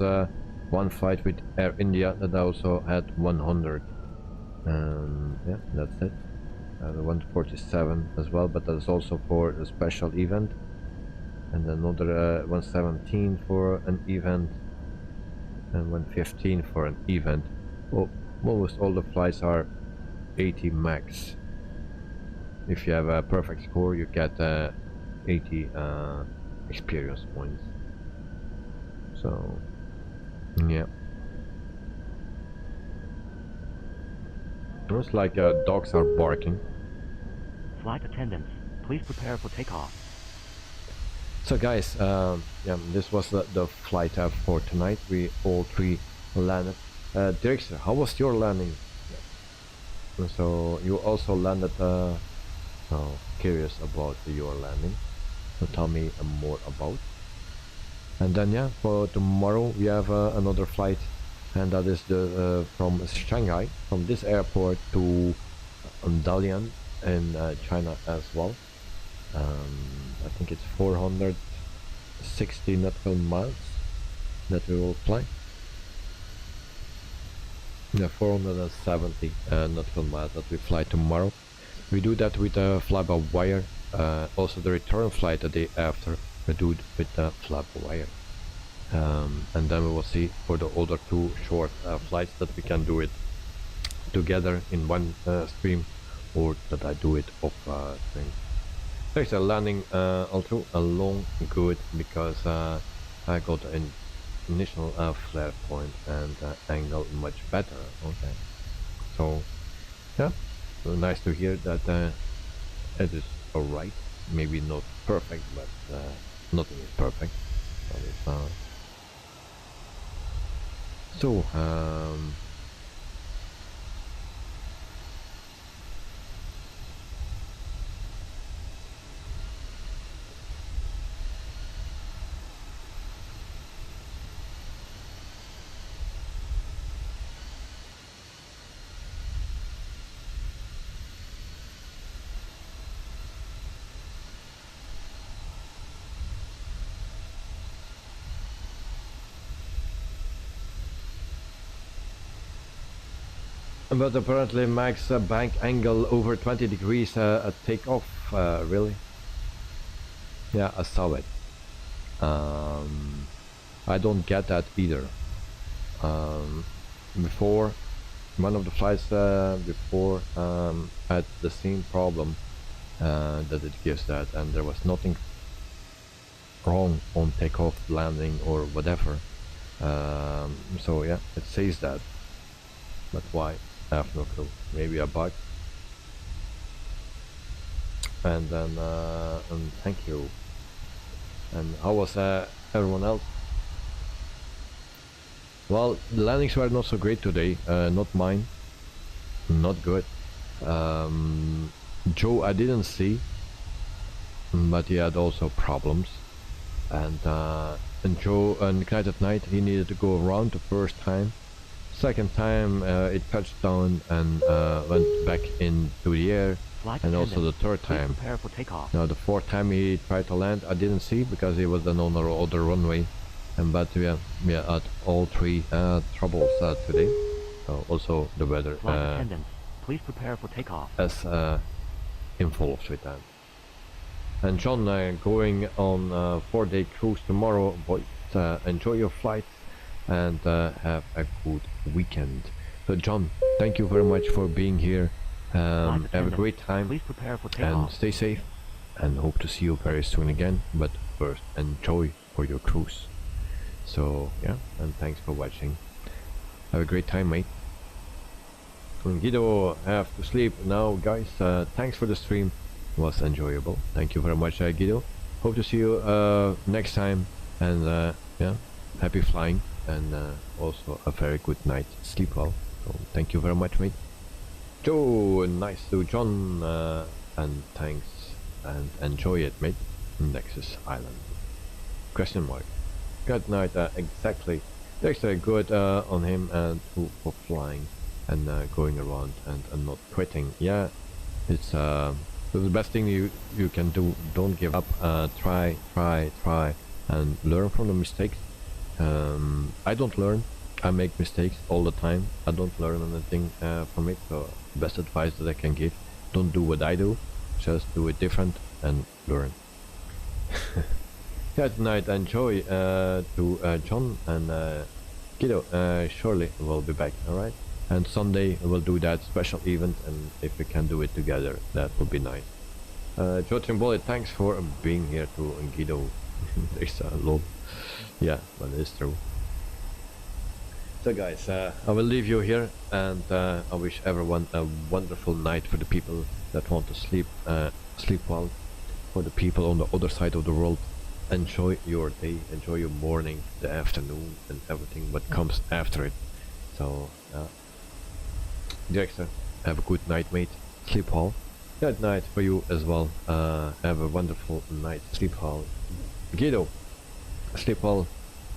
one flight with Air India that also had 100. Yeah, that's it. The 147 as well, but that's also for a special event, and another 117 for an event, and 115 for an event. Well, almost all the flights are 80 max. If you have a perfect score, you get 80 experience points. So yeah, looks like dogs are barking. Flight attendants, please prepare for takeoff. So guys, yeah, this was the flight for tonight. We all three landed. Dirkse, how was your landing? So you also landed. So curious about your landing. So tell me more about. And then yeah, for tomorrow we have another flight, and that is the from Shanghai, from this airport to Dalian in China as well. I think it's 460 nautical miles that we will fly. Yeah, 470 nautical miles that we fly tomorrow. We do that with a fly-by-wire. Also the return flight the day after, we do it with the fly-by-wire. And then we will see for the other two short flights that we can do it together in one stream, or that I do it off stream. There's a landing also along good because I got an initial flare point and angle much better. Okay, so yeah, so nice to hear that it is alright. Maybe not perfect, but nothing is perfect. That is, so but apparently max bank angle over 20 degrees at takeoff. Really? Yeah, I saw it. I don't get that either. Before one of the flights before had the same problem that it gives that, and there was nothing wrong on takeoff, landing, or whatever. So yeah, it says that, but why? I have no clue. Maybe a bug. And then and thank you. And how was everyone else? Well, the landings were not so great today. Not mine. Not good. Joe I didn't see, but he had also problems. And Joe on Night at Night, he needed to go around the first time. Second time it touched down and went back into the air. And also the third time. Prepare for takeoff. Now the fourth time he tried to land, I didn't see because he was then on the other runway. And but we had all three troubles today. Also the weather Flight attendants, please prepare for takeoff. as involved with that. And John, going on a 4-day cruise tomorrow. Boys, enjoy your flight and have a good weekend. So John, thank you very much for being here. Have a great time. Please prepare for and takeoff. stay safe, and hope to see you very soon again. But first, enjoy for your cruise. So yeah, and thanks for watching. Have a great time, mate. And Guido, have to sleep now, guys. Thanks for the stream. It was enjoyable. Thank you very much, Guido. Hope to see you next time. And yeah, happy flying, and also a very good night. Sleep well. So thank you very much, mate. Joe, nice to John, and thanks, and enjoy it, mate. Nexus Island. Question mark. Good night. Exactly. That's good on him and for flying and going around and not quitting. Yeah, it's the best thing you can do. Don't give up. Try, and learn from the mistakes. I don't learn. I make mistakes all the time. I don't learn anything from it. So best advice that I can give: don't do what I do. Just do it different and learn. Good night. Enjoy to John and Guido. Surely we'll be back. All right. And Sunday we'll do that special event, and if we can do it together, that would be nice. Joe Trimboli, thanks for being here too, and Guido. There's a lot. Yeah, but it's true. So guys, I will leave you here, and I wish everyone a wonderful night. For the people that want to sleep, sleep well. For the people on the other side of the world, enjoy your day, enjoy your morning, the afternoon, and everything what comes after it. So, Dexter, have a good night, mate. Sleep well. Good night for you as well. Have a wonderful night. Sleep well. Guido, sleep well.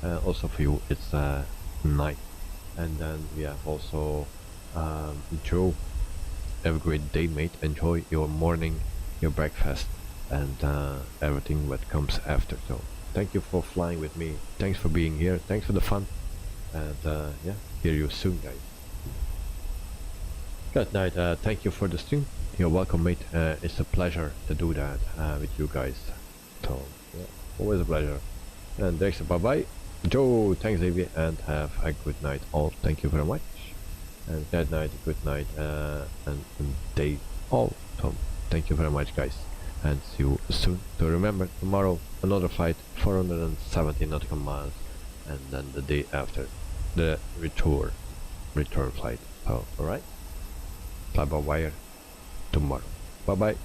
Also for you, it's night. And then we have also Joe. Have a great day, mate. Enjoy your morning, your breakfast, and everything that comes after. So thank you for flying with me. Thanks for being here. Thanks for the fun. And yeah, hear you soon, guys. Good night. Thank you for the stream. You're welcome, mate. It's a pleasure to do that with you guys. So yeah, always a pleasure. And thanks. Bye bye. Joe, thanks, Davey, and have a good night all. Thank you very much. And good night, and day all. So thank you very much, guys, and see you soon. So remember, tomorrow another flight, 470 nautical miles, and then the day after the return flight. So alright, fly by wire tomorrow. Bye bye.